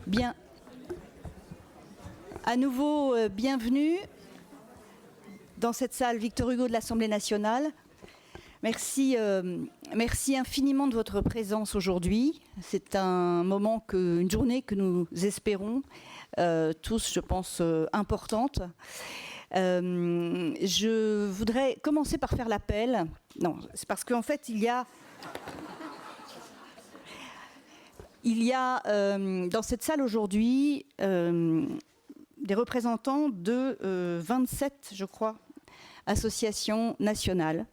Bien. À nouveau, bienvenue dans cette salle Victor Hugo de l'Assemblée nationale. Merci, merci infiniment de votre présence aujourd'hui. C'est un moment, une journée que nous espérons tous, je pense, importante. Je voudrais commencer par faire l'appel. Non, c'est parce qu'en fait, il y a dans cette salle aujourd'hui des représentants de 27, je crois, associations nationales.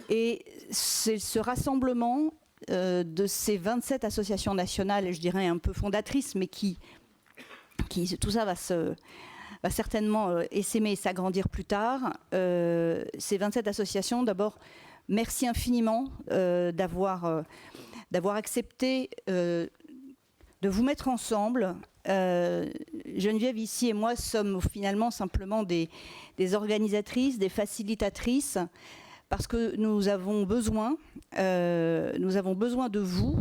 Et c'est ce rassemblement de ces 27 associations nationales, je dirais un peu fondatrices, mais qui tout ça va certainement essaimer et s'agrandir plus tard. Ces 27 associations, d'abord, merci infiniment d'avoir accepté de vous mettre ensemble. Geneviève ici et moi sommes finalement simplement des organisatrices, des facilitatrices, parce que nous avons besoin de vous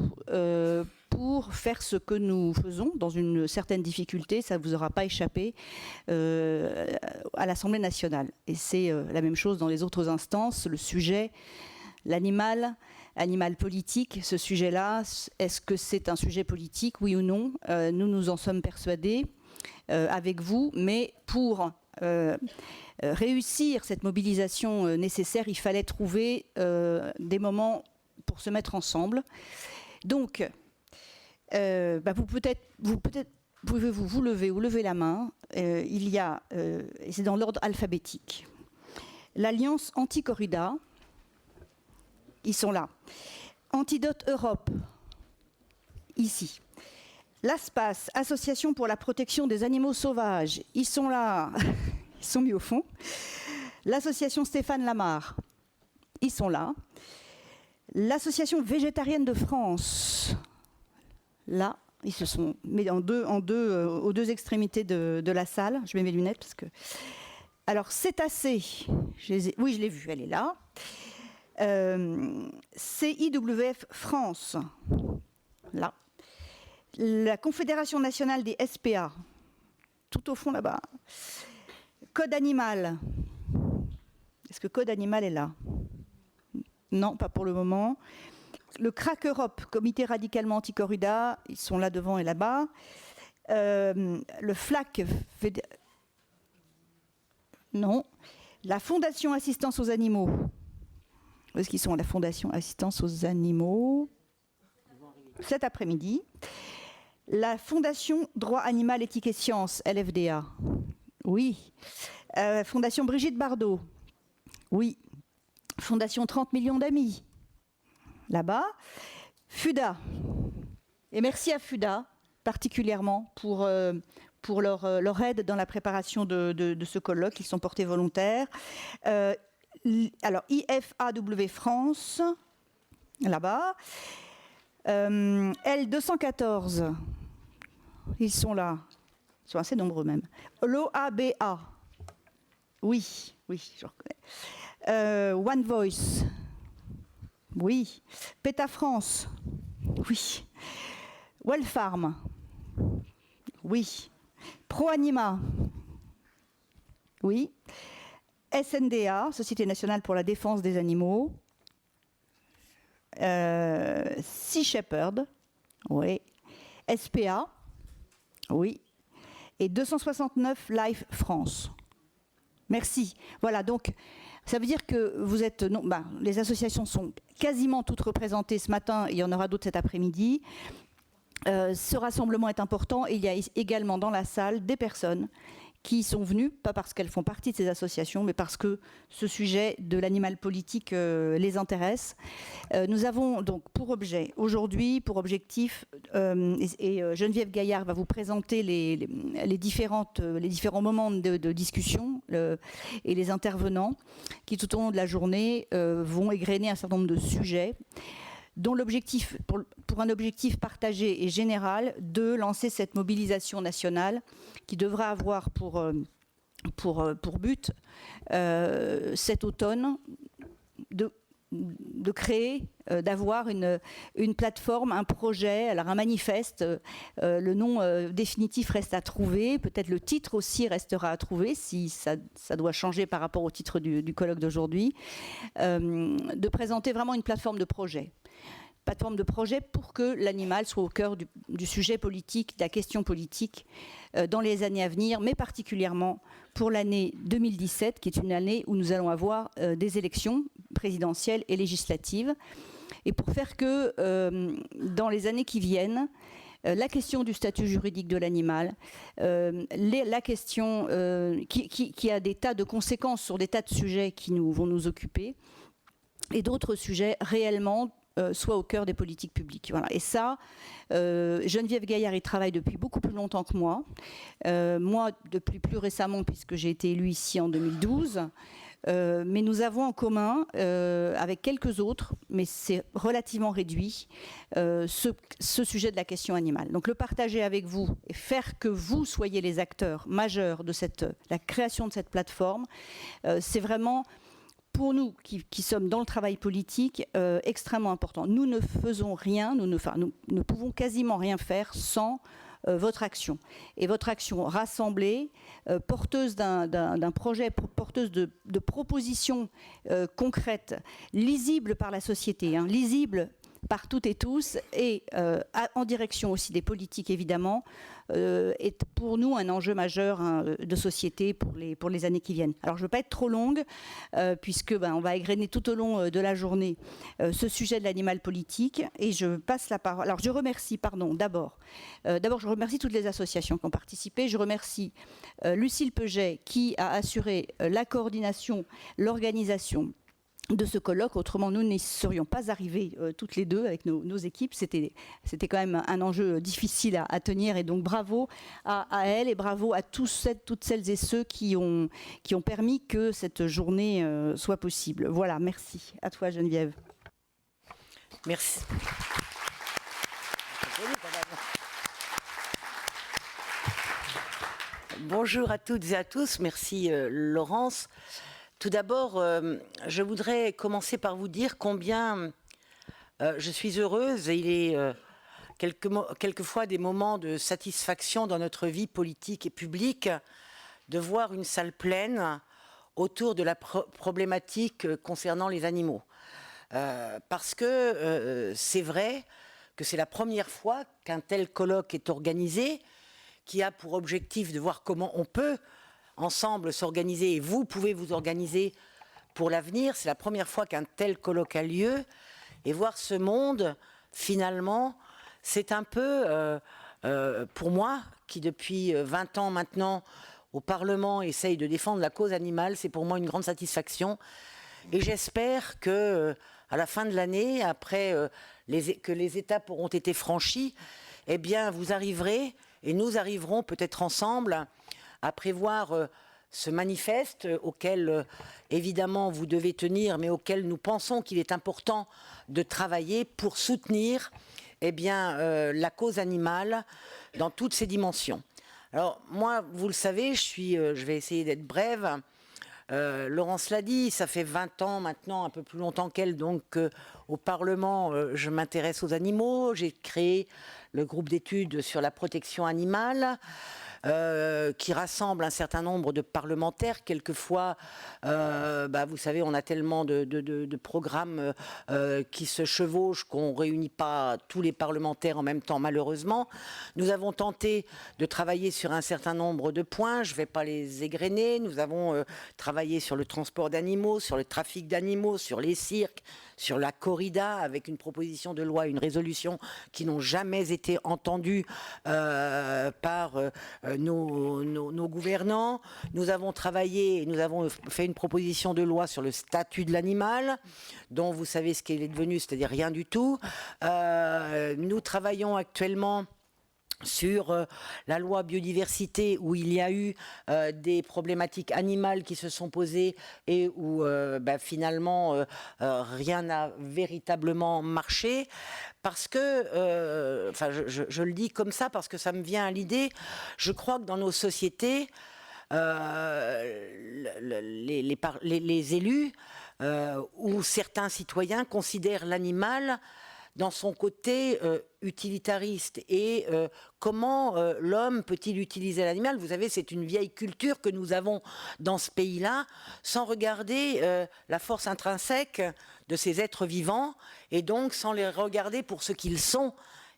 pour faire ce que nous faisons dans une certaine difficulté. Ça ne vous aura pas échappé à l'Assemblée nationale. Et c'est la même chose dans les autres instances. Le sujet, l'animal politique, ce sujet-là, est-ce que c'est un sujet politique, oui ou non? Nous en sommes persuadés avec vous, mais pour réussir cette mobilisation nécessaire, il fallait trouver des moments pour se mettre ensemble. Donc, pouvez-vous lever ou lever la main. Il y a, et c'est dans l'ordre alphabétique, l'Alliance Anti-Corrida. Ils sont là. Antidote Europe, ici. L'ASPAS, Association pour la protection des animaux sauvages, ils sont là, ils sont mis au fond. L'association Stéphane Lamar, ils sont là. L'Association végétarienne de France, là, ils se sont mis aux deux extrémités de la salle. Je mets mes lunettes parce que... Alors, Cétacé, oui, je l'ai vue, elle est là. CIWF France, là. La Confédération nationale des SPA, tout au fond là-bas. Code Animal. Est-ce que Code Animal est là? Non, pas pour le moment. Le CRAC Europe, Comité radicalement anti-corrida, ils sont là devant et là-bas. Le FLAC, non. La Fondation Assistance aux animaux. Où est-ce qu'ils sont, la Fondation Assistance aux animaux? Cet après-midi. La Fondation Droit Animal, Éthique et Sciences, LFDA. Oui. Fondation Brigitte Bardot. Oui. Fondation 30 millions d'amis. Là-bas. FUDA. Et merci à FUDA, particulièrement, pour leur aide dans la préparation de ce colloque. Ils sont portés volontaires. Alors, IFAW France, là-bas. L214, ils sont là. Ils sont assez nombreux même. L'OABA, oui, je reconnais. One Voice, oui. PETA France, oui. Wellfarm, oui. ProAnima, oui. SNDA, Société nationale pour la défense des animaux. Sea Shepherd, oui. SPA, oui. Et 269 Life France. Merci. Voilà, donc ça veut dire que vous êtes... les associations sont quasiment toutes représentées ce matin, il y en aura d'autres cet après-midi. Ce rassemblement est important et il y a également dans la salle des personnes qui sont venues, pas parce qu'elles font partie de ces associations, mais parce que ce sujet de l'animal politique les intéresse. Nous avons donc pour objet, aujourd'hui, pour objectif, et Geneviève Gaillard va vous présenter les différents moments de discussion et les intervenants qui, tout au long de la journée, vont égrener un certain nombre de sujets, dont l'objectif, pour un objectif partagé et général, de lancer cette mobilisation nationale qui devra avoir pour but cet automne de créer, d'avoir une plateforme, un projet, alors un manifeste. Le nom définitif reste à trouver, peut-être le titre aussi restera à trouver, si ça doit changer par rapport au titre du colloque d'aujourd'hui, de présenter vraiment une plateforme de projet. Plateforme de projet pour que l'animal soit au cœur du sujet politique, de la question politique dans les années à venir, mais particulièrement pour l'année 2017, qui est une année où nous allons avoir des élections présidentielles et législatives. Et pour faire que dans les années qui viennent, la question du statut juridique de l'animal, la question qui a des tas de conséquences sur des tas de sujets qui vont nous occuper, et d'autres sujets réellement soit au cœur des politiques publiques. Voilà. Et ça, Geneviève Gaillard y travaille depuis beaucoup plus longtemps que moi. Moi, depuis plus récemment, puisque j'ai été élue ici en 2012. Mais nous avons en commun, avec quelques autres, mais c'est relativement réduit, ce sujet de la question animale. Donc le partager avec vous et faire que vous soyez les acteurs majeurs de la création de cette plateforme, c'est vraiment, pour nous qui sommes dans le travail politique, extrêmement important. Nous ne faisons rien, nous ne pouvons quasiment rien faire sans votre action. Et votre action rassemblée, porteuse d'un projet, porteuse de propositions concrètes, lisibles par la société, lisibles par toutes et tous, et en direction aussi des politiques évidemment, est pour nous un enjeu majeur de société pour les années qui viennent. Alors je ne veux pas être trop longue, puisque on va égrener tout au long de la journée ce sujet de l'animal politique, et je passe la parole. Alors je remercie, d'abord je remercie toutes les associations qui ont participé. Je remercie Lucille Peuget qui a assuré la coordination, l'organisation de ce colloque. Autrement, nous n'y serions pas arrivés toutes les deux avec nos équipes. C'était quand même un enjeu difficile à tenir, et donc bravo à elle et bravo à toutes celles et ceux qui ont permis que cette journée soit possible. Voilà, merci. À toi, Geneviève. Merci. Bonjour à toutes et à tous. Merci Laurence. Tout d'abord, je voudrais commencer par vous dire combien je suis heureuse, et il est quelquefois des moments de satisfaction dans notre vie politique et publique de voir une salle pleine autour de la problématique concernant les animaux. Parce que c'est vrai que c'est la première fois qu'un tel colloque est organisé, qui a pour objectif de voir comment on peut ensemble s'organiser, et vous pouvez vous organiser pour l'avenir. C'est la première fois qu'un tel colloque a lieu, et voir ce monde, finalement, c'est un peu, pour moi, qui depuis 20 ans maintenant, au Parlement, essaye de défendre la cause animale, c'est pour moi une grande satisfaction. Et j'espère que, à la fin de l'année, après que les étapes auront été franchies, eh bien, vous arriverez, et nous arriverons peut-être ensemble, à prévoir ce manifeste auquel, évidemment, vous devez tenir, mais auquel nous pensons qu'il est important de travailler pour soutenir la cause animale dans toutes ses dimensions. Alors, moi, vous le savez, je vais essayer d'être brève. Laurence l'a dit, ça fait 20 ans maintenant, un peu plus longtemps qu'elle, donc au Parlement, je m'intéresse aux animaux. J'ai créé le groupe d'études sur la protection animale, qui rassemble un certain nombre de parlementaires. Quelquefois, vous savez, on a tellement de programmes qui se chevauchent qu'on ne réunit pas tous les parlementaires en même temps, malheureusement. Nous avons tenté de travailler sur un certain nombre de points, je ne vais pas les égrener. Nous avons travaillé sur le transport d'animaux, sur le trafic d'animaux, sur les cirques, sur la corrida, avec une proposition de loi, une résolution qui n'ont jamais été entendues par nos gouvernants. Nous avons travaillé et nous avons fait une proposition de loi sur le statut de l'animal, dont vous savez ce qu'il est devenu, c'est-à-dire rien du tout. Nous travaillons actuellement sur la loi biodiversité, où il y a eu des problématiques animales qui se sont posées, et où finalement rien n'a véritablement marché, parce que, je le dis comme ça parce que ça me vient à l'idée. Je crois que dans nos sociétés, les élus où certains citoyens considèrent l'animal dans son côté utilitariste. Et comment l'homme peut-il utiliser l'animal? Vous savez, c'est une vieille culture que nous avons dans ce pays-là, sans regarder la force intrinsèque de ces êtres vivants, et donc sans les regarder pour ce qu'ils sont.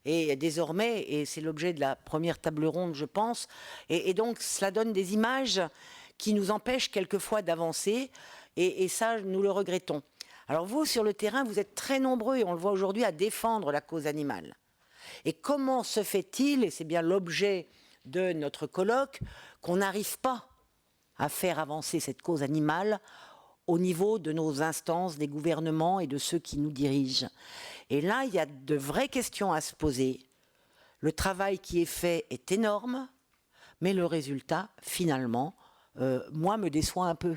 Et désormais, et c'est l'objet de la première table ronde, je pense, et donc cela donne des images qui nous empêchent quelquefois d'avancer, et ça, nous le regrettons. Alors vous, sur le terrain, vous êtes très nombreux, et on le voit aujourd'hui, à défendre la cause animale. Et comment se fait-il, et c'est bien l'objet de notre colloque, qu'on n'arrive pas à faire avancer cette cause animale au niveau de nos instances, des gouvernements et de ceux qui nous dirigent? Et là, il y a de vraies questions à se poser. Le travail qui est fait est énorme, mais le résultat, finalement, moi, me déçoit un peu.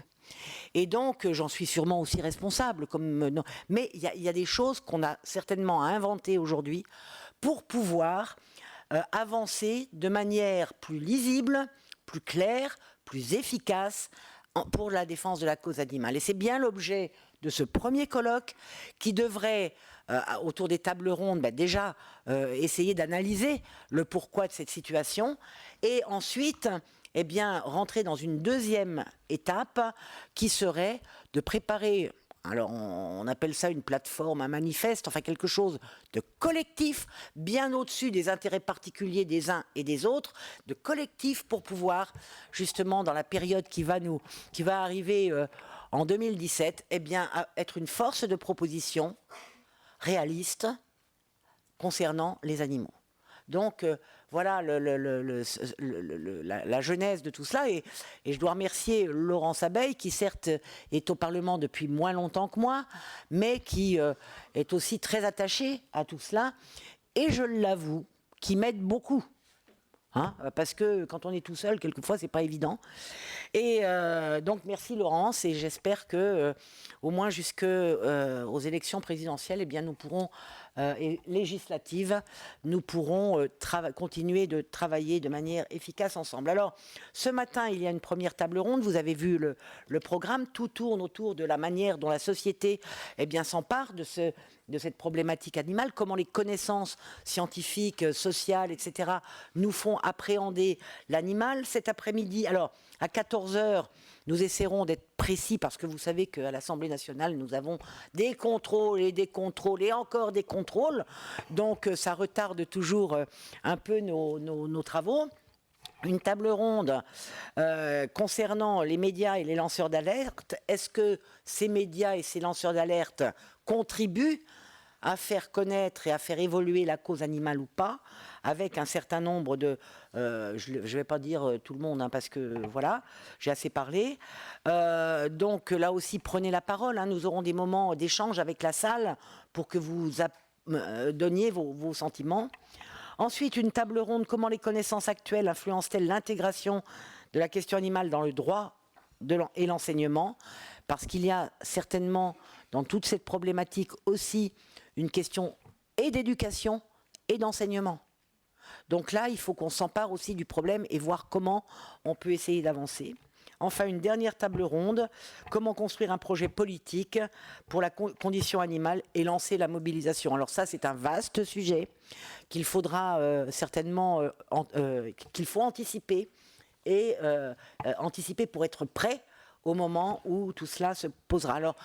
Et donc, j'en suis sûrement aussi responsable. Mais il y a des choses qu'on a certainement à inventer aujourd'hui pour pouvoir avancer de manière plus lisible, plus claire, plus efficace pour la défense de la cause animale. Et c'est bien l'objet de ce premier colloque qui devrait, autour des tables rondes, déjà essayer d'analyser le pourquoi de cette situation, et ensuite rentrer dans une deuxième étape qui serait de préparer, alors on appelle ça une plateforme, un manifeste, enfin quelque chose de collectif, bien au-dessus des intérêts particuliers des uns et des autres, de collectif pour pouvoir, justement, dans la période qui va arriver en 2017, être une force de proposition réaliste concernant les animaux. Donc, voilà la genèse de tout cela. Et je dois remercier Laurence Abeille, qui certes est au Parlement depuis moins longtemps que moi, mais qui est aussi très attachée à tout cela. Et je l'avoue, qui m'aide beaucoup. Parce que quand on est tout seul, quelquefois, c'est pas évident. Et donc, merci Laurence, et j'espère que, au moins jusqu'aux élections présidentielles, nous pourrons, et législatives, nous pourrons continuer de travailler de manière efficace ensemble. Alors, ce matin, il y a une première table ronde. Vous avez vu le programme. Tout tourne autour de la manière dont la société s'empare de cette problématique animale, comment les connaissances scientifiques, sociales, etc., nous font appréhender l'animal. Cet après-midi, alors, à 14h, nous essaierons d'être précis, parce que vous savez qu'à l'Assemblée nationale, nous avons des contrôles et encore des contrôles. Donc, ça retarde toujours un peu nos travaux. Une table ronde concernant les médias et les lanceurs d'alerte. Est-ce que ces médias et ces lanceurs d'alerte contribuent à faire connaître et à faire évoluer la cause animale ou pas, avec un certain nombre de... je ne vais pas dire tout le monde, parce que voilà, j'ai assez parlé. Donc là aussi, prenez la parole. Nous aurons des moments d'échange avec la salle pour que vous donniez vos sentiments. Ensuite, une table ronde, comment les connaissances actuelles influencent-elles l'intégration de la question animale dans le droit et l'enseignement? Parce qu'il y a certainement, dans toute cette problématique aussi, une question et d'éducation et d'enseignement. Donc là, il faut qu'on s'empare aussi du problème et voir comment on peut essayer d'avancer. Enfin, une dernière table ronde, comment construire un projet politique pour la condition animale et lancer la mobilisation. Alors ça, c'est un vaste sujet qu'il faudra certainement qu'il faut anticiper, et anticiper pour être prêt au moment où tout cela se posera. Alors,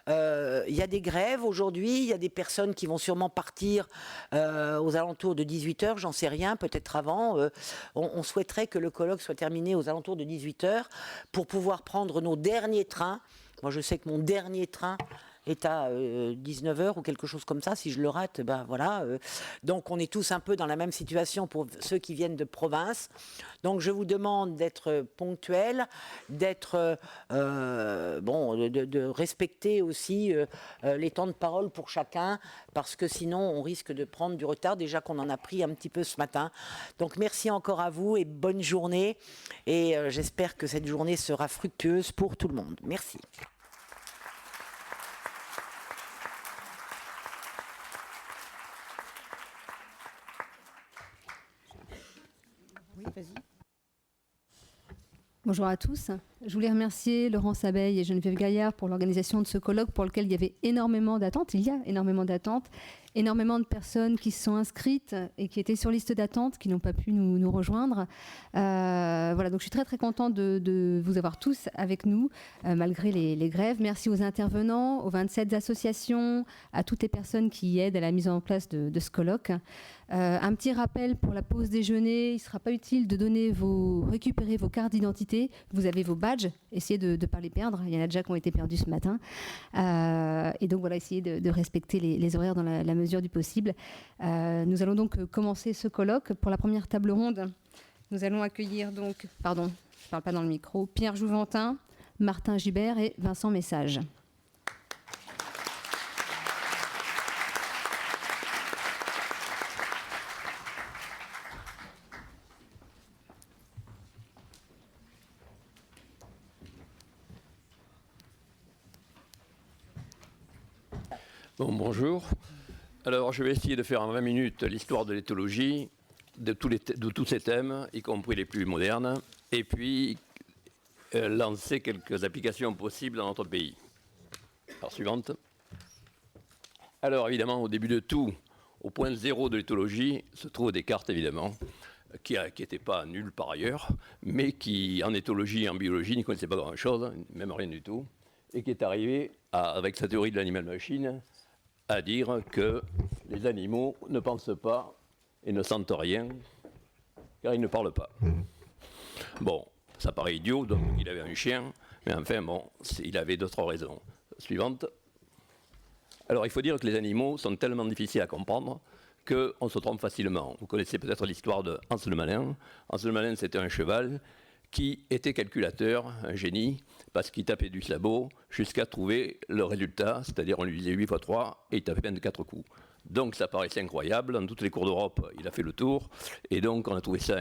il y a des grèves aujourd'hui, il y a des personnes qui vont sûrement partir aux alentours de 18h, j'en sais rien, peut-être avant. On souhaiterait que le colloque soit terminé aux alentours de 18h pour pouvoir prendre nos derniers trains. Moi, je sais que mon dernier train est à 19h ou quelque chose comme ça. Si je le rate, voilà. Donc on est tous un peu dans la même situation pour ceux qui viennent de province. Donc je vous demande d'être ponctuels, d'être de respecter aussi les temps de parole pour chacun, parce que sinon on risque de prendre du retard, déjà qu'on en a pris un petit peu ce matin. Donc merci encore à vous et bonne journée, et j'espère que cette journée sera fructueuse pour tout le monde. Merci. Bonjour à tous. Je voulais remercier Laurence Abeille et Geneviève Gaillard pour l'organisation de ce colloque pour lequel il y avait énormément d'attentes. Il y a énormément d'attentes, énormément de personnes qui se sont inscrites et qui étaient sur liste d'attente, qui n'ont pas pu nous rejoindre. Voilà, donc je suis très très contente de vous avoir tous avec nous, malgré les grèves. Merci aux intervenants, aux 27 associations, à toutes les personnes qui aident à la mise en place de ce colloque. Un petit rappel pour la pause déjeuner, il ne sera pas utile de récupérer vos cartes d'identité. Vous avez vos badges, essayez de ne pas les perdre. Il y en a déjà qui ont été perdus ce matin. Et donc voilà, essayez de respecter les horaires dans la mesure du possible. Nous allons donc commencer ce colloque. Pour la première table ronde, nous allons accueillir donc, pardon, je ne parle pas dans le micro, Pierre Jouventin, Martin Gibert et Vincent Message. Bon, bonjour. Alors, je vais essayer de faire en 20 minutes l'histoire de l'éthologie, de tous ces thèmes, y compris les plus modernes, et puis lancer quelques applications possibles dans notre pays. Alors, suivante. Alors, évidemment, au début de tout, au point zéro de l'éthologie, se trouvent des cartes, évidemment, qui n'étaient pas nulles par ailleurs, mais qui, en éthologie et en biologie, n'y connaissaient pas grand-chose, même rien du tout, et qui est arrivé, avec sa théorie de l'animal-machine, à dire que les animaux ne pensent pas et ne sentent rien, car ils ne parlent pas. Bon, ça paraît idiot, donc il avait un chien, mais enfin, bon, il avait d'autres raisons. Suivante. Alors, il faut dire que les animaux sont tellement difficiles à comprendre qu'on se trompe facilement. Vous connaissez peut-être l'histoire de Hans le Malin. Hans le Malin, c'était un cheval qui était calculateur, un génie, parce qu'il tapait du sabot jusqu'à trouver le résultat, c'est-à-dire on lui disait 8 fois 3 et il tapait bien de 4 coups. Donc ça paraissait incroyable, dans toutes les cours d'Europe il a fait le tour, et donc on a trouvé ça,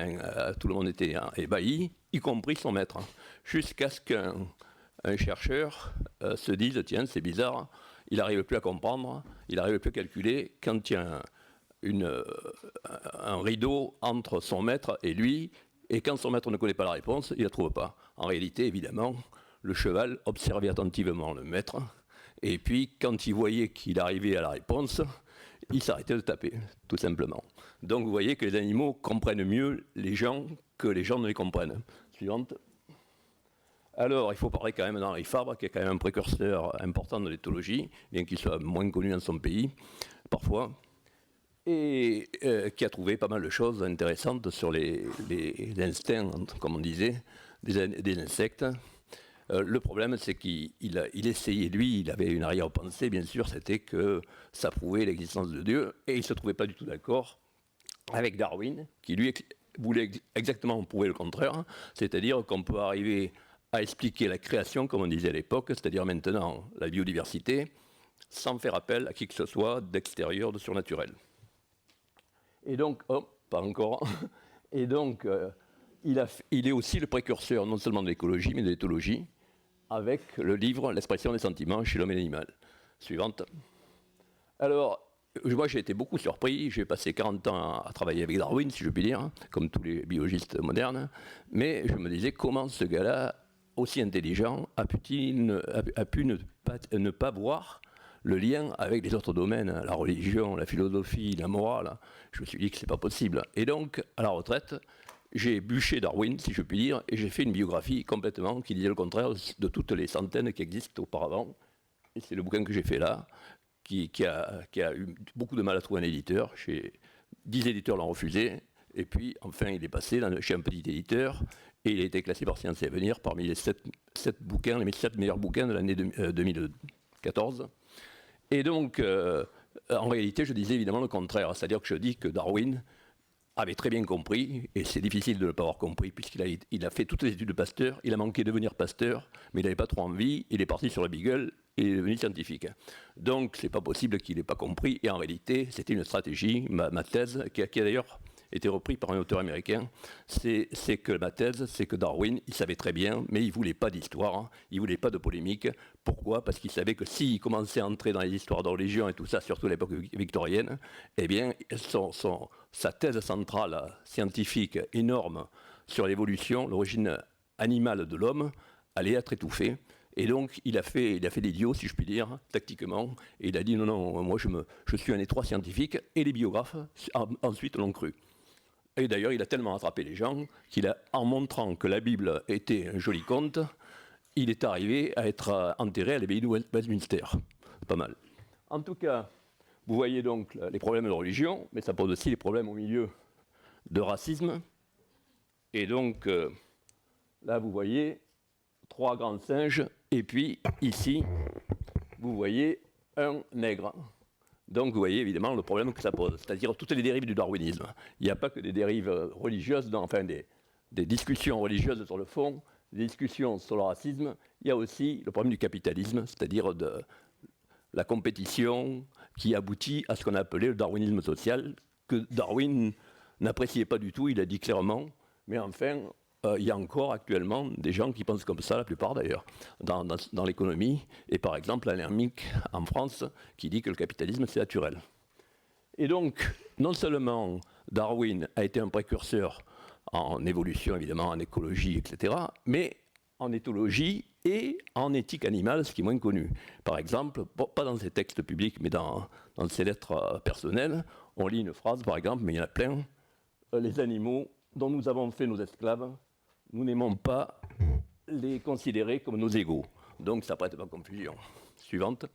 tout le monde était ébahi, y compris son maître, jusqu'à ce qu'un chercheur se dise, tiens c'est bizarre, il n'arrive plus à comprendre, il n'arrive plus à calculer, quand il y a un rideau entre son maître et lui, et quand son maître ne connaît pas la réponse, il ne la trouve pas. En réalité, évidemment, le cheval observait attentivement le maître, et puis quand il voyait qu'il arrivait à la réponse, il s'arrêtait de taper, tout simplement. Donc vous voyez que les animaux comprennent mieux les gens que les gens ne les comprennent. Suivante. Alors, il faut parler quand même d'Henri Fabre, qui est quand même un précurseur important de l'éthologie, bien qu'il soit moins connu dans son pays, parfois, et qui a trouvé pas mal de choses intéressantes sur les instincts, comme on disait, des insectes. Le problème, c'est qu'il essayait, lui, il avait une arrière-pensée, bien sûr, c'était que ça prouvait l'existence de Dieu, et il ne se trouvait pas du tout d'accord avec Darwin, qui lui voulait exactement prouver le contraire, c'est-à-dire qu'on peut arriver à expliquer la création, comme on disait à l'époque, c'est-à-dire maintenant la biodiversité, sans faire appel à qui que ce soit d'extérieur, de surnaturel. Et donc, pas encore, et donc il est aussi le précurseur non seulement de l'écologie, mais de l'éthologie, avec le livre « L'expression des sentiments chez l'homme et l'animal ». Suivante. Alors, moi j'ai été beaucoup surpris, j'ai passé 40 ans à travailler avec Darwin, si je puis dire, comme tous les biologistes modernes, mais je me disais comment ce gars-là, aussi intelligent, a pu ne pas voir le lien avec les autres domaines, la religion, la philosophie, la morale. Je me suis dit que ce n'est pas possible. Et donc, à la retraite, j'ai bûché Darwin, si je puis dire, et j'ai fait une biographie complètement qui disait le contraire de toutes les centaines qui existent auparavant. Et c'est le bouquin que j'ai fait là, qui a eu beaucoup de mal à trouver un éditeur. 10 éditeurs l'ont refusé, et puis enfin il est passé chez un petit éditeur, et il a été classé par Science et Avenir parmi les 7 meilleurs bouquins de l'année 2014. Et donc, en réalité, je disais évidemment le contraire, c'est-à-dire que je dis que Darwin avait très bien compris, et c'est difficile de ne pas avoir compris, puisqu'il a fait toutes les études de Pasteur, il a manqué de devenir Pasteur, mais il n'avait pas trop envie, il est parti sur le Beagle, et il est devenu scientifique. Donc, c'est pas possible qu'il n'ait pas compris, et en réalité, c'était une stratégie, ma thèse, qui a d'ailleurs été reprise par un auteur américain, c'est que ma thèse, c'est que Darwin, il savait très bien, mais il ne voulait pas d'histoire, hein, il ne voulait pas de polémique. Pourquoi ? Parce qu'il savait que s'il commençait à entrer dans les histoires de religion et tout ça, surtout à l'époque victorienne, eh bien, sa thèse centrale scientifique énorme sur l'évolution, l'origine animale de l'homme, allait être étouffé. Et donc, il a fait l'idiot, si je puis dire, tactiquement. Et il a dit non, non, moi je suis un étroit scientifique. Et les biographes, ensuite, l'ont cru. Et d'ailleurs, il a tellement attrapé les gens en montrant que la Bible était un joli conte, il est arrivé à être enterré à l'abbaye de Westminster. Pas mal. En tout cas, vous voyez donc les problèmes de religion, mais ça pose aussi les problèmes au milieu de racisme. Et donc, là, vous voyez 3 grands singes, et puis ici, vous voyez un nègre. Donc, vous voyez évidemment le problème que ça pose, c'est-à-dire toutes les dérives du darwinisme. Il n'y a pas que des dérives religieuses, enfin des discussions religieuses sur le fond, des discussions sur le racisme. Il y a aussi le problème du capitalisme, c'est-à-dire de la compétition qui aboutit à ce qu'on a appelé le darwinisme social, que Darwin n'appréciait pas du tout, il a dit clairement, mais enfin, il y a encore actuellement des gens qui pensent comme ça, la plupart d'ailleurs, dans l'économie, et par exemple Alain Mick en France, qui dit que le capitalisme c'est naturel. Et donc, non seulement Darwin a été un précurseur en évolution, évidemment, en écologie, etc., mais en éthologie et en éthique animale, ce qui est moins connu. Par exemple, pas dans ses textes publics, mais dans ses lettres personnelles, on lit une phrase, par exemple, mais il y en a plein, les animaux dont nous avons fait nos esclaves, nous n'aimons pas les considérer comme nos égaux. Donc ça prête pas confusion. Suivante.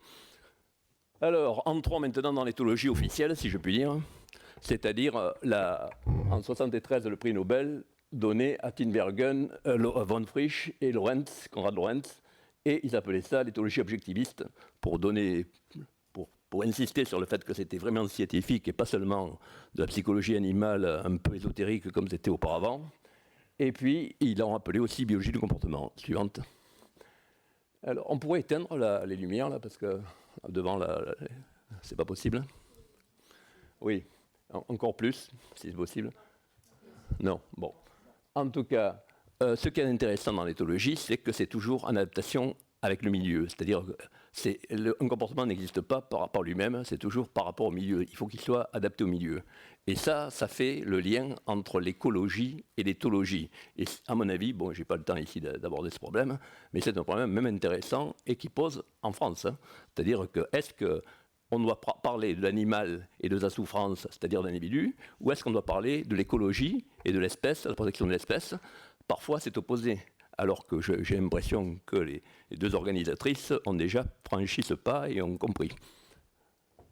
Alors, entrons maintenant dans l'éthologie officielle, si je puis dire, c'est-à-dire en 1973, le prix Nobel donné à Tinbergen, von Frisch et Lorenz, Konrad Lorenz, et ils appelaient ça l'éthologie objectiviste pour insister sur le fait que c'était vraiment scientifique et pas seulement de la psychologie animale un peu ésotérique comme c'était auparavant. Et puis, ils l'ont appelé aussi biologie du comportement. Suivante. Alors, on pourrait éteindre les lumières, là, parce que devant, c'est pas possible. Oui, encore plus, si c'est possible. Non, bon. En tout cas, ce qui est intéressant dans l'éthologie, c'est que c'est toujours en adaptation avec le milieu. C'est-à-dire qu'un comportement n'existe pas par rapport à lui-même, c'est toujours par rapport au milieu. Il faut qu'il soit adapté au milieu. Et ça fait le lien entre l'écologie et l'éthologie. Et à mon avis, bon, je n'ai pas le temps ici d'aborder ce problème, mais c'est un problème même intéressant et qui pose en France. C'est-à-dire que est-ce qu'on doit parler de l'animal et de sa souffrance, c'est-à-dire de l'individu, ou est-ce qu'on doit parler de l'écologie et de l'espèce, de la protection de l'espèce? Parfois, c'est opposé. Alors que j'ai l'impression que les deux organisatrices ont déjà franchi ce pas et ont compris.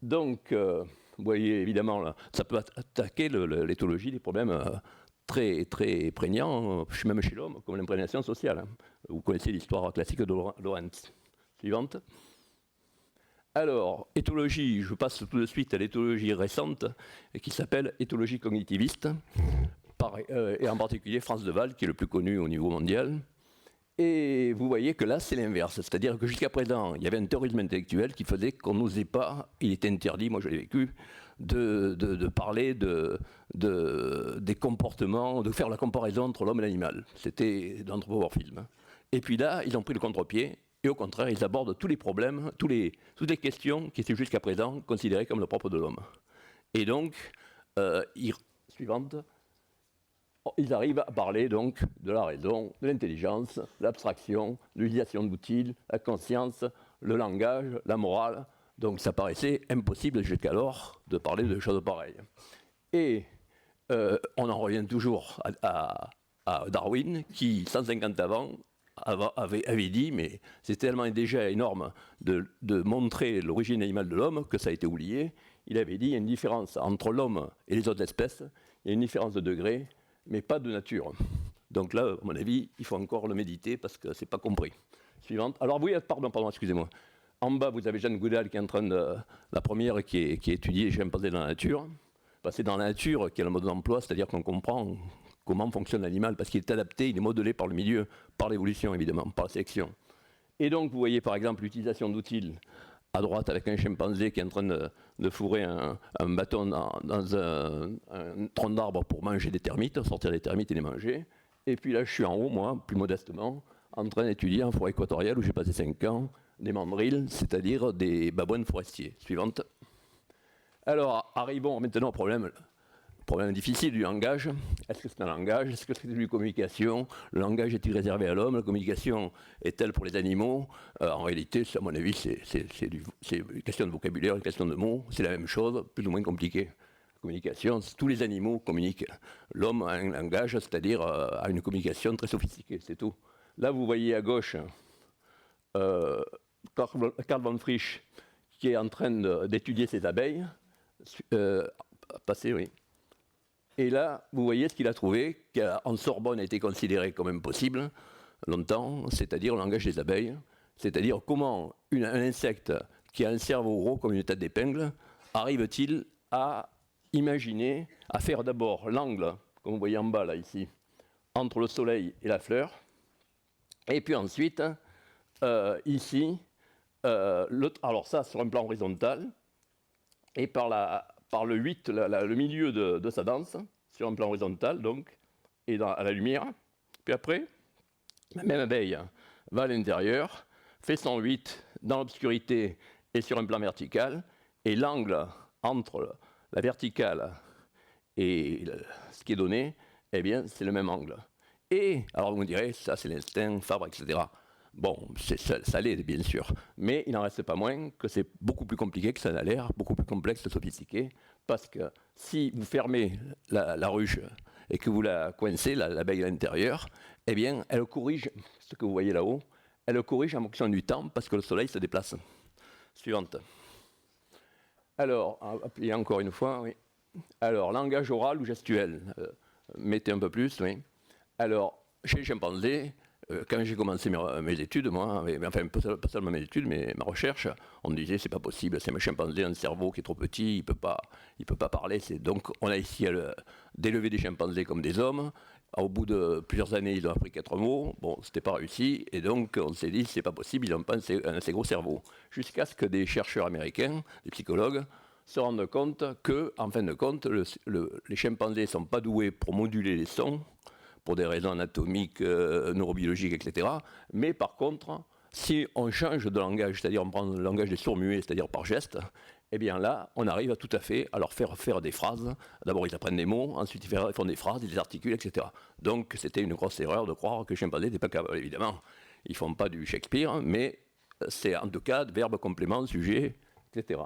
Donc, vous voyez, évidemment, là, ça peut attaquer l'éthologie des problèmes très, très prégnants, même chez l'homme, comme l'imprégnation sociale. Vous connaissez l'histoire classique de Lorenz. Suivante. Alors, éthologie, je passe tout de suite à l'éthologie récente, qui s'appelle éthologie cognitiviste, et en particulier Franz de Waal, qui est le plus connu au niveau mondial. Et vous voyez que là, c'est l'inverse. C'est-à-dire que jusqu'à présent, il y avait un terrorisme intellectuel qui faisait qu'on n'osait pas, il était interdit, moi je l'ai vécu, de parler des comportements, de faire la comparaison entre l'homme et l'animal. C'était de l'anthropomorphisme. Et puis là, ils ont pris le contre-pied, et au contraire, ils abordent tous les problèmes, toutes les questions qui étaient jusqu'à présent considérées comme le propre de l'homme. Et donc, suivante. Ils arrivent à parler donc de la raison, de l'intelligence, l'abstraction, l'utilisation d'outils, la conscience, le langage, la morale. Donc ça paraissait impossible jusqu'alors de parler de choses pareilles. Et on en revient toujours à Darwin qui, 150 avant, avait dit, mais c'est tellement déjà énorme de montrer l'origine animale de l'homme que ça a été oublié. Il avait dit il y a une différence entre l'homme et les autres espèces, il y a une différence de degré, mais pas de nature. Donc là, à mon avis, il faut encore le méditer parce que c'est pas compris. Suivante. Alors oui, pardon, excusez-moi. En bas, vous avez Jeanne Goodall qui est en train de... La première qui étudie les chimpanzés dans la nature. Ben, c'est dans la nature qu'il y a le mode d'emploi, c'est-à-dire qu'on comprend comment fonctionne l'animal, parce qu'il est adapté, il est modelé par le milieu, par l'évolution évidemment, par la sélection. Et donc, vous voyez par exemple l'utilisation d'outils à droite avec un chimpanzé qui est en train de fourrer un bâton dans un tronc d'arbre pour manger des termites, sortir des termites et les manger. Et puis là, je suis en haut, moi, plus modestement, en train d'étudier en forêt équatoriale où j'ai passé 5 ans, des mandrilles, c'est-à-dire des babouins forestiers. Suivante. Alors, arrivons maintenant au problème Problème difficile du langage. Est-ce que c'est un langage? Est-ce que c'est une communication? Le langage est-il réservé à l'homme? La communication est-elle pour les animaux? En réalité, à mon avis, c'est une question de vocabulaire, une question de mots. C'est la même chose, plus ou moins compliquée. La communication, tous les animaux communiquent. L'homme a un langage, c'est-à-dire a une communication très sophistiquée, c'est tout. Là, vous voyez à gauche Karl von Frisch qui est en train d'étudier ses abeilles. Passé, oui. Et là, vous voyez ce qu'il a trouvé, qui en Sorbonne a été considéré comme impossible longtemps, c'est-à-dire le langage des abeilles, c'est-à-dire comment un insecte qui a un cerveau gros comme une tête d'épingle arrive-t-il à imaginer, à faire d'abord l'angle, comme vous voyez en bas là ici, entre le soleil et la fleur, et puis ensuite, ici, alors ça sur un plan horizontal, et par le 8, le milieu de sa danse, sur un plan horizontal, donc, et à la lumière. Puis après, la même abeille va à l'intérieur, fait son 8 dans l'obscurité et sur un plan vertical, et l'angle entre la verticale et ce qui est donné, eh bien, c'est le même angle. Et, alors vous me direz, ça c'est l'instinct, Fabre, etc. Bon, ça l'est bien sûr, mais il n'en reste pas moins que c'est beaucoup plus compliqué que ça n'a l'air, beaucoup plus complexe, sophistiqué, parce que si vous fermez la ruche et que vous la coincez, l'abeille à l'intérieur, eh bien, elle corrige ce que vous voyez là-haut, elle le corrige en fonction du temps, parce que le soleil se déplace. Suivante. Alors, appuyez encore une fois, oui. Alors, langage oral ou gestuel, mettez un peu plus, oui. Alors, chez les chimpanzés, quand j'ai commencé mes études, moi, enfin pas seulement mes études, mais ma recherche, on me disait c'est pas possible, c'est un chimpanzé, un cerveau qui est trop petit, il peut pas parler. Donc on a essayé d'élever des chimpanzés comme des hommes. Au bout de plusieurs années, ils ont appris 4 mots. Bon, c'était pas réussi, et donc on s'est dit c'est pas possible, ils n'ont pas un assez gros cerveau. Jusqu'à ce que des chercheurs américains, des psychologues, se rendent compte que, en fin de compte, les chimpanzés sont pas doués pour moduler les sons, pour des raisons anatomiques, neurobiologiques, etc. Mais par contre, si on change de langage, c'est-à-dire on prend le langage des sourds-muets, c'est-à-dire par geste, eh bien là, on arrive tout à fait à leur faire des phrases. D'abord, ils apprennent des mots, ensuite ils font des phrases, ils les articulent, etc. Donc c'était une grosse erreur de croire que les chimpanzés n'étaient pas capables, évidemment. Ils ne font pas du Shakespeare, mais c'est en tout cas verbe, complément, sujet, etc.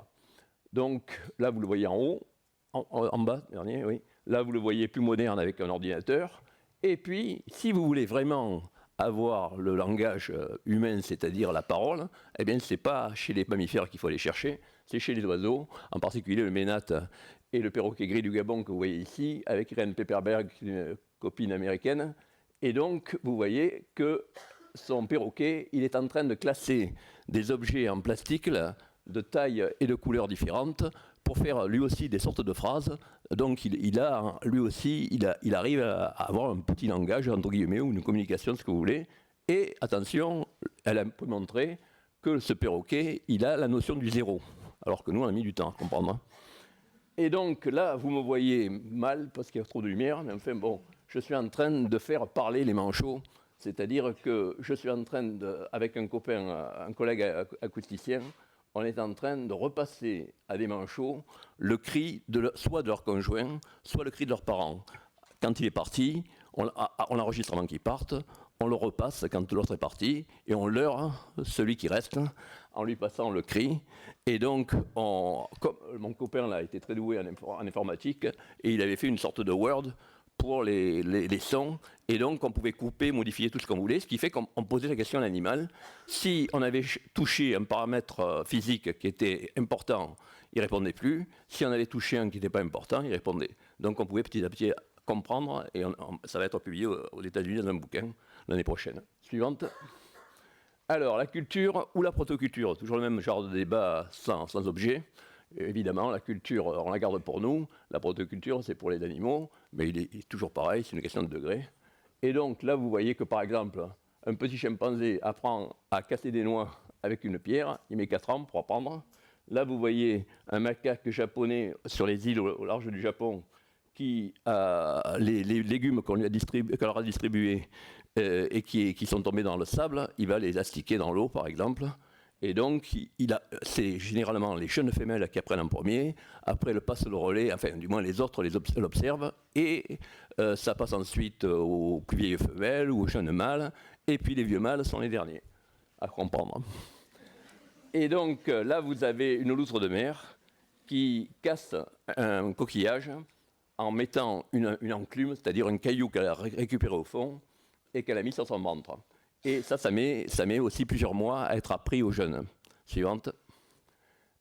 Donc là, vous le voyez en haut, en bas, dernier, oui. Là, vous le voyez plus moderne avec un ordinateur. Et puis, si vous voulez vraiment avoir le langage humain, c'est-à-dire la parole, eh bien, ce n'est pas chez les mammifères qu'il faut aller chercher, c'est chez les oiseaux, en particulier le ménate et le perroquet gris du Gabon que vous voyez ici, avec Irene Pepperberg, une copine américaine. Et donc, vous voyez que son perroquet, il est en train de classer des objets en plastique là, de taille et de couleurs différentes pour faire lui aussi des sortes de phrases. Donc il arrive à avoir un petit langage, entre guillemets, ou une communication, ce que vous voulez. Et attention, elle a un peu montré que ce perroquet, il a la notion du zéro, alors que nous, on a mis du temps à comprendre. Et donc là, vous me voyez mal, parce qu'il y a trop de lumière, mais enfin bon, je suis en train de faire parler les manchots, c'est-à-dire que je suis en train, avec un copain, un collègue acousticien, on est en train de repasser à des manchots le cri soit de leur conjoint, soit le cri de leurs parents. Quand il est parti, on l'enregistre avant qu'il parte, on le repasse quand l'autre est parti, et on leurre celui qui reste en lui passant le cri. Et donc, comme mon copain là, était très doué en informatique, et il avait fait une sorte de Word pour les sons, et donc on pouvait couper, modifier tout ce qu'on voulait, ce qui fait qu'on posait la question à l'animal. Si on avait touché un paramètre physique qui était important, il ne répondait plus. Si on avait touché un qui n'était pas important, il répondait. Donc on pouvait petit à petit comprendre, et ça va être publié aux États-Unis dans un bouquin l'année prochaine. Suivante. Alors, la culture ou la protoculture, toujours le même genre de débat sans objet. Évidemment, la culture, on la garde pour nous. La protoculture, c'est pour les animaux, mais il est toujours pareil, c'est une question de degré. Et donc, là, vous voyez que, par exemple, un petit chimpanzé apprend à casser des noix avec une pierre, il met 4 ans pour apprendre. Là, vous voyez un macaque japonais sur les îles au large du Japon qui a les légumes qu'on leur a distribués et qui sont tombés dans le sable, il va les astiquer dans l'eau, par exemple. Et donc, c'est généralement les jeunes femelles qui apprennent en premier, après elles passent le relais, enfin du moins les autres l'observent, et ça passe ensuite aux plus vieilles femelles ou aux jeunes mâles, et puis les vieux mâles sont les derniers à comprendre. Et donc là, vous avez une loutre de mer qui casse un coquillage en mettant une enclume, c'est-à-dire un caillou qu'elle a récupéré au fond et qu'elle a mis sur son ventre. Et ça met aussi plusieurs mois à être appris aux jeunes. Suivante.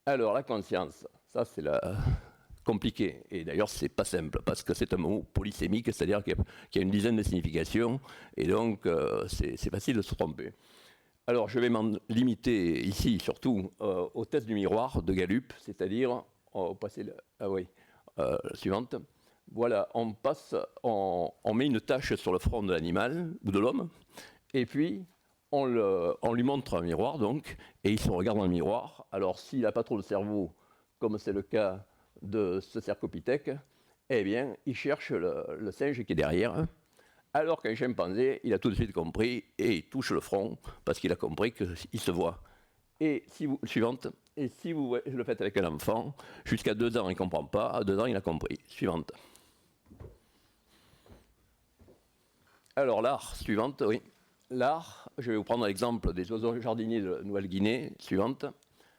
Alors, la conscience, ça c'est compliqué. Et d'ailleurs, c'est pas simple, parce que c'est un mot polysémique, c'est-à-dire qu'il y a une dizaine de significations, et donc c'est facile de se tromper. Alors, je vais m'en limiter ici, surtout, au test du miroir de Gallup, c'est-à-dire, suivante. Voilà, on met une tache sur le front de l'animal ou de l'homme, et puis on lui montre un miroir, donc, et il se regarde dans le miroir. Alors, s'il n'a pas trop de cerveau, comme c'est le cas de ce cercopithèque, eh bien, il cherche le singe qui est derrière. Alors qu'un chimpanzé, il a tout de suite compris et il touche le front parce qu'il a compris qu'il se voit. Et suivante. Et si vous le faites avec un enfant, jusqu'à 2 ans, il ne comprend pas. À 2 ans, il a compris. Suivante. Alors, l'art, suivante, oui. L'art, je vais vous prendre l'exemple des oiseaux jardiniers de Nouvelle-Guinée. Suivante.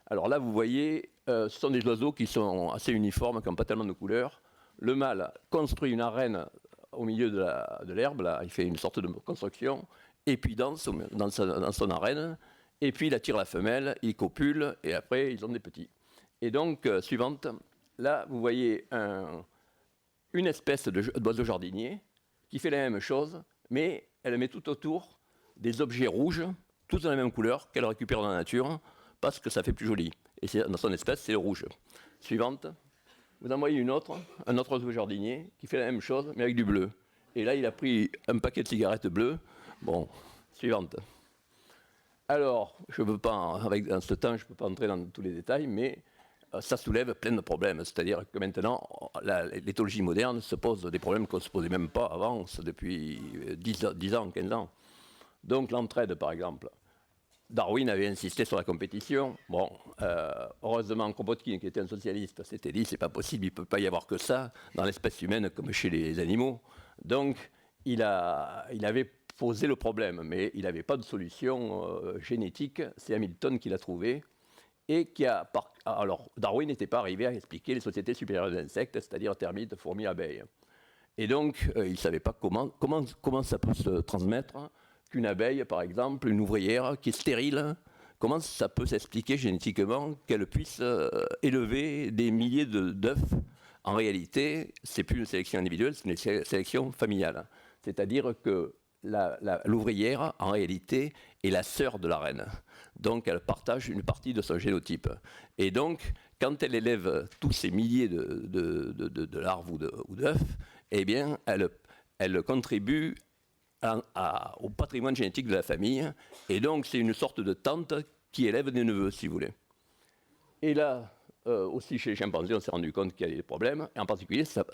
Alors là, vous voyez, ce sont des oiseaux qui sont assez uniformes, qui n'ont pas tellement de couleurs. Le mâle construit une arène au milieu de l'herbe, là, il fait une sorte de construction, et puis danse dans son arène, et puis il attire la femelle, il copule, et après ils ont des petits. Et donc, suivante, là vous voyez une espèce d'oiseau jardinier qui fait la même chose, mais elle met tout autour des objets rouges, tous de la même couleur, qu'elle récupère dans la nature, parce que ça fait plus joli. Et dans son espèce, c'est le rouge. Suivante. Vous en voyez un autre oiseau jardinier, qui fait la même chose, mais avec du bleu. Et là, il a pris un paquet de cigarettes bleues. Bon, suivante. Alors, je ne peux pas, dans ce temps, je ne peux pas entrer dans tous les détails, mais ça soulève plein de problèmes. C'est-à-dire que maintenant, l'éthologie moderne se pose des problèmes qu'on ne se posait même pas avant, depuis 10 ans, 15 ans. Donc, l'entraide, par exemple. Darwin avait insisté sur la compétition. Bon, heureusement, Kropotkin, qui était un socialiste, s'était dit c'est pas possible, il ne peut pas y avoir que ça dans l'espèce humaine comme chez les animaux. Donc, il avait posé le problème, mais il n'avait pas de solution génétique. C'est Hamilton qui l'a trouvé. Et alors, Darwin n'était pas arrivé à expliquer les sociétés supérieures des insectes, c'est-à-dire termites, fourmis, abeilles. Et donc, il ne savait pas comment ça peut se transmettre. Qu'une abeille, par exemple, une ouvrière qui est stérile, comment ça peut s'expliquer génétiquement qu'elle puisse élever des milliers d'œufs? En réalité, ce n'est plus une sélection individuelle, c'est une sélection familiale. C'est-à-dire que l'ouvrière, en réalité, est la sœur de la reine. Donc, elle partage une partie de son génotype. Et donc, quand elle élève tous ces milliers de larves ou d'œufs, eh bien, elle contribue au patrimoine génétique de la famille, et donc c'est une sorte de tante qui élève des neveux, si vous voulez. Et là, aussi chez les chimpanzés, on s'est rendu compte qu'il y a des problèmes, et en particulier, ça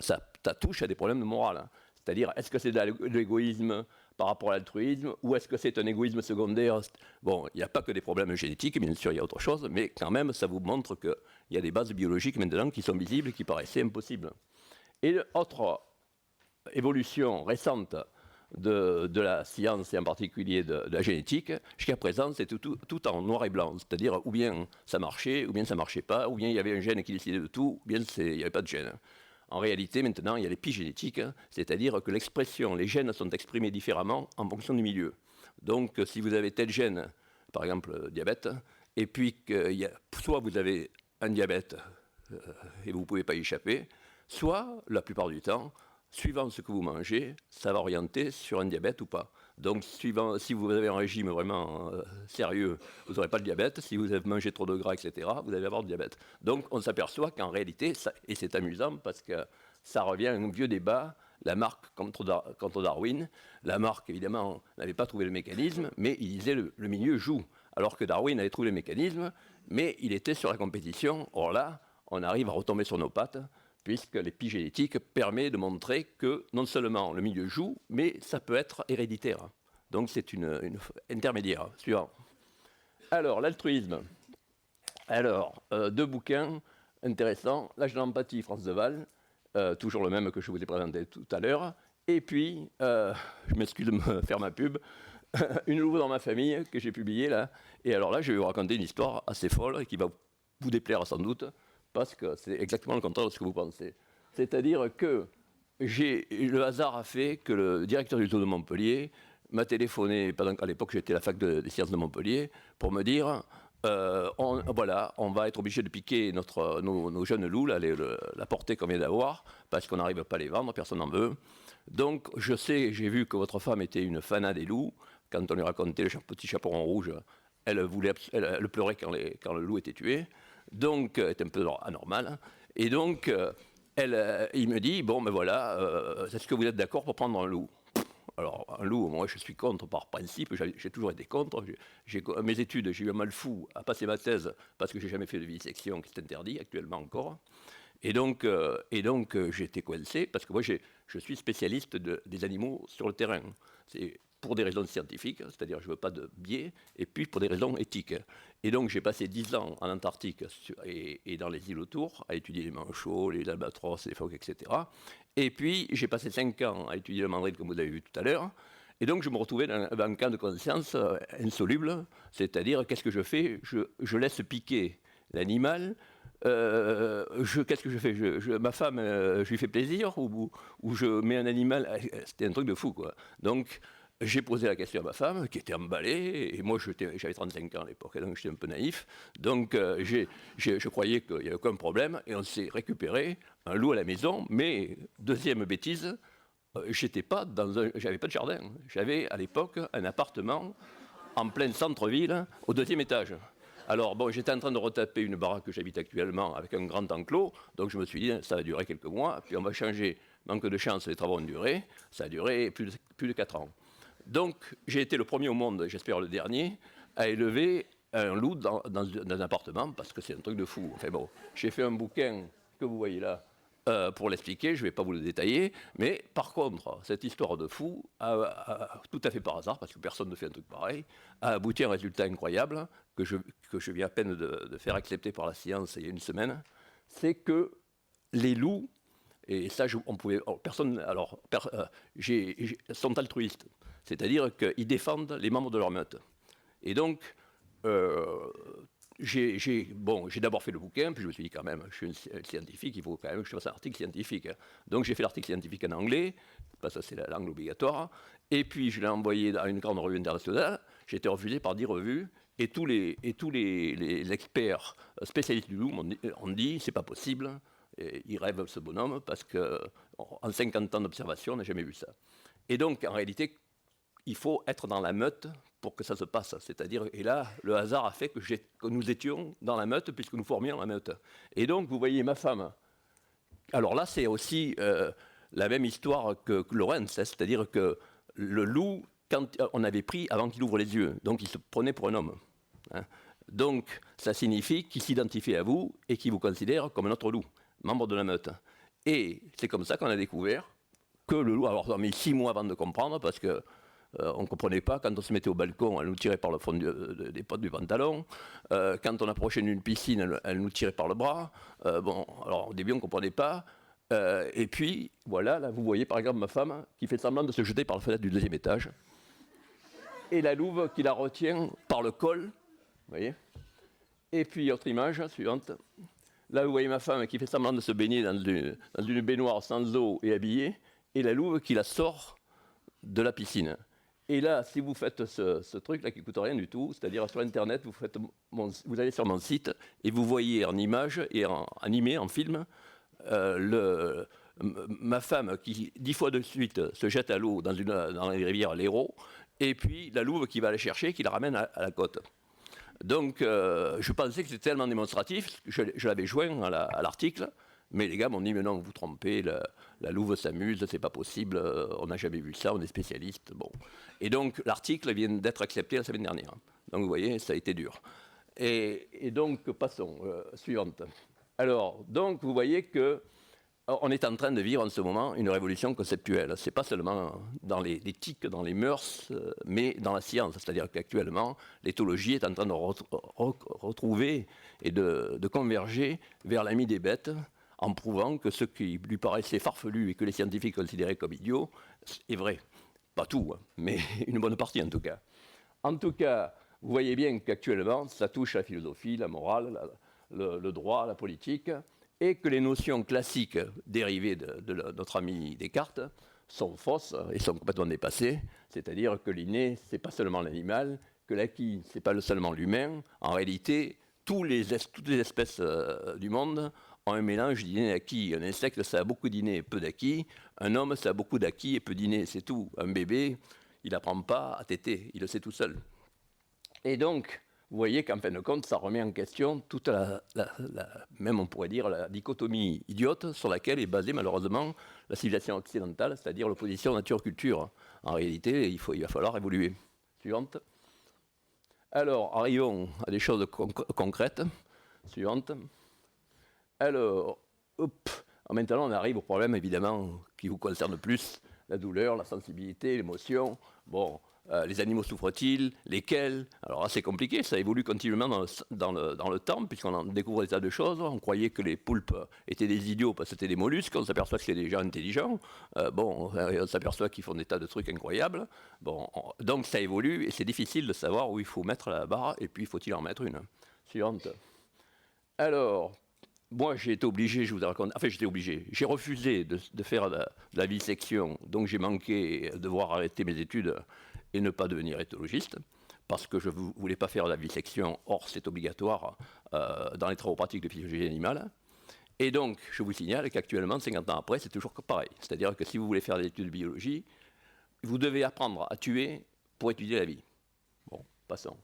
touche à des problèmes de morale. C'est-à-dire, est-ce que c'est de l'égoïsme par rapport à l'altruisme, ou est-ce que c'est un égoïsme secondaire? Bon, il n'y a pas que des problèmes génétiques, bien sûr, il y a autre chose, mais quand même, ça vous montre qu'il y a des bases biologiques maintenant qui sont visibles et qui paraissaient impossibles. Et autre évolution récente de la science et en particulier de la génétique, jusqu'à présent, c'était tout en noir et blanc. C'est-à-dire, ou bien ça marchait, ou bien ça ne marchait pas, ou bien il y avait un gène qui décidait de tout, ou bien il n'y avait pas de gène. En réalité, maintenant, il y a l'épigénétique, c'est-à-dire que les gènes sont exprimés différemment en fonction du milieu. Donc, si vous avez tel gène, par exemple, diabète, et puis soit vous avez un diabète et vous ne pouvez pas y échapper, soit, la plupart du temps, suivant ce que vous mangez, ça va orienter sur un diabète ou pas. Donc, si vous avez un régime vraiment sérieux, vous n'aurez pas le diabète. Si vous avez mangé trop de gras, etc., vous allez avoir le diabète. Donc, on s'aperçoit qu'en réalité, et c'est amusant parce que ça revient à un vieux débat, la marque contre Darwin. La marque, évidemment, n'avait pas trouvé le mécanisme, mais il disait le milieu joue. Alors que Darwin avait trouvé le mécanisme, mais il était sur la compétition. Or là, on arrive à retomber sur nos pattes, puisque l'épigénétique permet de montrer que non seulement le milieu joue, mais ça peut être héréditaire. Donc c'est une intermédiaire. Suivant. Alors, l'altruisme. Alors, 2 bouquins intéressants. L'âge de l'empathie, France Deval, toujours le même que je vous ai présenté tout à l'heure. Et puis, je m'excuse de me faire ma pub, Une louve dans ma famille, que j'ai publié là. Et alors là, je vais vous raconter une histoire assez folle et qui va vous déplaire sans doute, parce que c'est exactement le contraire de ce que vous pensez. C'est-à-dire que le hasard a fait que le directeur du zoo de Montpellier m'a téléphoné, pendant qu'à l'époque j'étais à la fac des sciences de Montpellier, pour me dire on va être obligé de piquer nos jeunes loups, là, la portée qu'on vient d'avoir, parce qu'on n'arrive pas à les vendre, personne n'en veut. Donc j'ai vu que votre femme était une fanat des loups. Quand on lui racontait le petit chaperon rouge, elle pleurait quand le loup était tué. Donc, elle était un peu anormale. Et donc, il me dit, bon, ben voilà, est-ce que vous êtes d'accord pour prendre un loup ? Alors, un loup, moi, je suis contre par principe. J'ai toujours été contre. Mes études, j'ai eu un mal fou à passer ma thèse parce que j'ai jamais fait de vivisection, qui est interdit actuellement encore. Et donc j'étais coincé parce que moi, je suis spécialiste des animaux sur le terrain. C'est pour des raisons scientifiques, c'est-à-dire je ne veux pas de biais, et puis pour des raisons éthiques. Et donc j'ai passé 10 ans en Antarctique et dans les îles autour à étudier les manchots, les albatros, les phoques, etc. Et puis j'ai passé 5 ans à étudier le mandrake, comme vous avez vu tout à l'heure. Et donc je me retrouvais dans un cas de conscience insoluble, c'est-à-dire qu'est-ce que je fais ? Je laisse piquer l'animal. Qu'est-ce que je fais ? Ma femme, je lui fais plaisir ou je mets un animal ? C'était un truc de fou, quoi. Donc, j'ai posé la question à ma femme, qui était emballée, et moi, j'avais 35 ans à l'époque, donc j'étais un peu naïf. Donc, je croyais qu'il n'y avait aucun problème, et on s'est récupéré un loup à la maison, mais, deuxième bêtise, j'avais pas de jardin. J'avais, à l'époque, un appartement en plein centre-ville, au 2e étage. Alors, bon, j'étais en train de retaper une baraque que j'habite actuellement avec un grand enclos, donc je me suis dit, ça va durer quelques mois, puis on va changer. Manque de chance, les travaux ont duré, ça a duré plus de 4 ans. Donc, j'ai été le premier au monde, j'espère le dernier, à élever un loup dans un appartement, parce que c'est un truc de fou. Enfin bon, j'ai fait un bouquin que vous voyez là, pour l'expliquer, je ne vais pas vous le détailler, mais par contre, cette histoire de fou, tout à fait par hasard, parce que personne ne fait un truc pareil, a abouti à un résultat incroyable que je viens à peine de faire accepter par la science il y a une semaine, c'est que les loups, et ça, personne, sont altruistes, c'est-à-dire qu'ils défendent les membres de leur meute. Et donc, j'ai d'abord fait le bouquin, puis je me suis dit quand même, je suis un scientifique, il faut quand même que je fasse un article scientifique. Donc j'ai fait l'article scientifique en anglais, parce que c'est la langue obligatoire, et puis je l'ai envoyé à une grande revue internationale, j'ai été refusé par 10 revues, et tous les experts spécialistes du loup ont dit, c'est pas possible, et ils rêvent ce bonhomme, parce qu'en 50 ans d'observation, on n'a jamais vu ça. Et donc, en réalité, il faut être dans la meute pour que ça se passe. C'est-à-dire, et là, le hasard a fait que nous étions dans la meute, puisque nous formions la meute. Et donc, vous voyez ma femme. Alors là, c'est aussi la même histoire que Lorenz, c'est-à-dire que le loup, quand on avait pris avant qu'il ouvre les yeux, donc il se prenait pour un homme. Hein. Donc, ça signifie qu'il s'identifie à vous et qu'il vous considère comme un autre loup, membre de la meute. Et c'est comme ça qu'on a découvert que le loup, alors on a mis 6 mois avant de comprendre, parce que on ne comprenait pas. Quand on se mettait au balcon, elle nous tirait par le fond des potes du pantalon. Quand on approchait d'une piscine, elle nous tirait par le bras. Alors au début, on ne comprenait pas. Et puis, voilà, là, vous voyez par exemple ma femme qui fait semblant de se jeter par la fenêtre du 2e étage. Et la louve qui la retient par le col. Vous voyez ? Et puis, autre image suivante. Là, vous voyez ma femme qui fait semblant de se baigner dans une baignoire sans eau et habillée. Et la louve qui la sort de la piscine. Et là, si vous faites ce truc-là qui ne coûte rien du tout, c'est-à-dire sur Internet, vous allez sur mon site et vous voyez en image et en animé, en film, ma femme qui 10 fois de suite se jette à l'eau dans les rivières l'Hérault, et puis la louve qui va la chercher, qui la ramène à la côte. Donc, je pensais que c'était tellement démonstratif, je l'avais joint à l'article, mais les gars m'ont dit, mais non, vous vous trompez, la louve s'amuse, c'est pas possible, on n'a jamais vu ça, on est spécialiste. Bon. Et donc, l'article vient d'être accepté la semaine dernière. Donc, vous voyez, ça a été dur. Et donc, passons, suivante. Alors, donc, vous voyez que On est en train de vivre en ce moment une révolution conceptuelle. Ce n'est pas seulement dans l'éthique, dans les mœurs, mais dans la science. C'est-à-dire qu'actuellement, l'éthologie est en train de retrouver et de converger vers l'ami des bêtes, en prouvant que ce qui lui paraissait farfelu et que les scientifiques considéraient comme idiot est vrai. Pas tout, mais une bonne partie en tout cas. En tout cas, vous voyez bien qu'actuellement, ça touche à la philosophie, la morale, le droit, la politique, et que les notions classiques dérivées de notre ami Descartes sont fausses et sont complètement dépassées. C'est-à-dire que l'inné, ce n'est pas seulement l'animal, que l'acquis, ce n'est pas seulement l'humain. En réalité, toutes les espèces du monde ont un mélange d'inné et d'acquis. Un insecte, ça a beaucoup d'inné et peu d'acquis. Un homme, ça a beaucoup d'acquis et peu d'inné, c'est tout. Un bébé, il n'apprend pas à téter, il le sait tout seul. Et donc, vous voyez qu'en fin de compte, ça remet en question toute même on pourrait dire la dichotomie idiote sur laquelle est basée malheureusement la civilisation occidentale, c'est-à-dire l'opposition nature-culture. En réalité, il va falloir évoluer. Suivante. Alors, arrivons à des choses concrètes. Suivante. Alors, maintenant on arrive au problème évidemment qui vous concerne plus, la douleur, la sensibilité, l'émotion. Bon. Les animaux souffrent-ils? Lesquels? Alors là, c'est compliqué, ça évolue continuellement dans le temps, puisqu'on en découvre des tas de choses. On croyait que les poulpes étaient des idiots parce que c'était des mollusques, on s'aperçoit que c'est des gens intelligents. On s'aperçoit qu'ils font des tas de trucs incroyables. Donc ça évolue, et c'est difficile de savoir où il faut mettre la barre, et puis faut-il en mettre une. Suivante. Alors, moi j'ai été obligé, je vous raconte, j'ai refusé de faire de la vivisection, donc j'ai manqué de devoir arrêter mes études et ne pas devenir éthologiste, parce que je ne voulais pas faire la vivisection, or c'est obligatoire dans les travaux pratiques de physiologie animale. Et donc, je vous signale qu'actuellement, 50 ans après, c'est toujours pareil. C'est-à-dire que si vous voulez faire des études de biologie, vous devez apprendre à tuer pour étudier la vie. Bon, passons.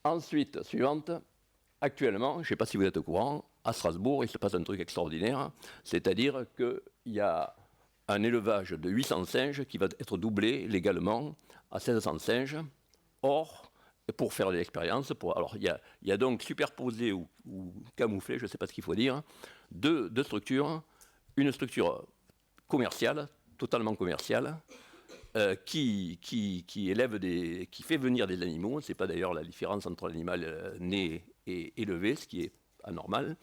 Ensuite, suivante, actuellement, je ne sais pas si vous êtes au courant, à Strasbourg, il se passe un truc extraordinaire, c'est-à-dire qu'il y a un élevage de 800 singes qui va être doublé légalement à 1600 singes. Or, pour faire de l'expérience, alors il y a donc superposé ou camouflé, je ne sais pas ce qu'il faut dire, deux structures. Une structure commerciale, totalement commerciale, qui fait venir des animaux. Ce n'est pas d'ailleurs la différence entre l'animal né et élevé, ce qui est anormal.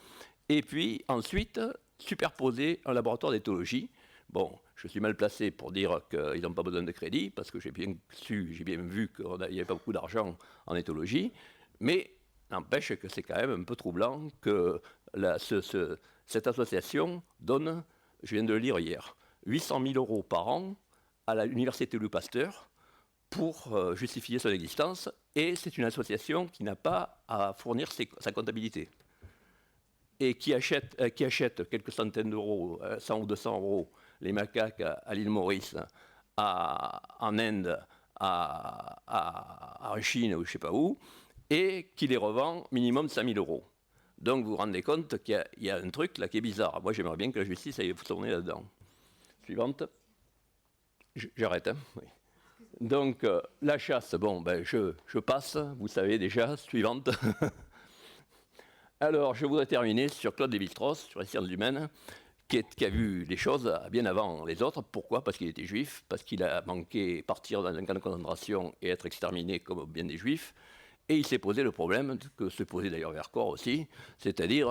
Et puis ensuite, superposer un laboratoire d'éthologie. Bon, je suis mal placé pour dire qu'ils n'ont pas besoin de crédit, parce que j'ai bien vu qu'il n'y avait pas beaucoup d'argent en éthologie, mais n'empêche que c'est quand même un peu troublant que cette association donne, je viens de le lire hier, 800 000 € par an à l'université Louis Pasteur pour justifier son existence, et c'est une association qui n'a pas à fournir sa comptabilité, et qui achète quelques centaines d'euros, 100 ou 200 €, les macaques à l'île Maurice, en Inde, en Chine ou je ne sais pas où, et qui les revend minimum 5 000 €. Donc vous vous rendez compte qu'il y a un truc là qui est bizarre. Moi j'aimerais bien que la justice aille tourner là-dedans. Suivante. J'arrête. Hein, oui. Donc la chasse, je passe, vous savez déjà. Suivante. Alors je voudrais terminer sur Claude Lévi-Strauss, sur les sciences humaines, qui a vu les choses bien avant les autres. Pourquoi? Parce qu'il était juif, parce qu'il a manqué partir dans un camp de concentration et être exterminé comme bien des juifs. Et il s'est posé le problème, que se posait d'ailleurs Vercors aussi, c'est-à-dire,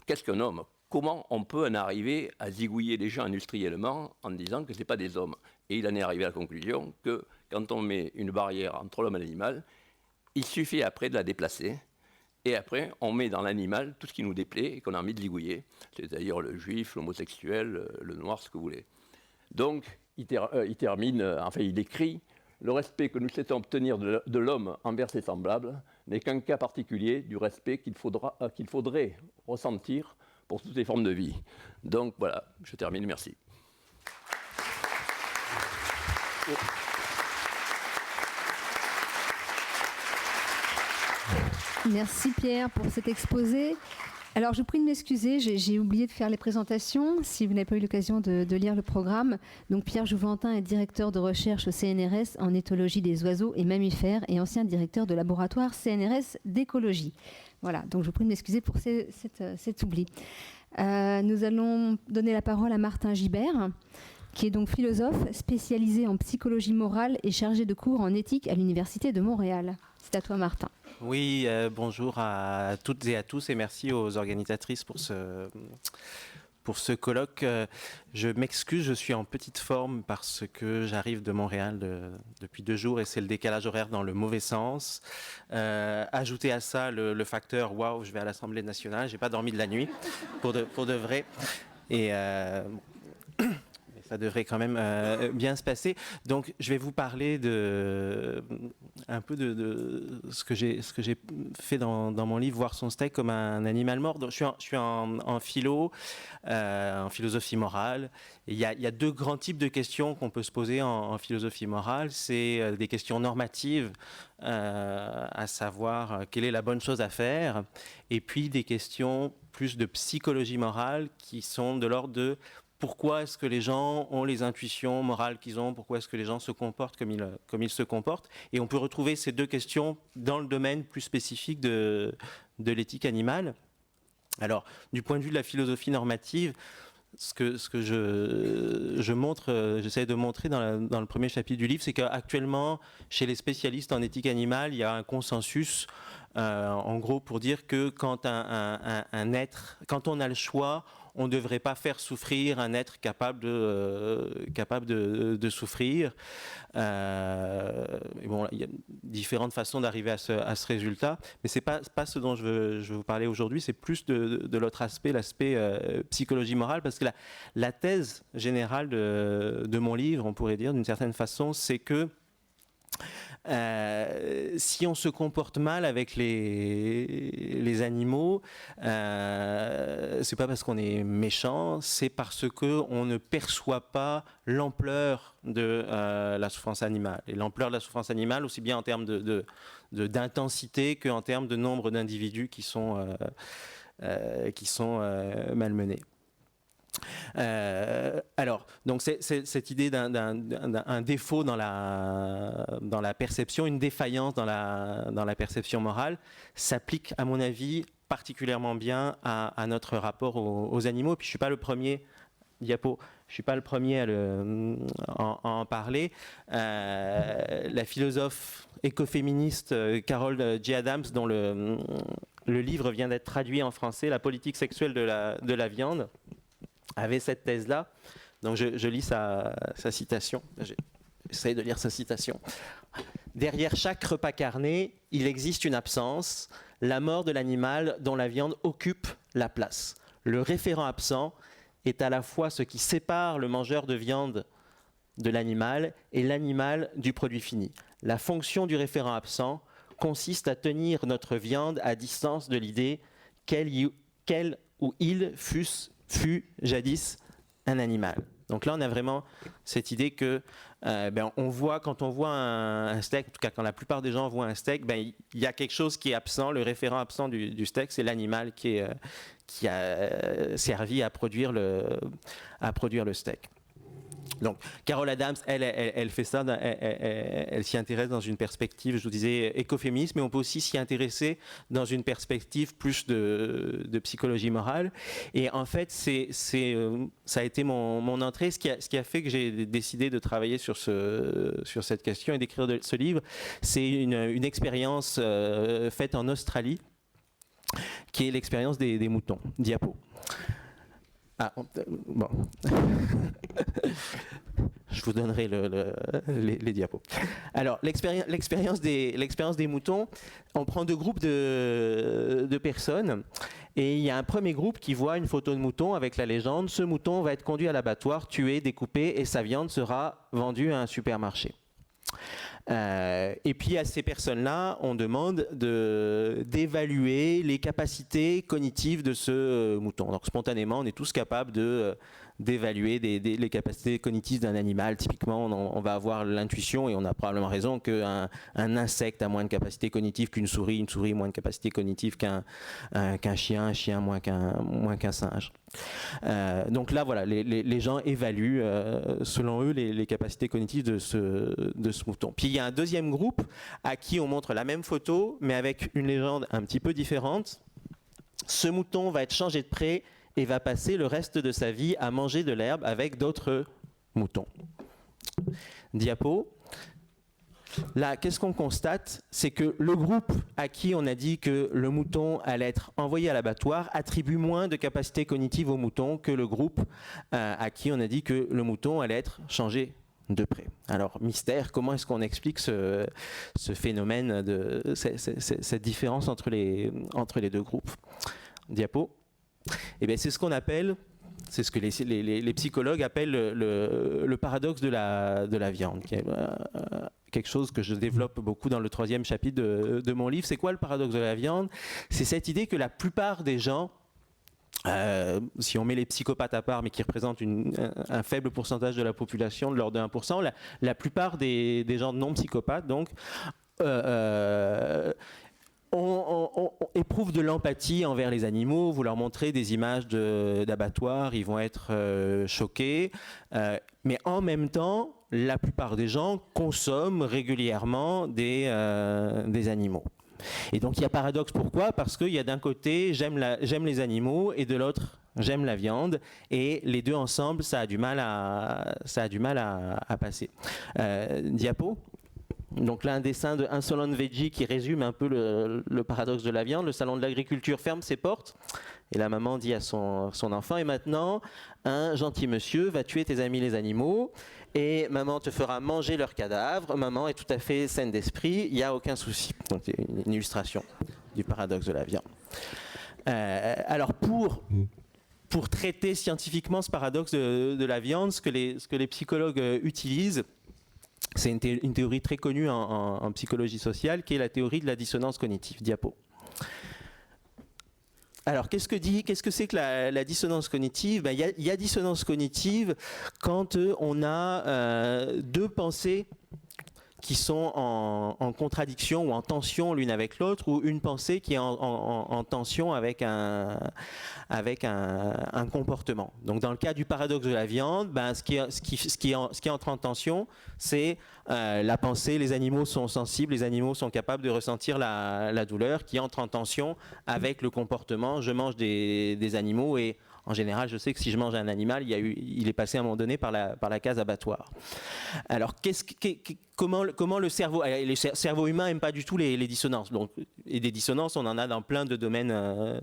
qu'est-ce qu'un homme? Comment on peut en arriver à zigouiller les gens industriellement en disant que ce n'est pas des hommes? Et il en est arrivé à la conclusion que quand on met une barrière entre l'homme et l'animal, il suffit après de la déplacer. Et après, on met dans l'animal tout ce qui nous déplaît et qu'on a envie de zigouiller, c'est-à-dire le juif, l'homosexuel, le noir, ce que vous voulez. Donc, il écrit « Le respect que nous souhaitons obtenir de l'homme envers ses semblables n'est qu'un cas particulier du respect qu'il faudrait ressentir pour toutes les formes de vie. » Donc voilà, je termine, merci. Merci Pierre pour cet exposé. Alors, je vous prie de m'excuser, j'ai oublié de faire les présentations. Si vous n'avez pas eu l'occasion de lire le programme, donc Pierre Jouventin est directeur de recherche au CNRS en éthologie des oiseaux et mammifères et ancien directeur de laboratoire CNRS d'écologie. Voilà, donc je vous prie de m'excuser pour cet oubli. Nous allons donner la parole à Martin Gibert, qui est donc philosophe spécialisé en psychologie morale et chargé de cours en éthique à l'Université de Montréal. C'est à toi, Martin. Oui, bonjour à toutes et à tous et merci aux organisatrices pour ce colloque. Je m'excuse, je suis en petite forme parce que j'arrive de Montréal depuis 2 jours et c'est le décalage horaire dans le mauvais sens. Ajoutez à ça le facteur « waouh, je vais à l'Assemblée nationale », j'ai pas dormi de la nuit, pour de vrai. Et ça devrait quand même bien se passer. Donc, je vais vous parler un peu de ce que j'ai fait dans mon livre, Voir son steak comme un animal mort. Donc, je suis en philosophie morale. Et il y a 2 grands types de questions qu'on peut se poser en philosophie morale. C'est des questions normatives, à savoir quelle est la bonne chose à faire, et puis des questions plus de psychologie morale qui sont de l'ordre de pourquoi est-ce que les gens ont les intuitions morales qu'ils ont, pourquoi est-ce que les gens se comportent comme ils se comportent. Et on peut retrouver ces 2 questions dans le domaine plus spécifique de l'éthique animale. Alors, du point de vue de la philosophie normative, ce que je montre, j'essaie de montrer dans le premier chapitre du livre, c'est qu'actuellement, chez les spécialistes en éthique animale, il y a un consensus, en gros, pour dire que quand quand on a le choix, on ne devrait pas faire souffrir un être capable de souffrir. Bon, il y a différentes façons d'arriver à ce résultat, mais c'est pas ce dont je veux vous parler aujourd'hui, c'est plus de l'autre aspect, l'aspect psychologie morale, parce que la thèse générale de mon livre, on pourrait dire d'une certaine façon, c'est que si on se comporte mal avec les animaux, c'est pas parce qu'on est méchant, c'est parce que on ne perçoit pas l'ampleur de la souffrance animale. Et l'ampleur de la souffrance animale, aussi bien en termes d'intensité qu'en termes de nombre d'individus qui sont malmenés. Alors, donc c'est cette idée d'un défaut dans la perception, une défaillance dans la perception morale, s'applique à mon avis particulièrement bien à notre rapport aux animaux. Puis je suis pas le premier diapo. Je suis pas le premier à en parler. La philosophe écoféministe Carol G. Adams, dont le livre vient d'être traduit en français, La politique sexuelle de la viande, avait cette thèse-là. Donc je lis sa citation. J'essaie de lire sa citation. Derrière chaque repas carné, il existe une absence, la mort de l'animal dont la viande occupe la place. Le référent absent est à la fois ce qui sépare le mangeur de viande de l'animal et l'animal du produit fini. La fonction du référent absent consiste à tenir notre viande à distance de l'idée qu'elle ou il fut jadis un animal. Donc là, on a vraiment cette idée que on voit, quand on voit un steak, en tout cas quand la plupart des gens voient un steak, il y a quelque chose qui est absent. Le référent absent du steak, c'est l'animal qui a servi à produire le steak. Donc, Carol Adams, elle fait ça, elle s'y intéresse dans une perspective, je vous disais, écoféministe, mais on peut aussi s'y intéresser dans une perspective plus de psychologie morale. Et en fait, ça a été mon entrée, ce qui a fait que j'ai décidé de travailler sur cette question et d'écrire ce livre. C'est une expérience faite en Australie, qui est l'expérience des moutons. Diapo. Ah, bon. Je vous donnerai les diapos. Alors, l'expérience des moutons, on prend 2 groupes de personnes et il y a un premier groupe qui voit une photo de mouton avec la légende « Ce mouton va être conduit à l'abattoir, tué, découpé et sa viande sera vendue à un supermarché ». Et puis à ces personnes-là, on demande d'évaluer les capacités cognitives de ce mouton. Donc spontanément, on est tous capables d'évaluer les capacités cognitives d'un animal. Typiquement, on va avoir l'intuition, et on a probablement raison, qu'un insecte a moins de capacité cognitive qu'une souris moins de capacité cognitive qu'un chien, un chien moins qu'un singe. Donc là, voilà, les gens évaluent, selon eux, les capacités cognitives de ce mouton. Puis il y a un deuxième groupe à qui on montre la même photo, mais avec une légende un petit peu différente. Ce mouton va être changé de pré et va passer le reste de sa vie à manger de l'herbe avec d'autres moutons. Diapo. Là, qu'est-ce qu'on constate? C'est que le groupe à qui on a dit que le mouton allait être envoyé à l'abattoir attribue moins de capacité cognitive au mouton que le groupe à qui on a dit que le mouton allait être changé de près. Alors, mystère, comment est-ce qu'on explique ce phénomène, cette différence entre les deux groupes? Diapo. Eh bien, c'est ce qu'on appelle, c'est ce que les psychologues appellent le paradoxe de la viande, qui est quelque chose que je développe beaucoup dans le 3e chapitre de mon livre. C'est quoi le paradoxe de la viande? C'est cette idée que la plupart des gens, si on met les psychopathes à part, mais qui représentent un faible pourcentage de la population, de l'ordre de 1%, la plupart des gens non psychopathes, donc, on éprouve de l'empathie envers les animaux. Vous leur montrez des images d'abattoirs, ils vont être choqués. Mais en même temps, la plupart des gens consomment régulièrement des animaux. Et donc il y a paradoxe. Pourquoi? Parce qu'il y a d'un côté, j'aime les animaux, et de l'autre, j'aime la viande. Et les deux ensemble, ça a du mal à passer. Diapo. Donc là, un dessin de Insolent Veggie qui résume un peu le paradoxe de la viande. Le salon de l'agriculture ferme ses portes et la maman dit à son enfant: et maintenant, un gentil monsieur va tuer tes amis les animaux et maman te fera manger leurs cadavres. Maman est tout à fait saine d'esprit, il n'y a aucun souci. Donc c'est une illustration du paradoxe de la viande. Alors pour traiter scientifiquement ce paradoxe de la viande, ce que les psychologues utilisent, c'est une théorie très connue en psychologie sociale, qui est la théorie de la dissonance cognitive. Diapo. Alors, qu'est-ce que c'est que la dissonance cognitive? Ben, y a dissonance cognitive quand on a deux pensées qui sont en contradiction ou en tension l'une avec l'autre, ou une pensée qui est en tension avec un comportement. Donc dans le cas du paradoxe de la viande, ben, ce qui entre en tension, c'est la pensée, les animaux sont sensibles, les animaux sont capables de ressentir la douleur, qui entre en tension avec le comportement. Je mange des animaux, et en général, je sais que si je mange un animal, il est passé à un moment donné par la case abattoir. Alors, comment le cerveau... Le cerveau humain n'aime pas du tout les dissonances. Donc, et des dissonances, on en a dans plein de domaines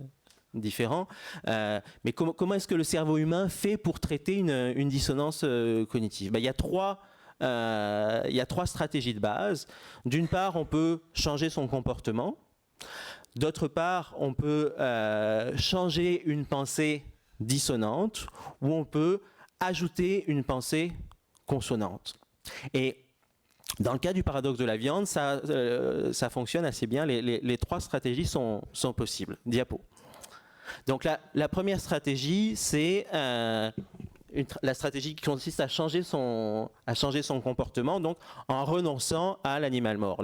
différents. Mais comment est-ce que le cerveau humain fait pour traiter une dissonance cognitive? Ben, il y a trois stratégies de base. D'une part, on peut changer son comportement. D'autre part, on peut changer une pensée dissonante, ou on peut ajouter une pensée consonante. Et dans le cas du paradoxe de la viande, ça fonctionne assez bien. Les trois stratégies sont possibles. Diapo. Donc la première stratégie, c'est la stratégie qui consiste à changer son comportement, donc en renonçant à l'animal mort.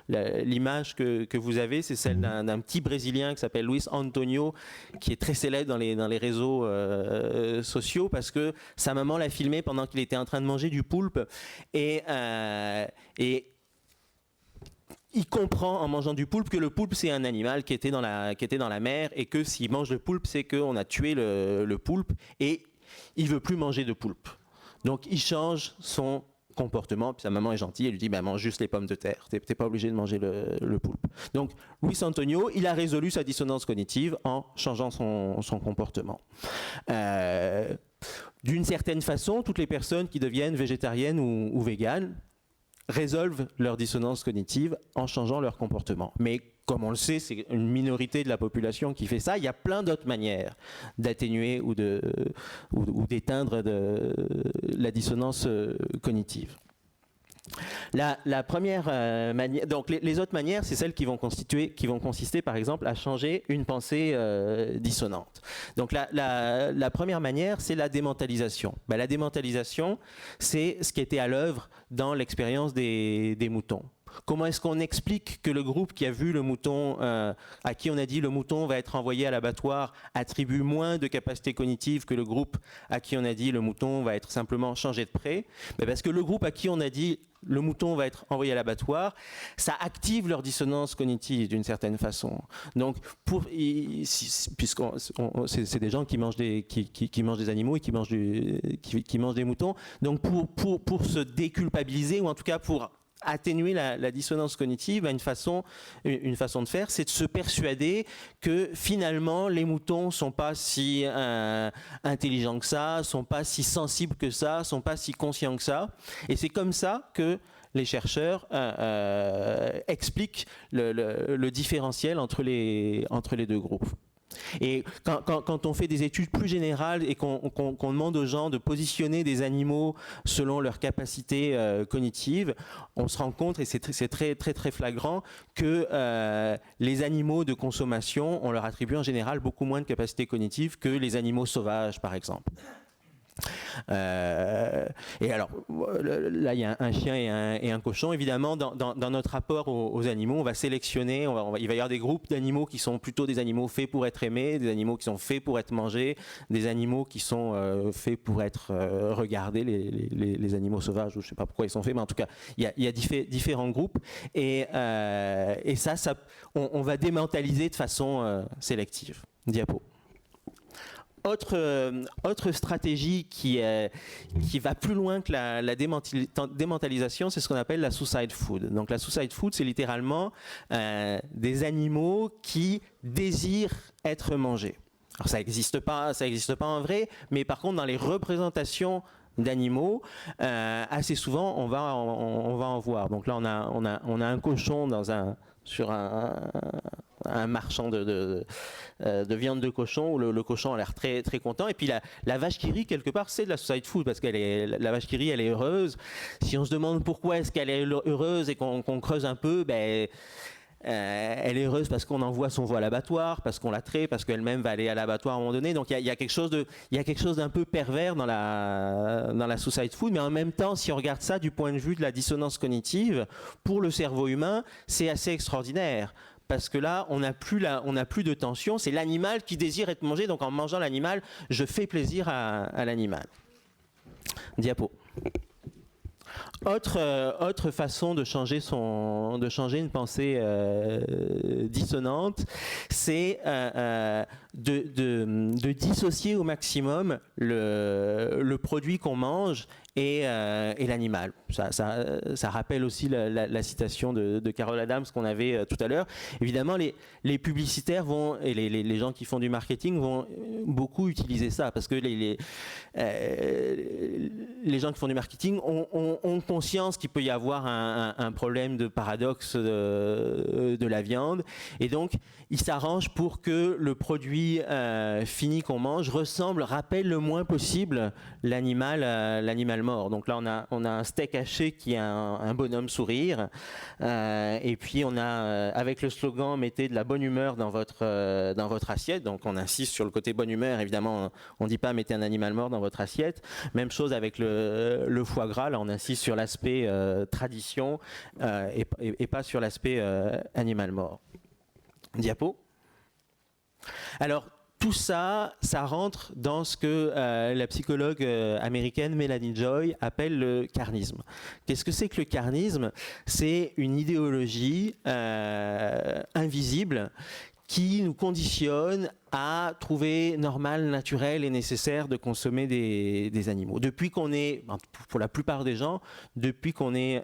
L'image que vous avez, c'est celle d'un petit Brésilien qui s'appelle Luis Antonio, qui est très célèbre dans les réseaux sociaux, parce que sa maman l'a filmé pendant qu'il était en train de manger du poulpe, et il comprend en mangeant du poulpe que le poulpe, c'est un animal qui était dans la mer, et que s'il mange le poulpe, c'est qu'on a tué le poulpe, et il veut plus manger de poulpe. Donc il change son comportement, puis sa maman est gentille, elle lui dit bah, mange juste les pommes de terre, t'es pas obligé de manger le poulpe. Donc Luis Antonio, il a résolu sa dissonance cognitive en changeant son comportement. D'une certaine façon, toutes les personnes qui deviennent végétariennes ou véganes résolvent leur dissonance cognitive en changeant leur comportement. Mais comme on le sait, c'est une minorité de la population qui fait ça. Il y a plein d'autres manières d'atténuer ou d'éteindre la dissonance cognitive. La première manière, donc les autres manières, c'est celles qui vont consister par exemple à changer une pensée dissonante. Donc la première manière, c'est la démentalisation. La démentalisation, c'est ce qui était à l'œuvre dans l'expérience des moutons. Comment est-ce qu'on explique que le groupe qui a vu le mouton, à qui on a dit le mouton va être envoyé à l'abattoir, attribue moins de capacité cognitive que le groupe à qui on a dit le mouton va être simplement changé de pré? Parce que le groupe à qui on a dit le mouton va être envoyé à l'abattoir, ça active leur dissonance cognitive d'une certaine façon. Donc, puisque c'est des gens qui mangent qui mangent des animaux et qui mangent des moutons, donc pour se déculpabiliser, ou en tout cas pour atténuer la dissonance cognitive, une façon de faire, c'est de se persuader que finalement les moutons sont pas si intelligents que ça, sont pas si sensibles que ça, sont pas si conscients que ça. Et c'est comme ça que les chercheurs expliquent le différentiel entre les deux groupes. Et quand on fait des études plus générales et qu'on demande aux gens de positionner des animaux selon leur capacité cognitive, on se rend compte, et c'est très, très, très flagrant, que les animaux de consommation, on leur attribue en général beaucoup moins de capacité cognitive que les animaux sauvages, par exemple. Et alors là il y a un chien et un cochon. Évidemment dans notre rapport aux animaux, on va sélectionner, il va y avoir des groupes d'animaux qui sont plutôt des animaux faits pour être aimés, des animaux qui sont faits pour être mangés, des animaux qui sont faits pour être regardés, les animaux sauvages, je ne sais pas pourquoi ils sont faits, mais en tout cas il y a différents groupes, et ça on va démentaliser de façon sélective. Diapo. Autre stratégie qui va plus loin que la démentalisation, c'est ce qu'on appelle la suicide food. Donc la suicide food, c'est littéralement des animaux qui désirent être mangés. Alors ça existe pas en vrai, mais par contre dans les représentations d'animaux, assez souvent on va en voir. Donc là on a un cochon sur un marchand de viande de cochon, où le cochon a l'air très, très content. Et puis la vache qui rit, quelque part, c'est de la suicide food, parce que la vache qui rit, elle est heureuse. Si on se demande pourquoi est-ce qu'elle est heureuse et qu'on creuse un peu, elle est heureuse parce qu'on envoie son veau à l'abattoir, parce qu'on la traite, parce qu'elle-même va aller à l'abattoir à un moment donné. Donc il y a quelque chose d'un peu pervers dans la suicide food, mais en même temps, si on regarde ça du point de vue de la dissonance cognitive, pour le cerveau humain, c'est assez extraordinaire. Parce que là, on n'a plus de tension, c'est l'animal qui désire être mangé, donc en mangeant l'animal, je fais plaisir à l'animal. Diapo. Autre façon de changer une pensée dissonante, c'est de dissocier au maximum le produit qu'on mange et l'animal. Ça rappelle aussi la citation de Carol Adams qu'on avait tout à l'heure. Évidemment, les publicitaires et les gens qui font du marketing vont beaucoup utiliser ça, parce que les gens qui font du marketing ont conscience qu'il peut y avoir un problème de paradoxe de la viande, et donc ils s'arrangent pour que le produit fini qu'on mange rappelle le moins possible l'animal mort. Donc là on a un steak haché qui a un bonhomme sourire, et puis on a avec le slogan mettez de la bonne humeur dans votre assiette. Donc on insiste sur le côté bonne humeur, évidemment on dit pas mettez un animal mort dans votre assiette. Même chose avec le foie gras, là on insiste sur l'aspect tradition et pas sur l'aspect animal mort. Diapo. Alors tout ça rentre dans ce que la psychologue américaine Melanie Joy appelle le carnisme. Qu'est-ce que c'est que le carnisme? C'est une idéologie invisible qui nous conditionne à trouver normal, naturel et nécessaire de consommer des animaux. Depuis qu'on est, pour la plupart des gens, depuis qu'on est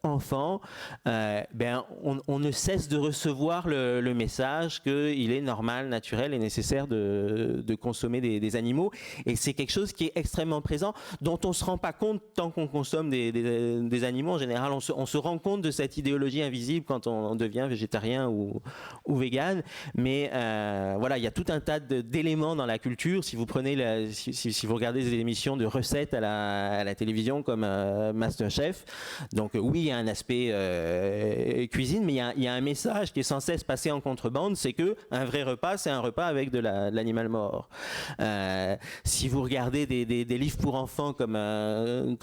enfant, on ne cesse de recevoir le message qu'il est normal, naturel et nécessaire de consommer des animaux. Et c'est quelque chose qui est extrêmement présent, dont on ne se rend pas compte tant qu'on consomme des animaux. En général, on se rend compte de cette idéologie invisible quand on devient végétarien ou vegan, mais voilà, il y a tout un tas d'éléments dans la culture. Si vous prenez, si vous regardez des émissions de recettes à la télévision comme MasterChef, donc oui, il y a un aspect cuisine, mais il y a un message qui est sans cesse passé en contrebande, c'est que un vrai repas, c'est un repas avec de l'animal mort. Si vous regardez des livres pour enfants comme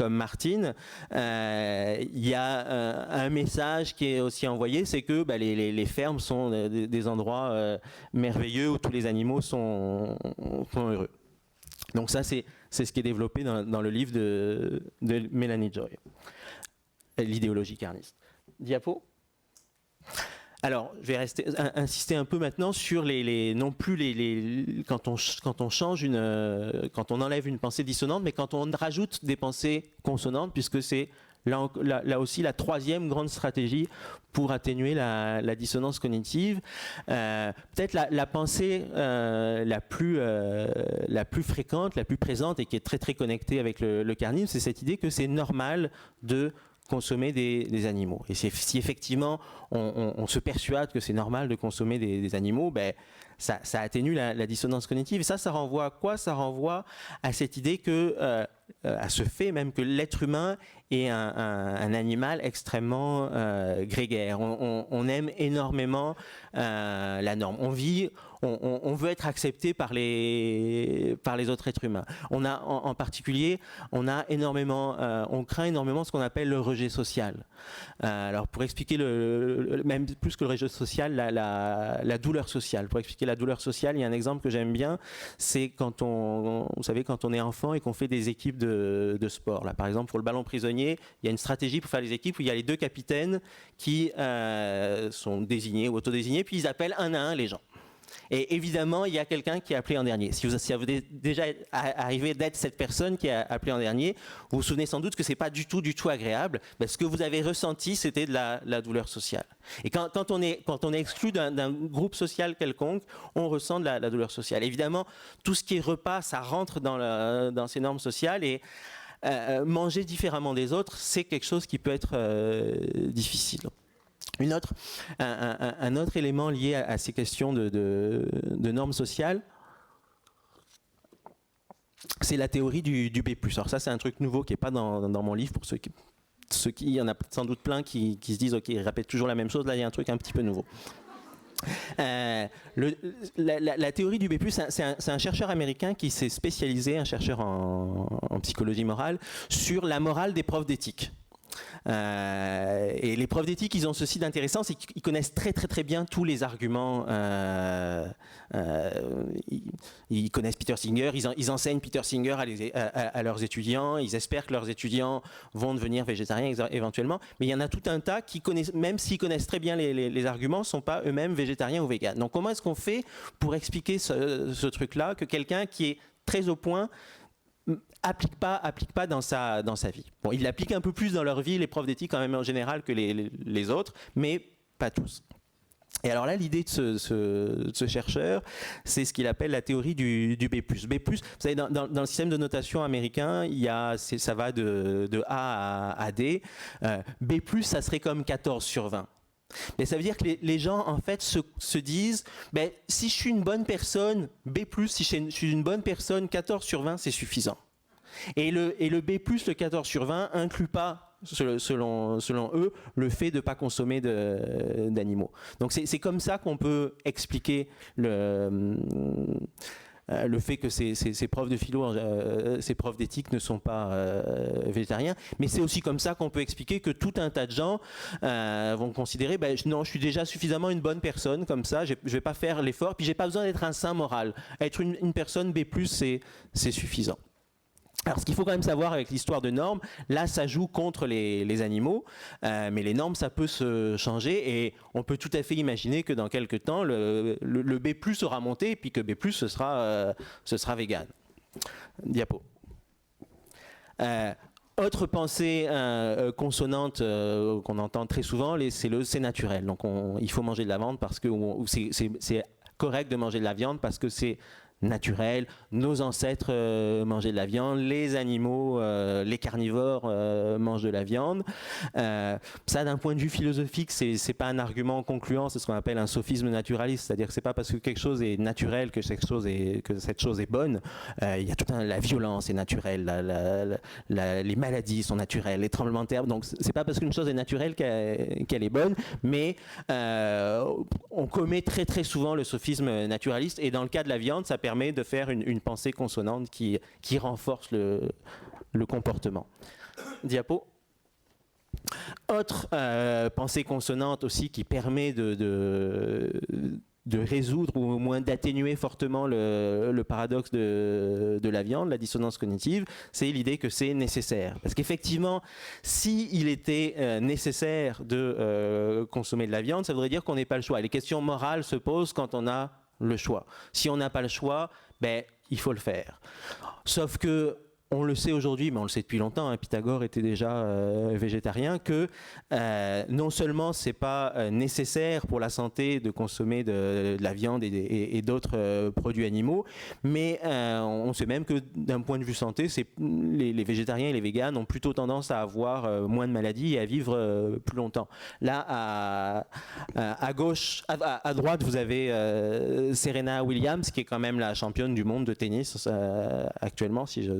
Martine, il y a un message qui est aussi envoyé, c'est que les fermes sont des endroits merveilleux où tous les animaux sont heureux. Donc ça, c'est ce qui est développé dans le livre de Mélanie Joy, l'idéologie carniste. Diapo. Alors, je vais insister un peu maintenant sur non plus quand on change quand on enlève une pensée dissonante, mais quand on rajoute des pensées consonantes, puisque c'est là aussi la troisième grande stratégie pour atténuer la dissonance cognitive. Peut-être la pensée la plus fréquente, la plus présente et qui est très très connectée avec le carnisme, c'est cette idée que c'est normal de consommer des animaux. Et si effectivement on se persuade que c'est normal de consommer des animaux, ça atténue la dissonance cognitive. Et ça renvoie à quoi? Ça renvoie à cette idée à ce fait même que l'être humain est un animal extrêmement grégaire. On aime énormément la norme. On veut être accepté par les autres êtres humains. En particulier, on craint énormément ce qu'on appelle le rejet social. Alors pour expliquer même plus que le rejet social, la douleur sociale. Pour expliquer la douleur sociale, il y a un exemple que j'aime bien, c'est quand vous savez, quand on est enfant et qu'on fait des équipes de sport. Là, par exemple, pour le ballon prisonnier, il y a une stratégie pour faire les équipes où il y a les deux capitaines qui sont désignés ou autodésignés, puis ils appellent un à un les gens. Et évidemment, il y a quelqu'un qui a appelé en dernier. Si vous êtes déjà arrivé d'être cette personne qui a appelé en dernier, vous vous souvenez sans doute que c'est pas du tout agréable. Ce que vous avez ressenti, c'était de la douleur sociale. Et quand on est exclu d'un groupe social quelconque, on ressent de la douleur sociale. Évidemment, tout ce qui est repas, ça rentre dans ces normes sociales et manger différemment des autres, c'est quelque chose qui peut être difficile. Un autre élément lié à ces questions de normes sociales, c'est la théorie du B+. Alors ça, c'est un truc nouveau qui n'est pas dans mon livre, pour ceux qui, il y en a sans doute plein qui se disent « Ok, ils répètent toujours la même chose », là il y a un truc un petit peu nouveau. La théorie du B+, c'est un chercheur américain qui s'est spécialisé, un chercheur en psychologie morale, sur la morale des profs d'éthique. Et les profs d'éthique, ils ont ceci d'intéressant, c'est qu'ils connaissent très très très bien tous les arguments. Ils connaissent Peter Singer, ils enseignent Peter Singer à leurs étudiants, ils espèrent que leurs étudiants vont devenir végétariens éventuellement, mais il y en a tout un tas qui connaissent, même s'ils connaissent très bien les arguments, ne sont pas eux-mêmes végétariens ou véganes. Donc comment est-ce qu'on fait pour expliquer ce truc-là, que quelqu'un qui est très au point applique pas dans sa vie. Bon, ils l'appliquent un peu plus dans leur vie, les profs d'éthique quand même en général, que les autres, mais pas tous. Et alors là, l'idée de ce chercheur, c'est ce qu'il appelle la théorie du B+. B+, vous savez, dans le système de notation américain, ça va de A à D. B+, ça serait comme 14 sur 20. Mais ça veut dire que les gens, en fait, se disent, si je suis une bonne personne, B+, si je suis une bonne personne, 14 sur 20, c'est suffisant. Et le B+, le 14 sur 20, inclut pas, selon eux, le fait de ne pas consommer d'animaux. Donc c'est comme ça qu'on peut expliquer le fait que ces profs de philo, ces profs d'éthique ne sont pas végétariens, mais c'est aussi comme ça qu'on peut expliquer que tout un tas de gens vont considérer, non, je suis déjà suffisamment une bonne personne, comme ça, je vais pas faire l'effort, puis j'ai pas besoin d'être un saint moral. Être une personne B+, c'est suffisant. Alors, ce qu'il faut quand même savoir avec l'histoire de normes, là, ça joue contre les animaux, mais les normes, ça peut se changer et on peut tout à fait imaginer que dans quelques temps, le B+ sera monté et puis que B+, ce sera vegan. Diapo. Autre pensée consonante qu'on entend très souvent, c'est naturel. Donc, il faut manger de la viande parce que c'est correct de manger de la viande parce que c'est naturel. Nos ancêtres mangeaient de la viande, les animaux, les carnivores mangent de la viande. Ça, d'un point de vue philosophique, c'est pas un argument concluant, c'est ce qu'on appelle un sophisme naturaliste, c'est-à-dire que c'est pas parce que quelque chose est naturel que cette chose est bonne. Il y a la violence est naturelle, les maladies sont naturelles, les tremblements de terre. Donc c'est pas parce qu'une chose est naturelle qu'elle est bonne, mais on commet très très souvent le sophisme naturaliste, et dans le cas de la viande, ça permet de faire une pensée consonante qui renforce le comportement. Diapo. Autre pensée consonante aussi qui permet de résoudre ou au moins d'atténuer fortement le paradoxe de la viande, la dissonance cognitive, c'est l'idée que c'est nécessaire. Parce qu'effectivement, s'il était nécessaire de consommer de la viande, ça voudrait dire qu'on n'ait pas le choix. Les questions morales se posent quand on a le choix. Si on n'a pas le choix, il faut le faire. Sauf que on le sait aujourd'hui, mais on le sait depuis longtemps, hein, Pythagore était déjà végétarien, que non seulement c'est pas nécessaire pour la santé de consommer de la viande et d'autres produits animaux, mais on sait même que d'un point de vue santé, les végétariens et les véganes ont plutôt tendance à avoir moins de maladies et à vivre plus longtemps. Là, à gauche, à droite, vous avez Serena Williams, qui est quand même la championne du monde de tennis actuellement, si je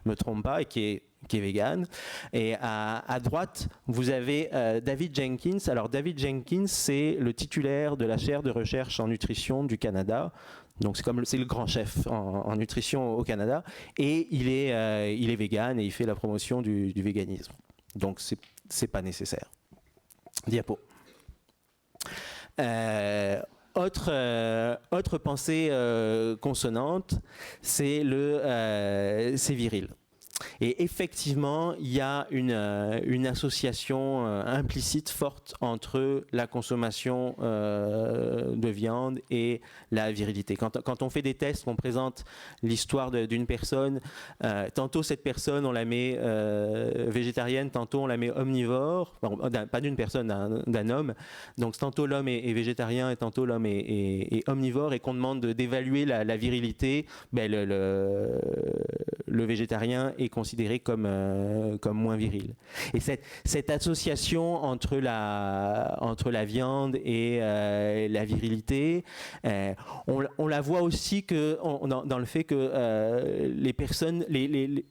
me trompe pas, et qui est végane. Et à droite, vous avez David Jenkins. Alors David Jenkins, c'est le titulaire de la chaire de recherche en nutrition du Canada. Donc c'est le grand chef en nutrition au Canada. Et il est végane et il fait la promotion du véganisme. Donc c'est pas nécessaire. Diapo. Autre pensée consonante, c'est viril. Et effectivement, il y a une association implicite forte entre la consommation de viande et la virilité. Quand on fait des tests, on présente l'histoire d'une personne, tantôt cette personne, on la met végétarienne, tantôt on la met omnivore, pas d'une personne, d'un homme. Donc tantôt l'homme est végétarien et tantôt l'homme est omnivore, et qu'on demande d'évaluer la virilité, le végétarien est considéré comme moins viril. Et cette association entre la viande et la virilité, on la voit aussi dans le fait que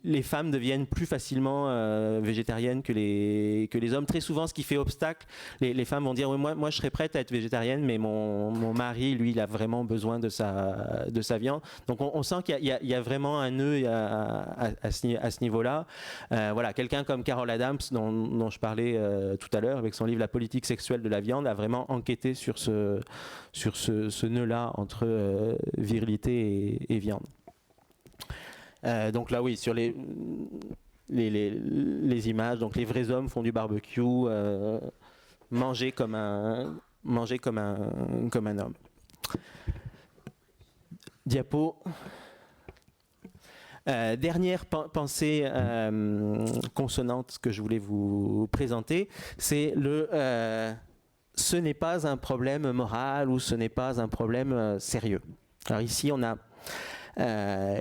les femmes deviennent plus facilement végétariennes que les hommes. Très souvent, ce qui fait obstacle, les femmes vont dire moi je serais prête à être végétarienne, mais mon mari, lui, il a vraiment besoin de sa viande. Donc on sent qu'il y a vraiment un nœud à ce niveau-là. Voilà, quelqu'un comme Carol Adams, dont je parlais tout à l'heure, avec son livre La politique sexuelle de la viande, a vraiment enquêté sur ce nœud-là entre virilité et viande. Donc là, oui, sur les images, donc les vrais hommes font du barbecue, manger comme un homme. Diapo. Dernière pensée consonante que je voulais vous présenter, c'est ce n'est pas un problème moral ou ce n'est pas un problème sérieux. Alors ici, on a un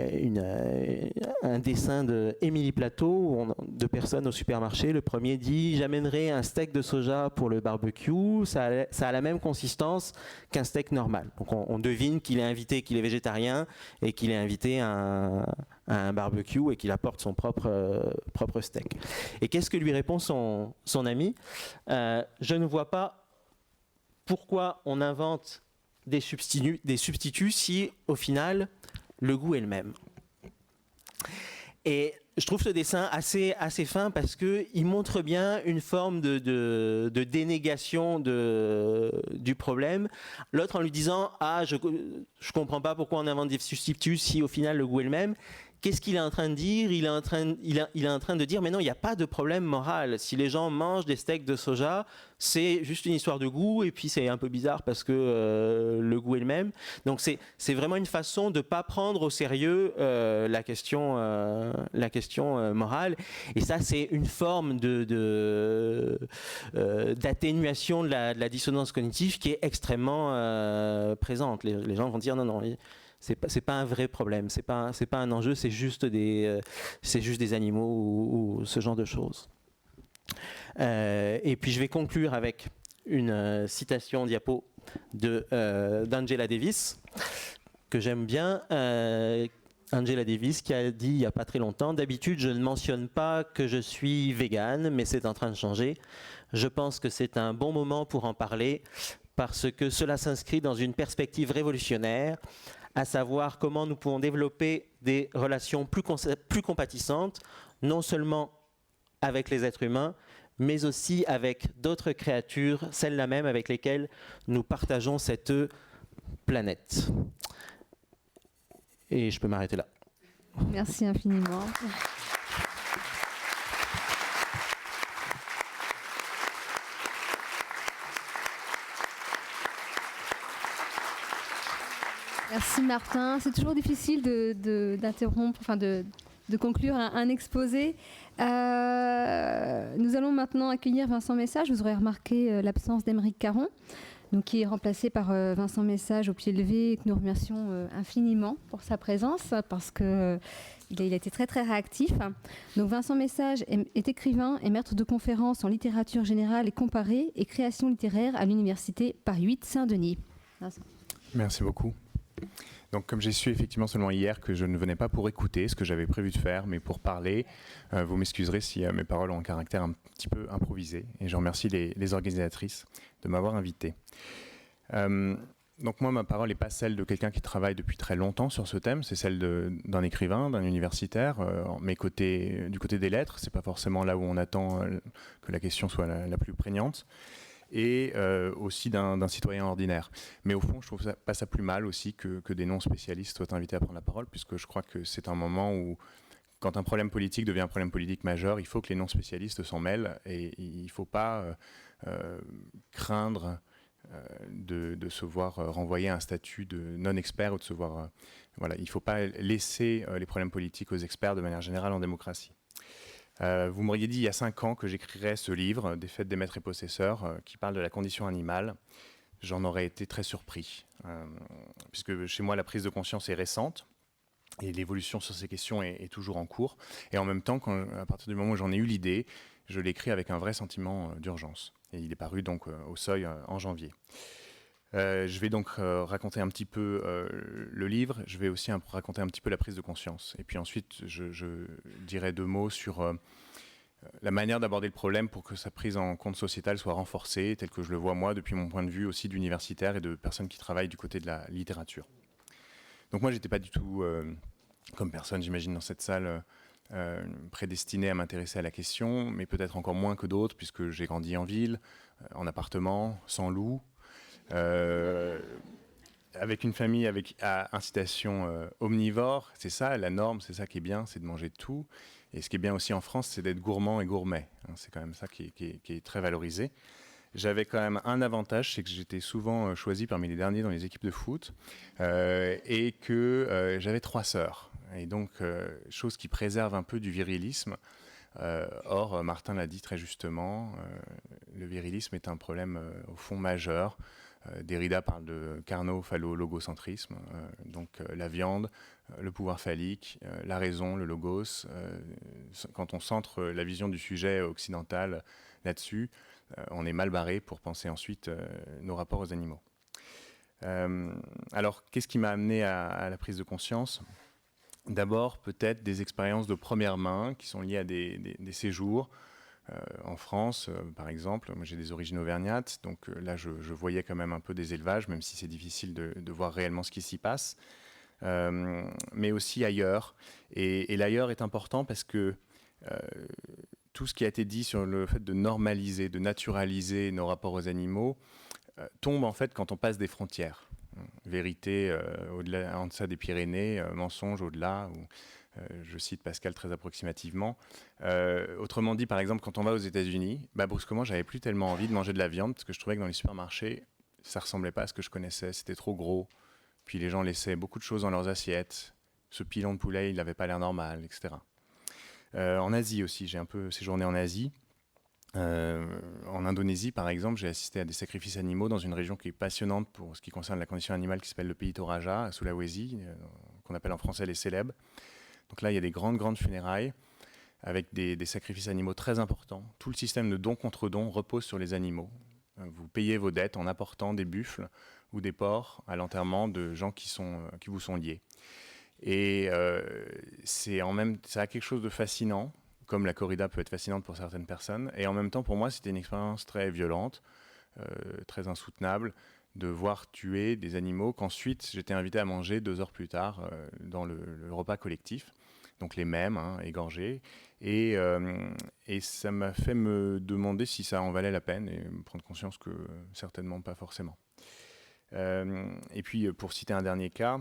dessin de Émilie Plateau, deux personnes au supermarché. Le premier dit « J'amènerai un steak de soja pour le barbecue, ça a la même consistance qu'un steak normal. » Donc on devine qu'il est végétarien et qu'il est invité à un barbecue et qu'il apporte son propre steak. Et qu'est-ce que lui répond son ami ? Je ne vois pas pourquoi on invente des substituts si au final le goût est le même. Et je trouve ce dessin assez fin parce qu'il montre bien une forme de dénégation du problème. L'autre en lui disant « Ah, je comprends pas pourquoi on invente des substituts si au final le goût est le même ». Qu'est-ce qu'il est en train de dire ? Il est en train de dire, mais non, il n'y a pas de problème moral. Si les gens mangent des steaks de soja, c'est juste une histoire de goût, et puis c'est un peu bizarre parce que le goût est le même. Donc c'est vraiment une façon de ne pas prendre au sérieux la question morale. Et ça, c'est une forme d'atténuation de la dissonance cognitive qui est extrêmement présente. Les gens vont dire, non, c'est pas un vrai problème, c'est pas un enjeu, c'est juste des animaux ou ce genre de choses. Et puis je vais conclure avec une citation diapo d'Angela Davis que j'aime bien. Angela Davis qui a dit il n'y a pas très longtemps: d'habitude je ne mentionne pas que je suis végane, mais c'est en train de changer. Je pense que c'est un bon moment pour en parler parce que cela s'inscrit dans une perspective révolutionnaire, à savoir comment nous pouvons développer des relations plus compatissantes, non seulement avec les êtres humains, mais aussi avec d'autres créatures, celles-là même avec lesquelles nous partageons cette planète. Et je peux m'arrêter là. Merci infiniment. Merci Martin. C'est toujours difficile d'interrompre, enfin de conclure un exposé. Nous allons maintenant accueillir Vincent Message. Vous aurez remarqué l'absence d'Aymeric Caron, donc qui est remplacé par Vincent Message au pied levé, et que nous remercions infiniment pour sa présence, parce qu'il a été très très réactif. Donc Vincent Message est écrivain et maître de conférences en littérature générale et comparée et création littéraire à l'université Paris 8 Saint-Denis. Vincent. Merci beaucoup. Donc, comme j'ai su effectivement seulement hier que je ne venais pas pour écouter ce que j'avais prévu de faire, mais pour parler, vous m'excuserez si mes paroles ont un caractère un petit peu improvisé. Et je remercie les organisatrices de m'avoir invité. Donc moi, ma parole n'est pas celle de quelqu'un qui travaille depuis très longtemps sur ce thème, c'est celle d'un écrivain, d'un universitaire. Mais du côté des lettres, c'est pas forcément là où on attend que la question soit la plus prégnante. Et aussi d'un citoyen ordinaire. Mais au fond, je trouve pas ça plus mal aussi que des non-spécialistes soient invités à prendre la parole, puisque je crois que c'est un moment où, quand un problème politique devient un problème politique majeur, il faut que les non-spécialistes s'en mêlent, et il ne faut pas craindre de se voir renvoyer à un statut de non-expert, ou de se voir... voilà, il ne faut pas laisser les problèmes politiques aux experts de manière générale en démocratie. Vous m'auriez dit il y a 5 ans que j'écrirais ce livre, Des faits des maîtres et possesseurs, qui parle de la condition animale. J'en aurais été très surpris, puisque chez moi la prise de conscience est récente et l'évolution sur ces questions est toujours en cours. Et en même temps, à partir du moment où j'en ai eu l'idée, je l'ai écrit avec un vrai sentiment d'urgence. Et il est paru donc au Seuil en janvier. Je vais donc raconter un petit peu le livre, je vais aussi raconter un petit peu la prise de conscience. Et puis ensuite, je dirai 2 mots sur la manière d'aborder le problème pour que sa prise en compte sociétale soit renforcée, telle que je le vois moi, depuis mon point de vue aussi d'universitaire et de personnes qui travaillent du côté de la littérature. Donc moi, j'étais pas du tout, comme personne, j'imagine, dans cette salle, prédestiné à m'intéresser à la question, mais peut-être encore moins que d'autres, puisque j'ai grandi en ville, en appartement, sans loup, avec une famille à incitation omnivore. C'est ça la norme, c'est ça qui est bien, c'est de manger de tout. Et ce qui est bien aussi en France, c'est d'être gourmand et gourmet. C'est quand même ça qui est très valorisé. J'avais quand même un avantage, c'est que j'étais souvent choisi parmi les derniers dans les équipes de foot, et que j'avais 3 sœurs. Et donc, chose qui préserve un peu du virilisme. Or, Martin l'a dit très justement, le virilisme est un problème au fond majeur. Derrida parle de carno-phallo-logocentrisme, donc la viande, le pouvoir phallique, la raison, le logos. Quand on centre la vision du sujet occidental là-dessus, on est mal barré pour penser ensuite nos rapports aux animaux. Alors, qu'est-ce qui m'a amené à la prise de conscience ? D'abord, peut-être des expériences de première main qui sont liées à des séjours. En France, par exemple, moi j'ai des origines auvergnates, donc là je voyais quand même un peu des élevages, même si c'est difficile de voir réellement ce qui s'y passe, mais aussi ailleurs. Et l'ailleurs est important parce que tout ce qui a été dit sur le fait de normaliser, de naturaliser nos rapports aux animaux, tombe en fait quand on passe des frontières. Vérité en deçà des Pyrénées, mensonge au-delà, je cite Pascal très approximativement. Autrement dit, par exemple, quand on va aux États-Unis, brusquement, j'avais plus tellement envie de manger de la viande parce que je trouvais que dans les supermarchés, ça ressemblait pas à ce que je connaissais, c'était trop gros. Puis les gens laissaient beaucoup de choses dans leurs assiettes. Ce pilon de poulet, il n'avait pas l'air normal, etc. En Asie aussi, j'ai un peu séjourné en Asie. En Indonésie, par exemple, j'ai assisté à des sacrifices animaux dans une région qui est passionnante pour ce qui concerne la condition animale, qui s'appelle le pays Toraja, à Sulawesi, qu'on appelle en français les Célèbes. Donc là, il y a des grandes funérailles avec des sacrifices animaux très importants. Tout le système de don contre don repose sur les animaux. Vous payez vos dettes en apportant des buffles ou des porcs à l'enterrement de gens qui vous sont liés. Et ça a quelque chose de fascinant, comme la corrida peut être fascinante pour certaines personnes. Et en même temps, pour moi, c'était une expérience très violente, très insoutenable, de voir tuer des animaux qu'ensuite j'étais invité à manger 2 heures plus tard dans le repas collectif. Donc les mêmes, égorgés. Et ça m'a fait me demander si ça en valait la peine et me prendre conscience que certainement pas forcément. Et puis pour citer un dernier cas,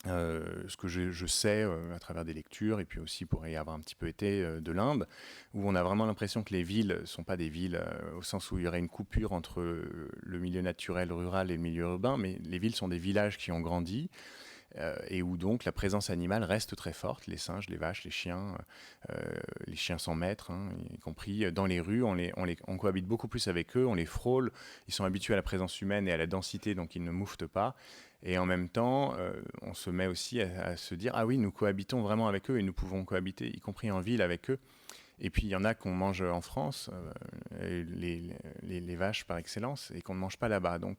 ce que je sais à travers des lectures, et puis aussi pour y avoir un petit peu été de l'Inde, où on a vraiment l'impression que les villes ne sont pas des villes au sens où il y aurait une coupure entre le milieu naturel rural et le milieu urbain, mais les villes sont des villages qui ont grandi, et où donc la présence animale reste très forte, les singes, les vaches, les chiens sans maître, y compris dans les rues, on cohabite beaucoup plus avec eux, on les frôle, ils sont habitués à la présence humaine et à la densité, donc ils ne mouftent pas. Et en même temps, on se met aussi à se dire « Ah oui, nous cohabitons vraiment avec eux et nous pouvons cohabiter, y compris en ville, avec eux. » Et puis, il y en a qu'on mange en France, les vaches par excellence, et qu'on ne mange pas là-bas. Donc,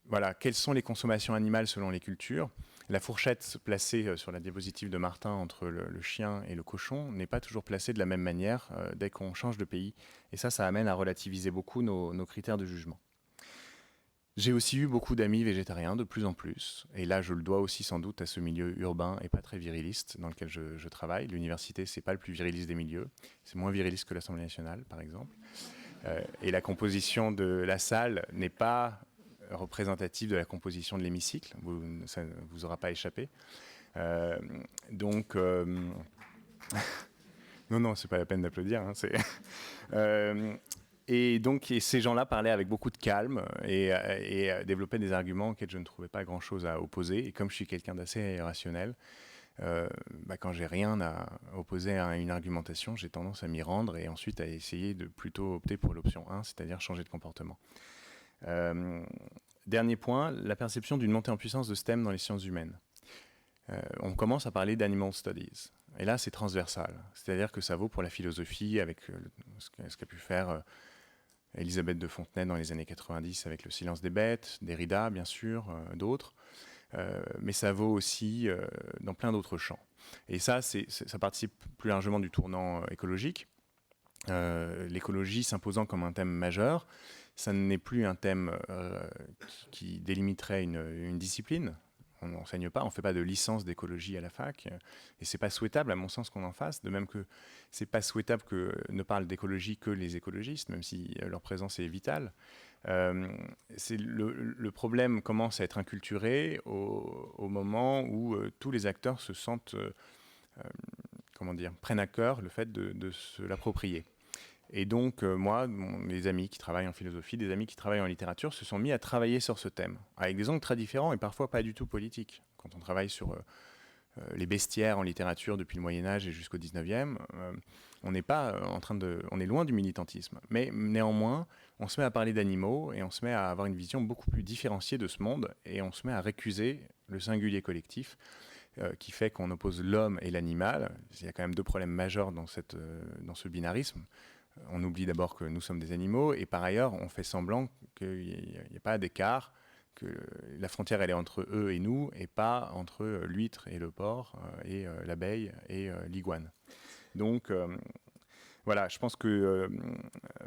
voilà, quelles sont les consommations animales selon les cultures ? La fourchette placée sur la diapositive de Martin entre le chien et le cochon n'est pas toujours placée de la même manière dès qu'on change de pays. Et ça amène à relativiser beaucoup nos critères de jugement. J'ai aussi eu beaucoup d'amis végétariens, de plus en plus. Et là, je le dois aussi sans doute à ce milieu urbain et pas très viriliste dans lequel je travaille. L'université, c'est pas le plus viriliste des milieux. C'est moins viriliste que l'Assemblée nationale, par exemple. Et la composition de la salle n'est pas représentative de la composition de l'hémicycle. Ça ne vous aura pas échappé. Non, c'est pas la peine d'applaudir. Et donc ces gens-là parlaient avec beaucoup de calme et développaient des arguments auxquels je ne trouvais pas grand-chose à opposer. Et comme je suis quelqu'un d'assez rationnel, quand j'ai rien à opposer à une argumentation, j'ai tendance à m'y rendre et ensuite à essayer de plutôt opter pour l'option 1, c'est-à-dire changer de comportement. Dernier point, la perception d'une montée en puissance de ce thème dans les sciences humaines. On commence à parler d'animal studies. Et là, c'est transversal. C'est-à-dire que ça vaut pour la philosophie avec ce qu'a pu faire Elisabeth de Fontenay dans les années 90 avec Le silence des bêtes, Derrida, bien sûr, d'autres. Mais ça vaut aussi dans plein d'autres champs. Et ça participe plus largement du tournant écologique. L'écologie s'imposant comme un thème majeur, ça n'est plus un thème qui délimiterait une discipline. On n'enseigne pas, on ne fait pas de licence d'écologie à la fac, et c'est pas souhaitable à mon sens qu'on en fasse, de même que c'est pas souhaitable que ne parlent d'écologie que les écologistes, même si leur présence est vitale. Le problème commence à être inculturé au moment où tous les acteurs se sentent, prennent à cœur le fait de se l'approprier. Et donc, moi, mes amis qui travaillent en philosophie, des amis qui travaillent en littérature, se sont mis à travailler sur ce thème, avec des angles très différents et parfois pas du tout politiques. Quand on travaille sur les bestiaires en littérature depuis le Moyen-Âge et jusqu'au 19e, on est loin du militantisme. Mais néanmoins, on se met à parler d'animaux et on se met à avoir une vision beaucoup plus différenciée de ce monde et on se met à récuser le singulier collectif qui fait qu'on oppose l'homme et l'animal. Il y a quand même 2 problèmes majeurs dans ce binarisme. On oublie d'abord que nous sommes des animaux et par ailleurs, on fait semblant qu'il n'y a pas d'écart, que la frontière elle est entre eux et nous et pas entre l'huître et le porc et l'abeille et l'iguane. Donc voilà, je pense que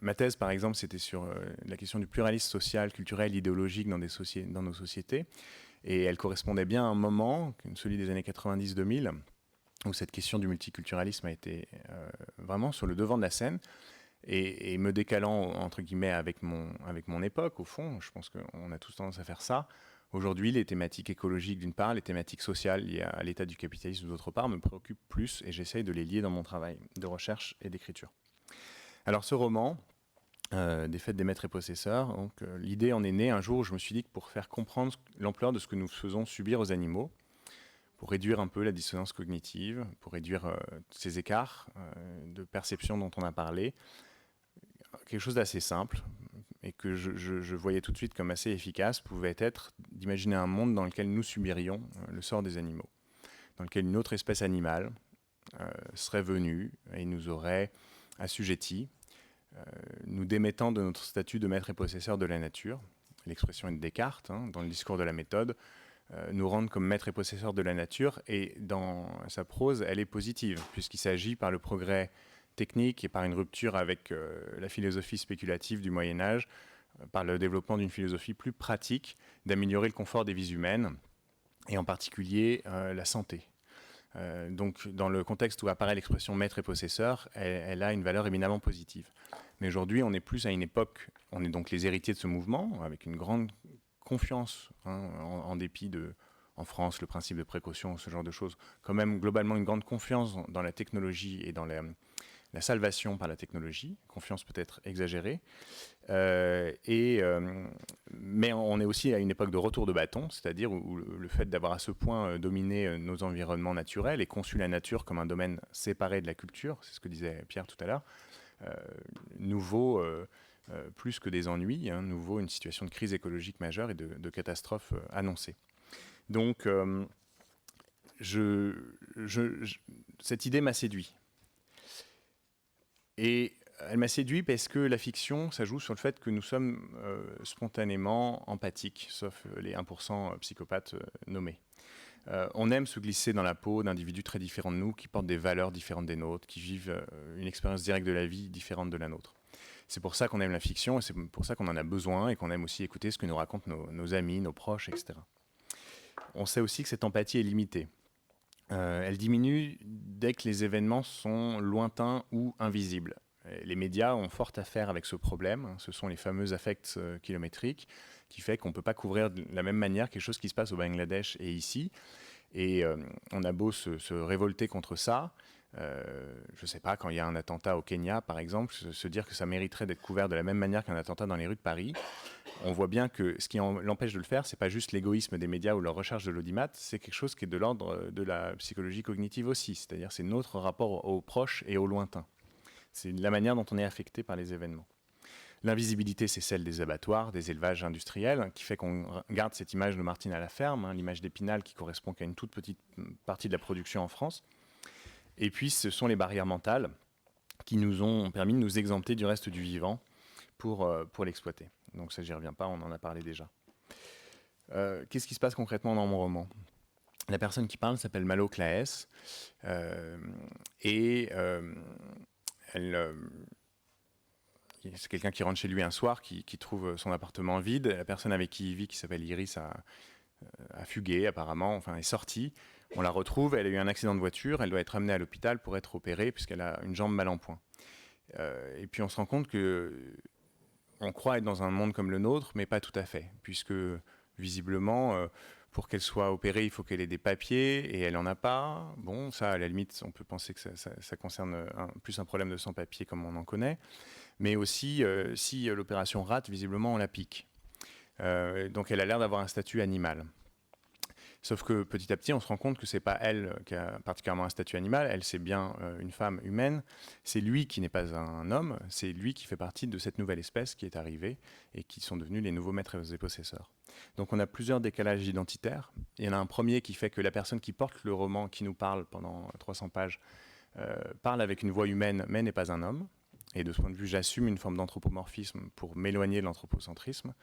ma thèse par exemple c'était sur la question du pluralisme social, culturel, idéologique dans nos sociétés et elle correspondait bien à un moment, celui des années 90-2000, où cette question du multiculturalisme a été vraiment sur le devant de la scène. Et me décalant, entre guillemets, avec mon époque, au fond, je pense qu'on a tous tendance à faire ça. Aujourd'hui, les thématiques écologiques, d'une part, les thématiques sociales liées à l'état du capitalisme, d'autre part, me préoccupent plus et j'essaye de les lier dans mon travail de recherche et d'écriture. Alors, ce roman, Des fêtes des maîtres et possesseurs, donc, l'idée en est née un jour où je me suis dit que pour faire comprendre l'ampleur de ce que nous faisons subir aux animaux, pour réduire un peu la dissonance cognitive, pour réduire ces écarts de perception dont on a parlé, quelque chose d'assez simple et que je voyais tout de suite comme assez efficace pouvait être d'imaginer un monde dans lequel nous subirions le sort des animaux, dans lequel une autre espèce animale serait venue et nous aurait assujettis, nous démettant de notre statut de maître et possesseur de la nature. L'expression est de Descartes, dans le discours de la méthode, nous rendre comme maître et possesseur de la nature, et dans sa prose, elle est positive, puisqu'il s'agit par le progrès technique et par une rupture avec la philosophie spéculative du Moyen-Âge, par le développement d'une philosophie plus pratique, d'améliorer le confort des vies humaines, et en particulier la santé. Donc, dans le contexte où apparaît l'expression maître et possesseur, elle a une valeur éminemment positive. Mais aujourd'hui, on est plus à une époque, on est donc les héritiers de ce mouvement, avec une grande confiance, en dépit de, en France, le principe de précaution, ce genre de choses, quand même globalement une grande confiance dans la technologie et dans la salvation par la technologie, confiance peut-être exagérée. Mais on est aussi à une époque de retour de bâton, c'est-à-dire où le fait d'avoir à ce point dominé nos environnements naturels et conçu la nature comme un domaine séparé de la culture, c'est ce que disait Pierre tout à l'heure, nous vaut plus que des ennuis, nous vaut une situation de crise écologique majeure et de catastrophe annoncée. Donc, cette idée m'a séduit. Et elle m'a séduit parce que la fiction, ça joue sur le fait que nous sommes spontanément empathiques, sauf les 1% psychopathes nommés. On aime se glisser dans la peau d'individus très différents de nous, qui portent des valeurs différentes des nôtres, qui vivent une expérience directe de la vie différente de la nôtre. C'est pour ça qu'on aime la fiction, et c'est pour ça qu'on en a besoin, et qu'on aime aussi écouter ce que nous racontent nos amis, nos proches, etc. On sait aussi que cette empathie est limitée. Elle diminue dès que les événements sont lointains ou invisibles. Les médias ont fort à faire avec ce problème. Ce sont les fameux affects kilométriques qui fait qu'on ne peut pas couvrir de la même manière quelque chose qui se passe au Bangladesh et ici. Et on a beau se révolter contre ça. Je ne sais pas, quand il y a un attentat au Kenya, par exemple, se dire que ça mériterait d'être couvert de la même manière qu'un attentat dans les rues de Paris. On voit bien que ce qui l'empêche de le faire, ce n'est pas juste l'égoïsme des médias ou leur recherche de l'audimat, c'est quelque chose qui est de l'ordre de la psychologie cognitive aussi. C'est-à-dire c'est notre rapport aux proches et aux lointains. C'est la manière dont on est affecté par les événements. L'invisibilité, c'est celle des abattoirs, des élevages industriels, qui fait qu'on garde cette image de Martine à la ferme, l'image d'Épinal qui correspond qu'à une toute petite partie de la production en France. Et puis, ce sont les barrières mentales qui nous ont permis de nous exempter du reste du vivant pour l'exploiter. Donc ça, j'y reviens pas, on en a parlé déjà. Qu'est-ce qui se passe concrètement dans mon roman ? La personne qui parle s'appelle Malo Claes, c'est quelqu'un qui rentre chez lui un soir, qui trouve son appartement vide. La personne avec qui il vit, qui s'appelle Iris, a fugué apparemment, enfin est sortie. On la retrouve, elle a eu un accident de voiture, elle doit être amenée à l'hôpital pour être opérée puisqu'elle a une jambe mal en point. Et puis on se rend compte qu'on croit être dans un monde comme le nôtre, mais pas tout à fait, puisque visiblement, pour qu'elle soit opérée, il faut qu'elle ait des papiers, et elle n'en a pas. Bon, ça, à la limite, on peut penser que ça concerne plus un problème de sans-papiers comme on en connaît, mais aussi, si l'opération rate, visiblement, on la pique. Donc elle a l'air d'avoir un statut animal. Sauf que petit à petit, on se rend compte que ce n'est pas elle qui a particulièrement un statut animal, elle c'est bien une femme humaine, c'est lui qui n'est pas un homme, c'est lui qui fait partie de cette nouvelle espèce qui est arrivée et qui sont devenus les nouveaux maîtres et possesseurs. Donc on a plusieurs décalages identitaires. Il y en a un premier qui fait que la personne qui porte le roman, qui nous parle pendant 300 pages, parle avec une voix humaine mais n'est pas un homme. Et de ce point de vue, j'assume une forme d'anthropomorphisme pour m'éloigner de l'anthropocentrisme.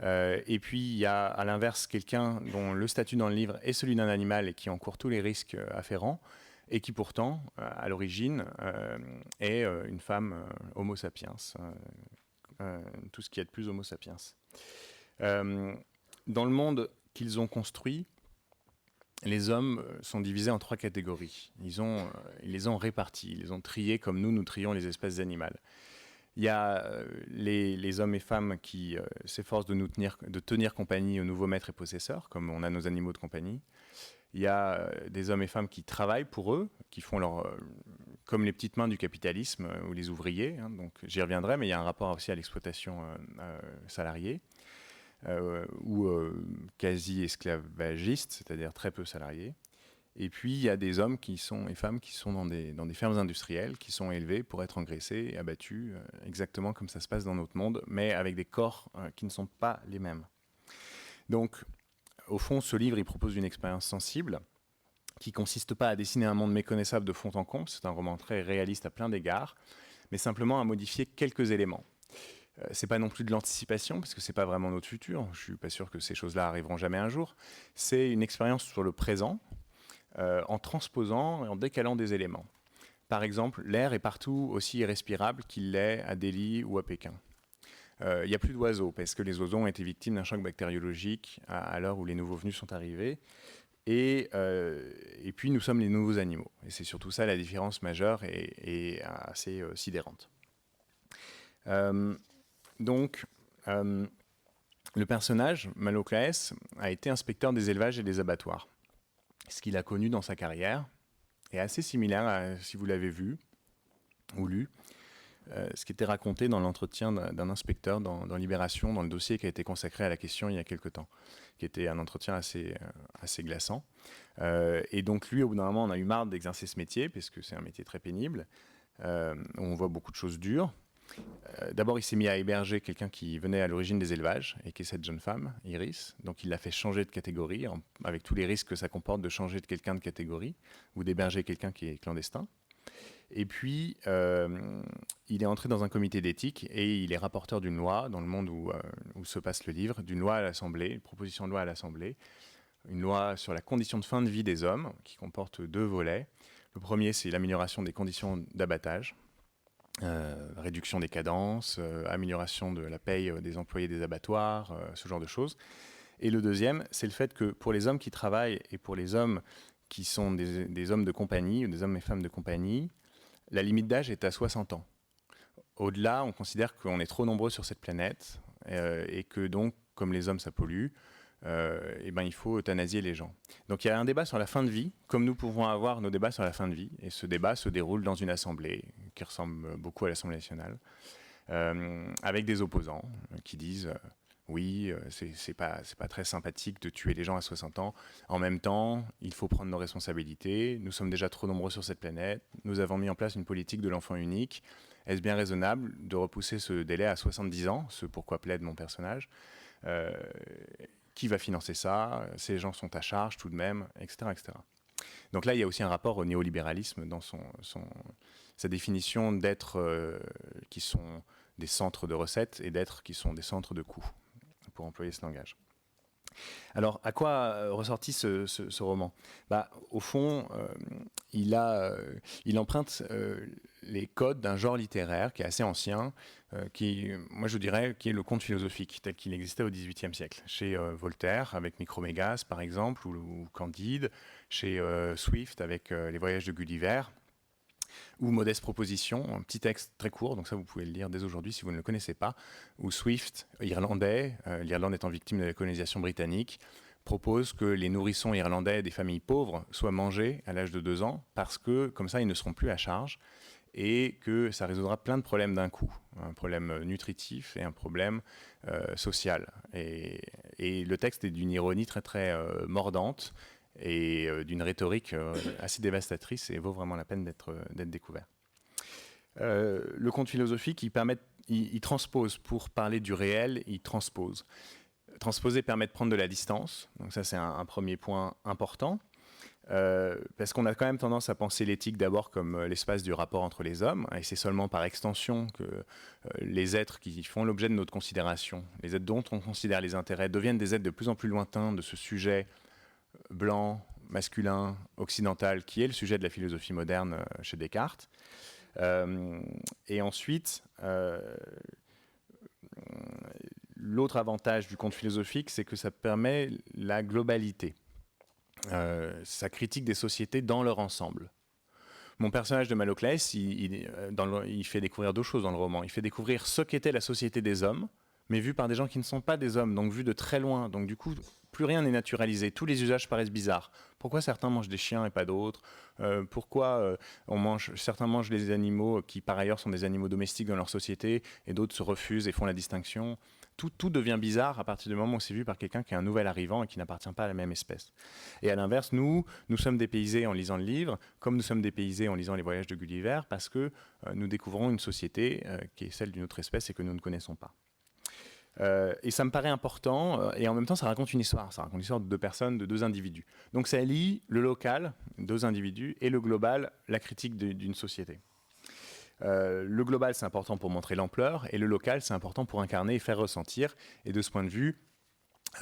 Et puis il y a à l'inverse quelqu'un dont le statut dans le livre est celui d'un animal et qui encourt tous les risques afférents et qui pourtant à l'origine est une femme homo sapiens, tout ce qui est de plus homo sapiens. Dans le monde qu'ils ont construit, les hommes sont divisés en 3 catégories. Ils les ont répartis, ils les ont triés comme nous trions les espèces animales. Il y a les hommes et femmes qui s'efforcent de tenir compagnie aux nouveaux maîtres et possesseurs, comme on a nos animaux de compagnie. Il y a des hommes et femmes qui travaillent pour eux, qui font comme les petites mains du capitalisme ou les ouvriers. Donc j'y reviendrai, mais il y a un rapport aussi à l'exploitation salariée ou quasi esclavagiste, c'est-à-dire très peu salariée. Et puis, il y a des hommes et femmes qui sont dans des fermes industrielles, qui sont élevés pour être engraissés et abattus, exactement comme ça se passe dans notre monde, mais avec des corps qui ne sont pas les mêmes. Donc, au fond, ce livre, il propose une expérience sensible qui ne consiste pas à dessiner un monde méconnaissable de fond en comble, c'est un roman très réaliste à plein d'égards, mais simplement à modifier quelques éléments. C'est pas non plus de l'anticipation, parce que c'est pas vraiment notre futur, je suis pas sûr que ces choses-là arriveront jamais un jour. C'est une expérience sur le présent, en transposant et en décalant des éléments. Par exemple, l'air est partout aussi irrespirable qu'il l'est à Delhi ou à Pékin. Il n'y a plus d'oiseaux, parce que les oiseaux ont été victimes d'un choc bactériologique à l'heure où les nouveaux venus sont arrivés. Et puis nous sommes les nouveaux animaux. Et c'est surtout ça la différence majeure et assez sidérante. Donc, le personnage, Malo Claes, a été inspecteur des élevages et des abattoirs. Ce qu'il a connu dans sa carrière est assez similaire à, si vous l'avez vu ou lu, ce qui était raconté dans l'entretien d'un inspecteur dans Libération, dans le dossier qui a été consacré à la question il y a quelque temps, qui était un entretien assez glaçant. Et donc lui, au bout d'un moment, on a eu marre d'exercer ce métier, parce que c'est un métier très pénible, où on voit beaucoup de choses dures. D'abord, il s'est mis à héberger quelqu'un qui venait à l'origine des élevages, et qui est cette jeune femme, Iris. Donc il l'a fait changer de catégorie, avec tous les risques que ça comporte de changer de quelqu'un de catégorie, ou d'héberger quelqu'un qui est clandestin. Et puis, il est entré dans un comité d'éthique et il est rapporteur d'une loi, dans le monde où se passe le livre, d'une loi à l'Assemblée, une proposition de loi à l'Assemblée, une loi sur la condition de fin de vie des hommes, qui comporte 2 volets. Le premier, c'est l'amélioration des conditions d'abattage, réduction des cadences, amélioration de la paye des employés des abattoirs, ce genre de choses. Et le deuxième, c'est le fait que pour les hommes qui travaillent et pour les hommes qui sont des hommes de compagnie, ou des hommes et femmes de compagnie, la limite d'âge est à 60 ans. Au-delà, on considère qu'on est trop nombreux sur cette planète et que donc, comme les hommes, ça pollue, il faut euthanasier les gens. Donc il y a un débat sur la fin de vie, comme nous pouvons avoir nos débats sur la fin de vie. Et ce débat se déroule dans une assemblée qui ressemble beaucoup à l'Assemblée nationale, avec des opposants qui disent... oui, c'est pas très sympathique de tuer les gens à 60 ans. En même temps, il faut prendre nos responsabilités. Nous sommes déjà trop nombreux sur cette planète. Nous avons mis en place une politique de l'enfant unique. Est-ce bien raisonnable de repousser ce délai à 70 ans, ce pourquoi plaide mon personnage? Qui va financer ça? Ces gens sont à charge tout de même, etc., etc. Donc là, il y a aussi un rapport au néolibéralisme dans sa définition d'êtres qui sont des centres de recettes et d'êtres qui sont des centres de coûts, pour employer ce langage. Alors, à quoi ressortit ce roman? Au fond, il emprunte les codes d'un genre littéraire qui est assez ancien, moi je dirais, qui est le conte philosophique, tel qu'il existait au XVIIIe siècle. Chez Voltaire, avec Micromégas, par exemple, ou Candide, chez Swift, avec Les Voyages de Gulliver, ou Modeste Proposition, un petit texte très court, donc ça vous pouvez le lire dès aujourd'hui si vous ne le connaissez pas, où Swift, irlandais, l'Irlande étant victime de la colonisation britannique, propose que les nourrissons irlandais des familles pauvres soient mangés à l'âge de 2 ans, parce que comme ça ils ne seront plus à charge, et que ça résoudra plein de problèmes d'un coup, un problème nutritif et un problème social. Et le texte est d'une ironie très très mordante, et d'une rhétorique assez dévastatrice, et vaut vraiment la peine d'être découvert. Le conte philosophique, il transpose, pour parler du réel, il transpose. Transposer permet de prendre de la distance, donc ça c'est un premier point important, parce qu'on a quand même tendance à penser l'éthique d'abord comme l'espace du rapport entre les hommes, et c'est seulement par extension que les êtres qui font l'objet de notre considération, les êtres dont on considère les intérêts, deviennent des êtres de plus en plus lointains de ce sujet blanc, masculin, occidental, qui est le sujet de la philosophie moderne chez Descartes. Et ensuite, l'autre avantage du conte philosophique, c'est que ça permet la globalité. Ça critique des sociétés dans leur ensemble. Mon personnage de Malo Claes, il fait découvrir 2 choses dans le roman. Il fait découvrir ce qu'était la société des hommes, mais vu par des gens qui ne sont pas des hommes, donc vu de très loin. Donc du coup, plus rien n'est naturalisé. Tous les usages paraissent bizarres. Pourquoi certains mangent des chiens et pas d'autres? Pourquoi certains mangent les animaux qui par ailleurs sont des animaux domestiques dans leur société et d'autres se refusent et font la distinction? tout devient bizarre à partir du moment où c'est vu par quelqu'un qui est un nouvel arrivant et qui n'appartient pas à la même espèce. Et à l'inverse, nous sommes dépaysés en lisant le livre, comme nous sommes dépaysés en lisant les voyages de Gulliver, parce que nous découvrons une société qui est celle d'une autre espèce et que nous ne connaissons pas. Et ça me paraît important, et en même temps ça raconte une histoire. Ça raconte l'histoire de deux personnes, de deux individus. Donc ça lie le local, deux individus, et le global, la critique d'une société. Le global, c'est important pour montrer l'ampleur, et le local, c'est important pour incarner et faire ressentir. Et de ce point de vue,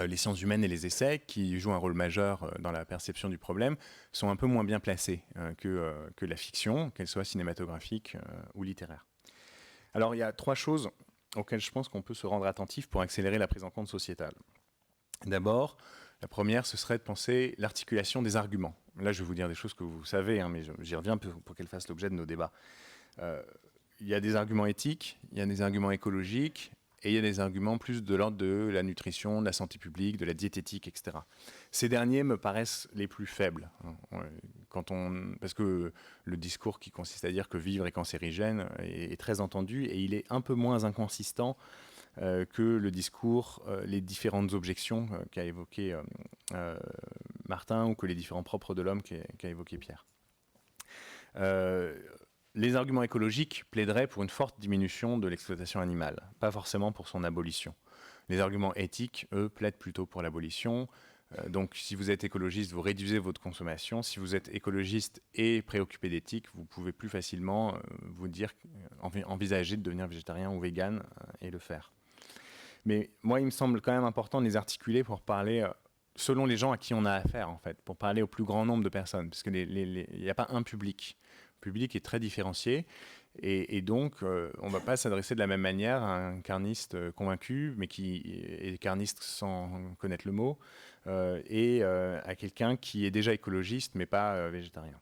les sciences humaines et les essais, qui jouent un rôle majeur dans la perception du problème, sont un peu moins bien placés que la fiction, qu'elle soit cinématographique ou littéraire. Alors il y a trois choses auxquelles je pense qu'on peut se rendre attentif pour accélérer la prise en compte sociétale. D'abord, la première, ce serait de penser l'articulation des arguments. Là, je vais vous dire des choses que vous savez, mais j'y reviens pour qu'elles fassent l'objet de nos débats. Il y a des arguments éthiques, il y a des arguments écologiques, et il y a des arguments plus de l'ordre de la nutrition, de la santé publique, de la diététique, etc. Ces derniers me paraissent les plus faibles, parce que le discours qui consiste à dire que vivre est cancérigène est très entendu, et il est un peu moins inconsistant que le discours, les différentes objections qu'a évoqué Martin, ou que les différents propres de l'homme qu'a évoqué Pierre. Les arguments écologiques plaideraient pour une forte diminution de l'exploitation animale, pas forcément pour son abolition. Les arguments éthiques, eux, plaident plutôt pour l'abolition. Donc si vous êtes écologiste, vous réduisez votre consommation. Si vous êtes écologiste et préoccupé d'éthique, vous pouvez plus facilement vous dire, envisager de devenir végétarien ou vegan et le faire. Mais moi, il me semble quand même important de les articuler pour parler selon les gens à qui on a affaire, en fait, pour parler au plus grand nombre de personnes, parce qu'il n'y a pas un public. Le public est très différencié, et donc on ne va pas s'adresser de la même manière à un carniste convaincu, mais qui est carniste sans connaître le mot, et à quelqu'un qui est déjà écologiste, mais pas végétarien.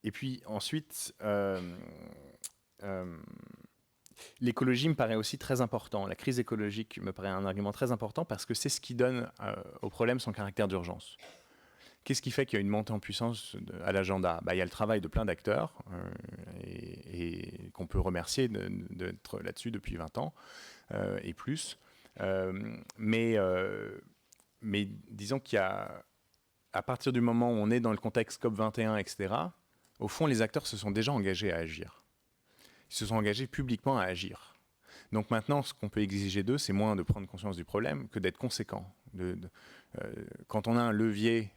Et puis ensuite, l'écologie me paraît aussi très important. La crise écologique me paraît un argument très important, parce que c'est ce qui donne au problème son caractère d'urgence. Qu'est-ce qui fait qu'il y a une montée en puissance à l'agenda ? Il y a le travail de plein d'acteurs et qu'on peut remercier d'être là-dessus depuis 20 ans et plus. Mais disons qu'il y a, à partir du moment où on est dans le contexte COP21, etc., au fond, les acteurs se sont déjà engagés à agir. Ils se sont engagés publiquement à agir. Donc maintenant, ce qu'on peut exiger d'eux, c'est moins de prendre conscience du problème que d'être conséquent. Quand on a un levier,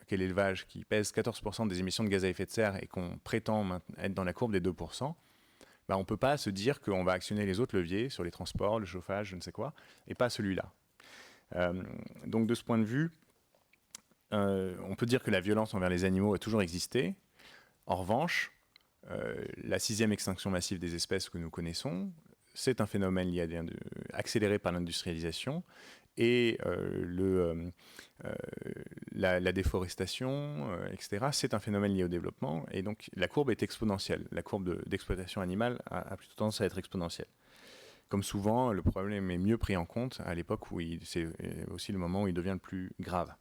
qu'est l'élevage, qui pèse 14% des émissions de gaz à effet de serre et qu'on prétend être dans la courbe des 2%, on ne peut pas se dire qu'on va actionner les autres leviers sur les transports, le chauffage, je ne sais quoi, et pas celui-là. Donc de ce point de vue, on peut dire que la violence envers les animaux a toujours existé. En revanche, la 6e extinction massive des espèces que nous connaissons, c'est un phénomène accéléré par l'industrialisation, et la déforestation, etc., c'est un phénomène lié au développement, et donc la courbe est exponentielle. La courbe d'exploitation animale a plutôt tendance à être exponentielle. Comme souvent, le problème est mieux pris en compte à l'époque où c'est aussi le moment où il devient le plus grave.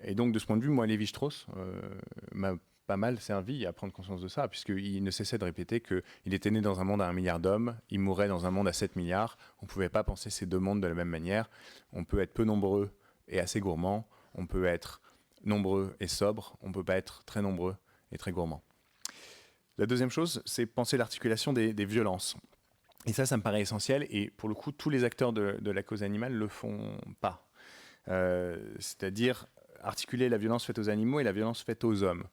Et donc de ce point de vue, moi, Lévi-Strauss m'a pas mal servi à prendre conscience de ça, puisqu'il ne cessait de répéter qu'il était né dans un monde à 1 milliard d'hommes, il mourrait dans un monde à 7 milliards, on ne pouvait pas penser ces deux mondes de la même manière, on peut être peu nombreux et assez gourmand, on peut être nombreux et sobre, on ne peut pas être très nombreux et très gourmand. La deuxième chose, c'est penser l'articulation des violences. Et ça me paraît essentiel, et pour le coup, tous les acteurs de la cause animale ne le font pas. C'est-à-dire articuler la violence faite aux animaux et la violence faite aux hommes.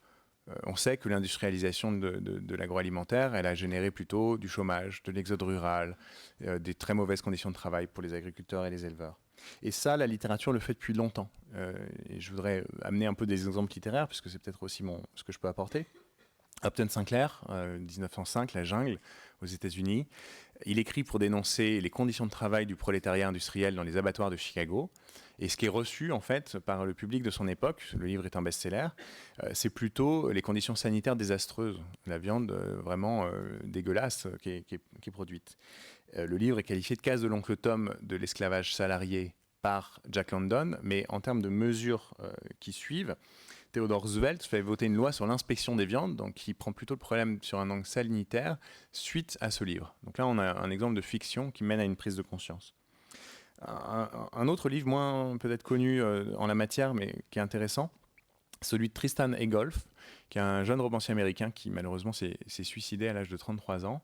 On sait que l'industrialisation de l'agroalimentaire, elle a généré plutôt du chômage, de l'exode rural, des très mauvaises conditions de travail pour les agriculteurs et les éleveurs. Et ça, la littérature le fait depuis longtemps. Et je voudrais amener un peu des exemples littéraires, puisque c'est peut-être aussi ce que je peux apporter. Upton Sinclair, 1905, La Jungle, aux États-Unis. Il écrit pour dénoncer les conditions de travail du prolétariat industriel dans les abattoirs de Chicago. Et ce qui est reçu, en fait, par le public de son époque, le livre est un best-seller, c'est plutôt les conditions sanitaires désastreuses, la viande vraiment dégueulasse qui est produite. Le livre est qualifié de case de l'oncle Tom de l'esclavage salarié par Jack London, mais en termes de mesures qui suivent, Theodore Roosevelt fait voter une loi sur l'inspection des viandes, donc qui prend plutôt le problème sur un angle sanitaire suite à ce livre. Donc là, on a un exemple de fiction qui mène à une prise de conscience. Un autre livre moins peut-être connu en la matière, mais qui est intéressant, celui de Tristan Egolf, qui est un jeune romancier américain qui malheureusement s'est suicidé à l'âge de 33 ans,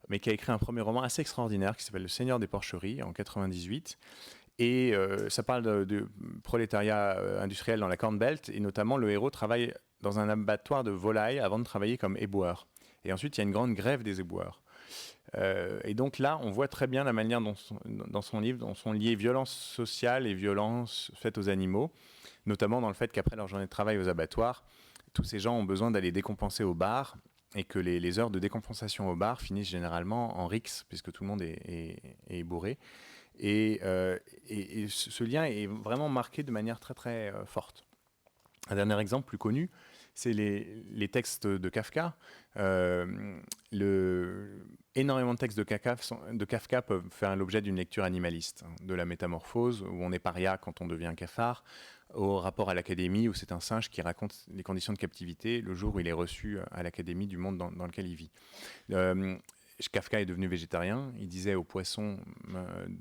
mais qui a écrit un premier roman assez extraordinaire qui s'appelle Le Seigneur des Porcheries en 98. Et ça parle de prolétariat industriel dans la Corn Belt, et notamment le héros travaille dans un abattoir de volailles avant de travailler comme éboueur. Et ensuite, il y a une grande grève des éboueurs. Et donc là, on voit très bien la manière dont dans son livre dont sont liées violences sociales et violences faites aux animaux, notamment dans le fait qu'après leur journée de travail aux abattoirs, tous ces gens ont besoin d'aller décompenser au bar, et que les heures de décompensation au bar finissent généralement en rixe, puisque tout le monde est bourré. Et ce lien est vraiment marqué de manière très très forte. Un dernier exemple plus connu, c'est les textes de Kafka. Énormément de textes de Kafka peuvent faire l'objet d'une lecture animaliste, de la métamorphose, où on est paria quand on devient un cafard, au rapport à l'Académie, où c'est un singe qui raconte les conditions de captivité le jour où il est reçu à l'Académie du monde dans lequel il vit. Kafka est devenu végétarien. Il disait aux poissons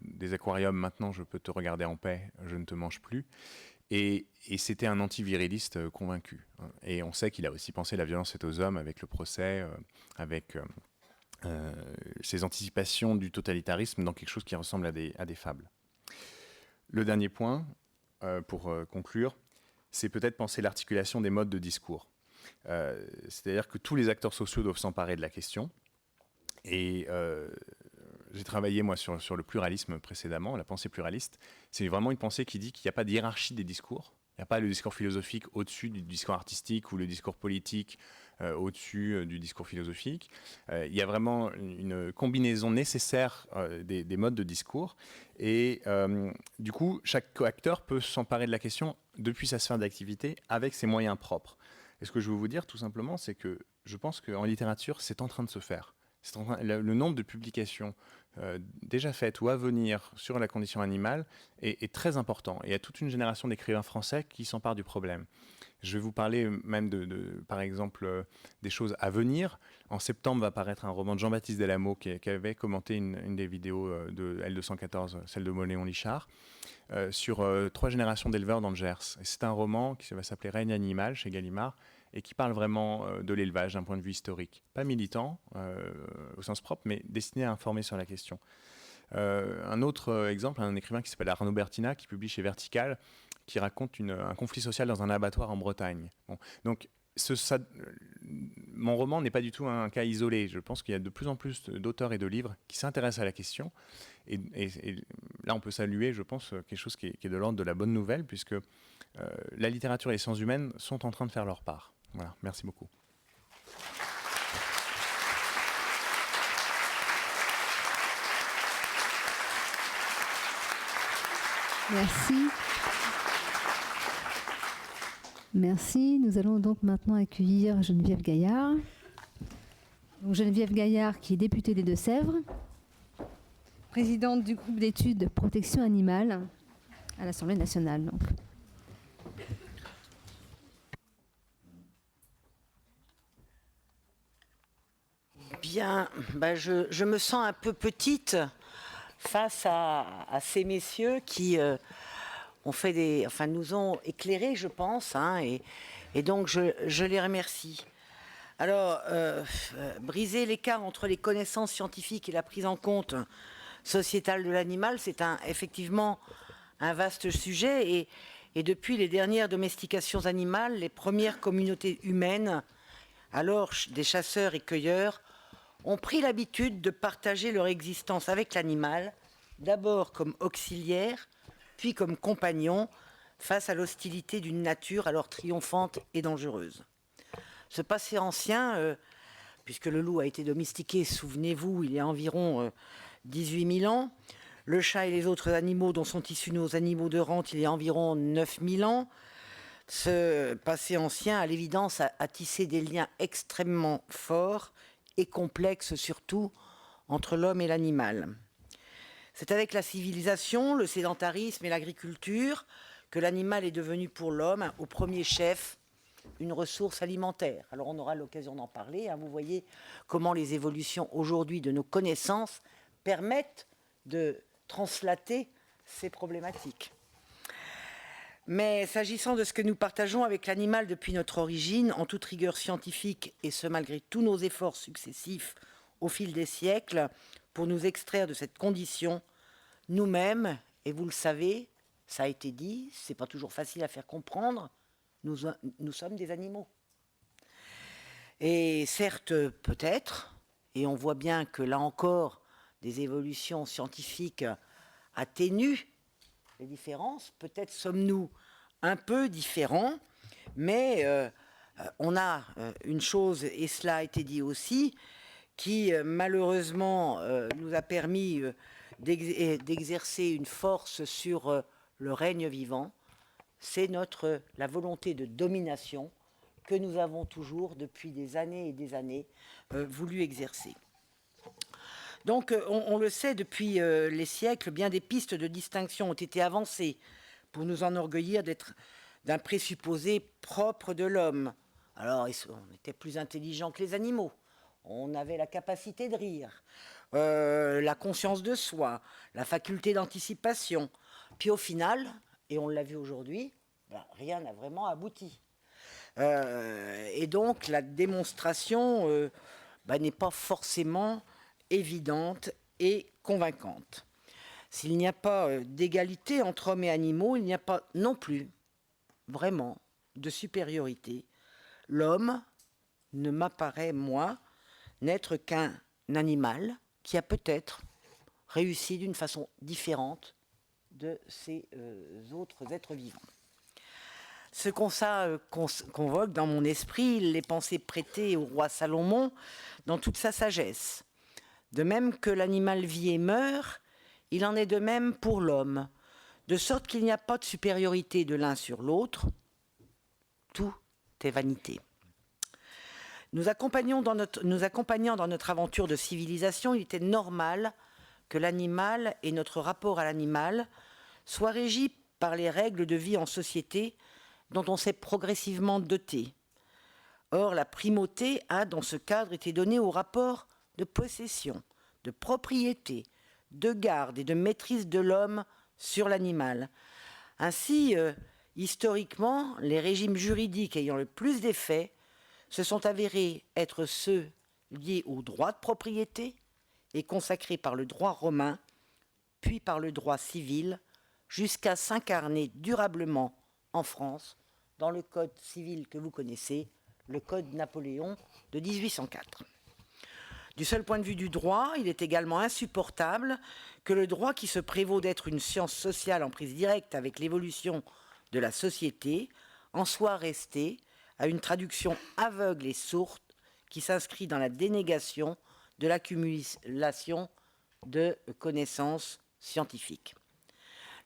des aquariums, maintenant je peux te regarder en paix, je ne te mange plus. Et c'était un antiviriliste convaincu. Et on sait qu'il a aussi pensé la violence faite aux hommes avec le procès, avec ses anticipations du totalitarisme dans quelque chose qui ressemble à des fables. Le dernier point, pour conclure, c'est peut-être penser l'articulation des modes de discours. C'est-à-dire que tous les acteurs sociaux doivent s'emparer de la question. Et j'ai travaillé, moi, sur le pluralisme précédemment, la pensée pluraliste. C'est vraiment une pensée qui dit qu'il n'y a pas de hiérarchie des discours. Il n'y a pas le discours philosophique au-dessus du discours artistique ou le discours politique au-dessus du discours philosophique. Il y a vraiment une combinaison nécessaire des modes de discours. Et du coup, chaque acteur peut s'emparer de la question depuis sa sphère d'activité avec ses moyens propres. Et ce que je veux vous dire, tout simplement, c'est que je pense qu'en littérature, c'est en train de se faire. Le nombre de publications déjà faites ou à venir sur la condition animale est très important. Et il y a toute une génération d'écrivains français qui s'emparent du problème. Je vais vous parler même par exemple, des choses à venir. En septembre va paraître un roman de Jean-Baptiste Delamot qui avait commenté une des vidéos de L214, celle de Moléon Lichard, sur 3 générations d'éleveurs dans le Gers. Et c'est un roman qui va s'appeler Règne animal chez Gallimard, et qui parle vraiment de l'élevage d'un point de vue historique. Pas militant au sens propre, mais destiné à informer sur la question. Un autre exemple, un écrivain qui s'appelle Arnaud Bertina, qui publie chez Vertical, qui raconte un conflit social dans un abattoir en Bretagne. Bon, donc, mon roman n'est pas du tout un cas isolé. Je pense qu'il y a de plus en plus d'auteurs et de livres qui s'intéressent à la question. Et là, on peut saluer, je pense, quelque chose qui est de l'ordre de la bonne nouvelle, puisque la littérature et les sciences humaines sont en train de faire leur part. Voilà, merci beaucoup. Merci. Merci. Nous allons donc maintenant accueillir Geneviève Gaillard. Donc Geneviève Gaillard, qui est députée des Deux-Sèvres, présidente du groupe d'études protection animale à l'Assemblée nationale. Donc. Bien, je me sens un peu petite face à ces messieurs qui nous ont éclairés, je pense, hein, et donc je les remercie. Alors, briser l'écart entre les connaissances scientifiques et la prise en compte sociétale de l'animal, c'est effectivement un vaste sujet, et depuis les dernières domestications animales, les premières communautés humaines, alors des chasseurs et cueilleurs, ont pris l'habitude de partager leur existence avec l'animal, d'abord comme auxiliaire, puis comme compagnon, face à l'hostilité d'une nature alors triomphante et dangereuse. Ce passé ancien, puisque le loup a été domestiqué, souvenez-vous, il y a environ 18 000 ans, le chat et les autres animaux dont sont issus nos animaux de rente, il y a environ 9 000 ans, ce passé ancien, à l'évidence, a tissé des liens extrêmement forts et complexe surtout entre l'homme et l'animal. C'est avec la civilisation, le sédentarisme et l'agriculture que l'animal est devenu pour l'homme, au premier chef, une ressource alimentaire. Alors on aura l'occasion d'en parler, hein. Vous voyez comment les évolutions aujourd'hui de nos connaissances permettent de translater ces problématiques. Mais s'agissant de ce que nous partageons avec l'animal depuis notre origine, en toute rigueur scientifique, et ce malgré tous nos efforts successifs au fil des siècles, pour nous extraire de cette condition, nous-mêmes, et vous le savez, ça a été dit, c'est pas toujours facile à faire comprendre, nous sommes des animaux. Et certes, peut-être, et on voit bien que là encore, des évolutions scientifiques atténuent les différences, peut-être sommes-nous un peu différents, mais on a une chose, et cela a été dit aussi, qui malheureusement nous a permis d'exercer une force sur le règne vivant, c'est la volonté de domination que nous avons toujours, depuis des années et des années, voulu exercer. Donc, on le sait, depuis les siècles, bien des pistes de distinction ont été avancées pour nous enorgueillir d'un présupposé propre de l'homme. Alors, on était plus intelligents que les animaux. On avait la capacité de rire, la conscience de soi, la faculté d'anticipation. Puis au final, et on l'a vu aujourd'hui, rien n'a vraiment abouti. Et donc, la démonstration n'est pas forcément évidente et convaincante. S'il n'y a pas d'égalité entre hommes et animaux, il n'y a pas non plus vraiment de supériorité. L'homme ne m'apparaît, moi, n'être qu'un animal qui a peut-être réussi d'une façon différente de ces autres êtres vivants. Ce constat convoque dans mon esprit les pensées prêtées au roi Salomon dans toute sa sagesse. De même que l'animal vit et meurt, il en est de même pour l'homme, de sorte qu'il n'y a pas de supériorité de l'un sur l'autre. Tout est vanité. Nous accompagnant dans notre aventure de civilisation, il était normal que l'animal et notre rapport à l'animal soient régis par les règles de vie en société dont on s'est progressivement doté. Or, la primauté a, dans ce cadre, été donnée au rapport de possession, de propriété, de garde et de maîtrise de l'homme sur l'animal. Ainsi, historiquement, les régimes juridiques ayant le plus d'effet se sont avérés être ceux liés au droit de propriété et consacrés par le droit romain, puis par le droit civil, jusqu'à s'incarner durablement en France dans le code civil que vous connaissez, le code Napoléon de 1804. Du seul point de vue du droit, il est également insupportable que le droit, qui se prévaut d'être une science sociale en prise directe avec l'évolution de la société, en soit resté à une traduction aveugle et sourde qui s'inscrit dans la dénégation de l'accumulation de connaissances scientifiques.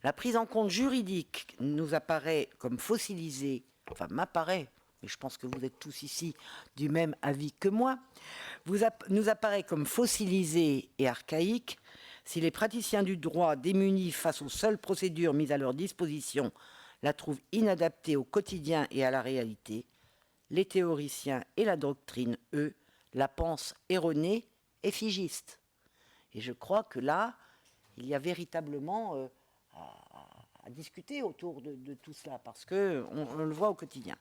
La prise en compte juridique nous apparaît comme fossilisée, enfin m'apparaît, mais je pense que vous êtes tous ici du même avis que moi, nous apparaît comme fossilisée et archaïque si les praticiens du droit démunis face aux seules procédures mises à leur disposition la trouvent inadaptée au quotidien et à la réalité. Les théoriciens et la doctrine, eux, la pensent erronée et figiste. Et je crois que là, il y a véritablement à discuter autour de tout cela, parce qu'on le voit au quotidien.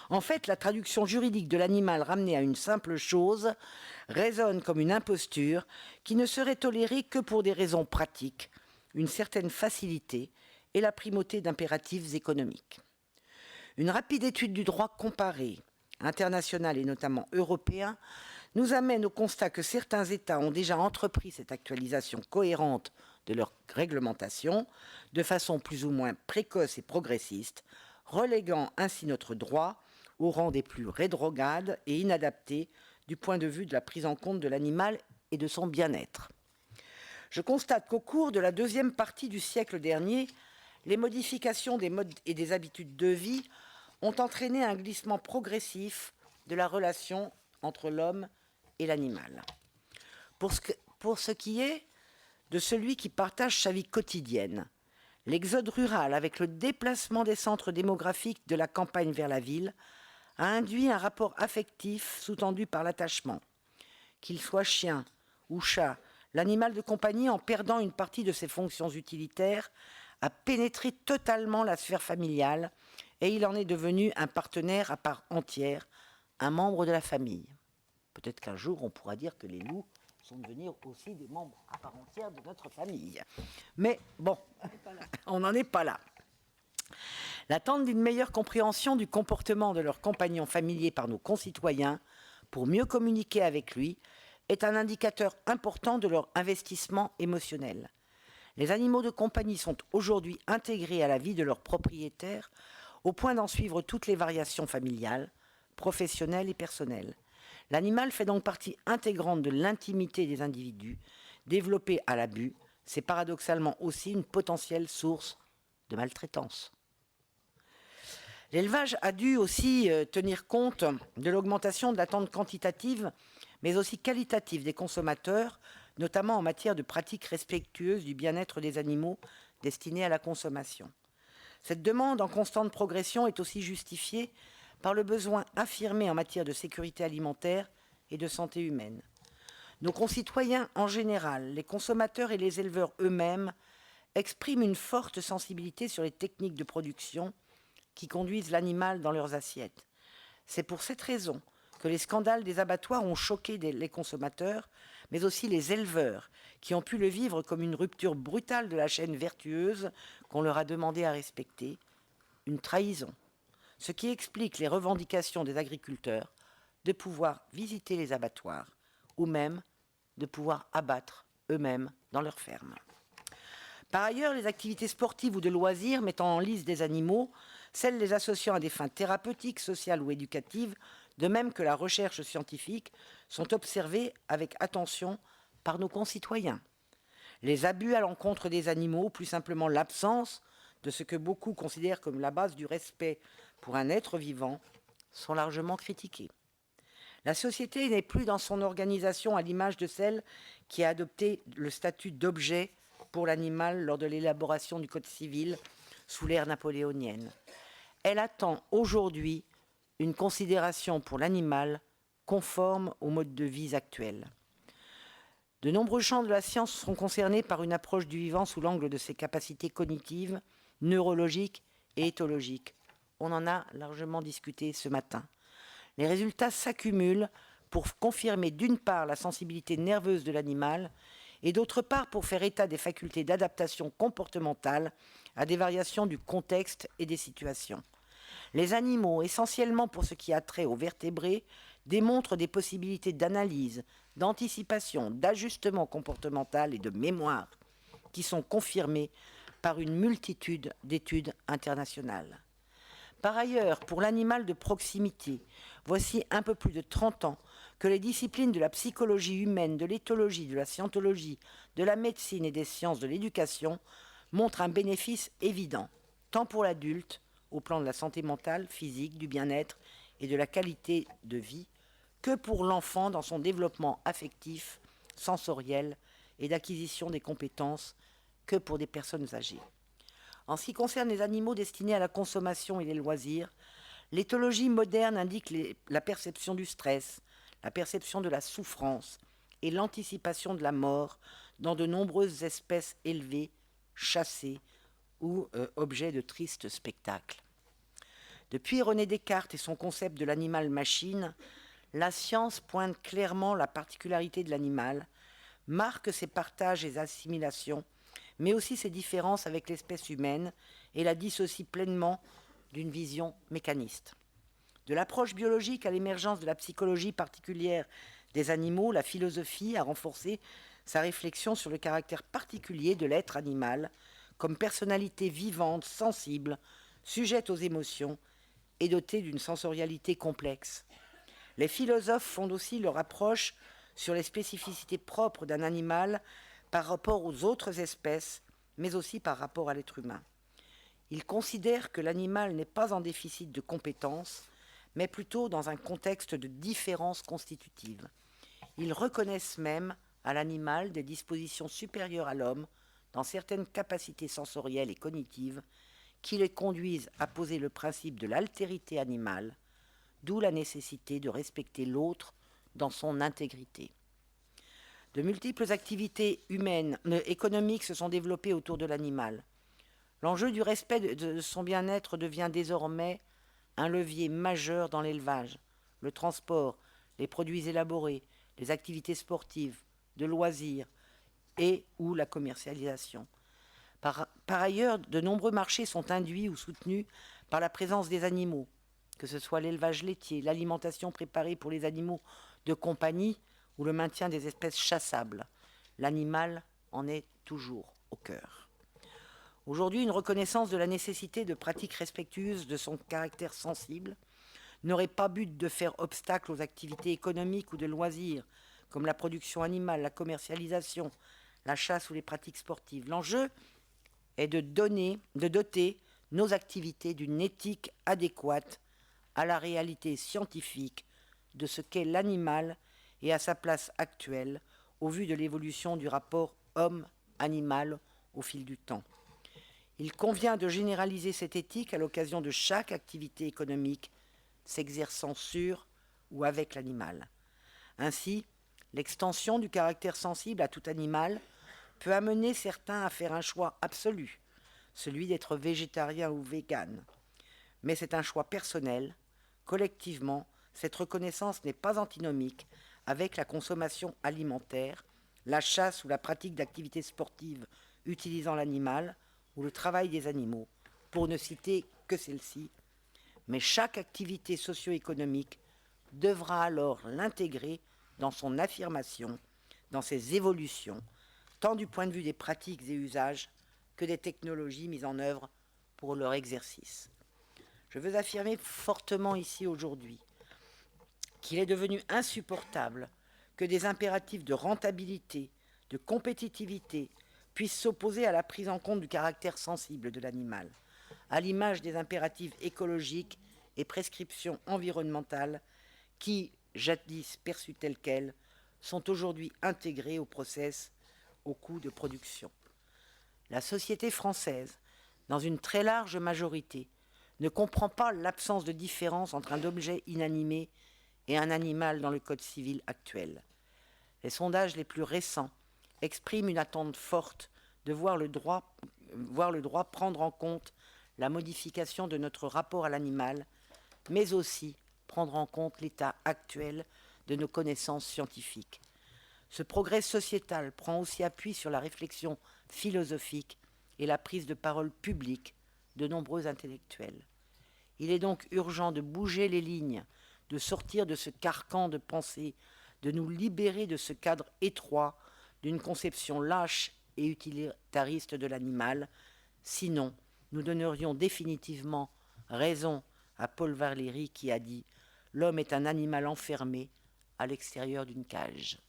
En fait, la traduction juridique de l'animal ramené à une simple chose résonne comme une imposture qui ne serait tolérée que pour des raisons pratiques, une certaine facilité et la primauté d'impératifs économiques. Une rapide étude du droit comparé, international et notamment européen, nous amène au constat que certains États ont déjà entrepris cette actualisation cohérente de leur réglementation de façon plus ou moins précoce et progressiste, reléguant ainsi notre droit au rang des plus rétrogrades et inadaptés du point de vue de la prise en compte de l'animal et de son bien-être. Je constate qu'au cours de la deuxième partie du siècle dernier, les modifications des modes et des habitudes de vie ont entraîné un glissement progressif de la relation entre l'homme et l'animal. Pour ce qui est de celui qui partage sa vie quotidienne, l'exode rural avec le déplacement des centres démographiques de la campagne vers la ville a induit un rapport affectif sous-tendu par l'attachement. Qu'il soit chien ou chat, l'animal de compagnie, en perdant une partie de ses fonctions utilitaires, a pénétré totalement la sphère familiale et il en est devenu un partenaire à part entière, un membre de la famille. Peut-être qu'un jour, on pourra dire que les loups sont devenir aussi des membres à part entière de notre famille. Mais bon, on n'en est pas là. L'attente d'une meilleure compréhension du comportement de leur compagnon familier par nos concitoyens pour mieux communiquer avec lui est un indicateur important de leur investissement émotionnel. Les animaux de compagnie sont aujourd'hui intégrés à la vie de leurs propriétaires au point d'en suivre toutes les variations familiales, professionnelles et personnelles. L'animal fait donc partie intégrante de l'intimité des individus. Développé à l'abus, c'est paradoxalement aussi une potentielle source de maltraitance. L'élevage a dû aussi tenir compte de l'augmentation de l'attente quantitative, mais aussi qualitative des consommateurs, notamment en matière de pratiques respectueuses du bien-être des animaux destinés à la consommation. Cette demande en constante progression est aussi justifiée par le besoin affirmé en matière de sécurité alimentaire et de santé humaine. Nos concitoyens en général, les consommateurs et les éleveurs eux-mêmes, expriment une forte sensibilité sur les techniques de production qui conduisent l'animal dans leurs assiettes. C'est pour cette raison que les scandales des abattoirs ont choqué les consommateurs, mais aussi les éleveurs, qui ont pu le vivre comme une rupture brutale de la chaîne vertueuse qu'on leur a demandé à respecter, une trahison. Ce qui explique les revendications des agriculteurs de pouvoir visiter les abattoirs ou même de pouvoir abattre eux-mêmes dans leurs fermes. Par ailleurs, les activités sportives ou de loisirs mettant en lice des animaux, celles les associant à des fins thérapeutiques, sociales ou éducatives, de même que la recherche scientifique, sont observées avec attention par nos concitoyens. Les abus à l'encontre des animaux, ou plus simplement l'absence de ce que beaucoup considèrent comme la base du respect pour un être vivant, sont largement critiqués. La société n'est plus dans son organisation à l'image de celle qui a adopté le statut d'objet pour l'animal lors de l'élaboration du Code civil sous l'ère napoléonienne. Elle attend aujourd'hui une considération pour l'animal conforme au mode de vie actuel. De nombreux champs de la science seront concernés par une approche du vivant sous l'angle de ses capacités cognitives, neurologiques et éthologiques. On en a largement discuté ce matin. Les résultats s'accumulent pour confirmer d'une part la sensibilité nerveuse de l'animal et d'autre part pour faire état des facultés d'adaptation comportementale à des variations du contexte et des situations. Les animaux, essentiellement pour ce qui a trait aux vertébrés, démontrent des possibilités d'analyse, d'anticipation, d'ajustement comportemental et de mémoire qui sont confirmées par une multitude d'études internationales. Par ailleurs, pour l'animal de proximité, voici un peu plus de 30 ans que les disciplines de la psychologie humaine, de l'éthologie, de la scientologie, de la médecine et des sciences de l'éducation montrent un bénéfice évident, tant pour l'adulte, au plan de la santé mentale, physique, du bien-être et de la qualité de vie, que pour l'enfant dans son développement affectif, sensoriel et d'acquisition des compétences, que pour des personnes âgées. En ce qui concerne les animaux destinés à la consommation et les loisirs, l'éthologie moderne indique la perception du stress, la perception de la souffrance et l'anticipation de la mort dans de nombreuses espèces élevées, chassées ou objets de tristes spectacles. Depuis René Descartes et son concept de l'animal-machine, la science pointe clairement la particularité de l'animal, marque ses partages et assimilations, mais aussi ses différences avec l'espèce humaine et la dissocie pleinement d'une vision mécaniste. De l'approche biologique à l'émergence de la psychologie particulière des animaux, la philosophie a renforcé sa réflexion sur le caractère particulier de l'être animal comme personnalité vivante, sensible, sujette aux émotions et dotée d'une sensorialité complexe. Les philosophes fondent aussi leur approche sur les spécificités propres d'un animal par rapport aux autres espèces, mais aussi par rapport à l'être humain. Ils considèrent que l'animal n'est pas en déficit de compétences, mais plutôt dans un contexte de différence constitutive. Ils reconnaissent même à l'animal des dispositions supérieures à l'homme dans certaines capacités sensorielles et cognitives qui les conduisent à poser le principe de l'altérité animale, d'où la nécessité de respecter l'autre dans son intégrité. De multiples activités humaines, économiques se sont développées autour de l'animal. L'enjeu du respect de son bien-être devient désormais un levier majeur dans l'élevage, le transport, les produits élaborés, les activités sportives, de loisirs et ou la commercialisation. Par ailleurs, de nombreux marchés sont induits ou soutenus par la présence des animaux, que ce soit l'élevage laitier, l'alimentation préparée pour les animaux de compagnie ou le maintien des espèces chassables. L'animal en est toujours au cœur. Aujourd'hui, une reconnaissance de la nécessité de pratiques respectueuses de son caractère sensible n'aurait pas but de faire obstacle aux activités économiques ou de loisirs, comme la production animale, la commercialisation, la chasse ou les pratiques sportives. L'enjeu est de doter nos activités d'une éthique adéquate à la réalité scientifique de ce qu'est l'animal et à sa place actuelle au vu de l'évolution du rapport homme-animal au fil du temps. Il convient de généraliser cette éthique à l'occasion de chaque activité économique s'exerçant sur ou avec l'animal. Ainsi, l'extension du caractère sensible à tout animal peut amener certains à faire un choix absolu, celui d'être végétarien ou végane. Mais c'est un choix personnel. Collectivement, cette reconnaissance n'est pas antinomique avec la consommation alimentaire, la chasse ou la pratique d'activités sportives utilisant l'animal ou le travail des animaux, pour ne citer que celle-ci. Mais chaque activité socio-économique devra alors l'intégrer dans son affirmation, dans ses évolutions, tant du point de vue des pratiques et usages que des technologies mises en œuvre pour leur exercice. Je veux affirmer fortement ici aujourd'hui qu'il est devenu insupportable que des impératifs de rentabilité, de compétitivité puissent s'opposer à la prise en compte du caractère sensible de l'animal, à l'image des impératifs écologiques et prescriptions environnementales qui, jadis perçus tels quels, sont aujourd'hui intégrés au process, au coût de production. La société française, dans une très large majorité, ne comprend pas l'absence de différence entre un objet inanimé et un animal dans le code civil actuel. Les sondages les plus récents expriment une attente forte de voir le droit prendre en compte la modification de notre rapport à l'animal, mais aussi prendre en compte l'état actuel de nos connaissances scientifiques. Ce progrès sociétal prend aussi appui sur la réflexion philosophique et la prise de parole publique de nombreux intellectuels. Il est donc urgent de bouger les lignes, de sortir de ce carcan de pensée, de nous libérer de ce cadre étroit d'une conception lâche et utilitariste de l'animal. Sinon, nous donnerions définitivement raison à Paul Valéry qui a dit « L'homme est un animal enfermé à l'extérieur d'une cage ».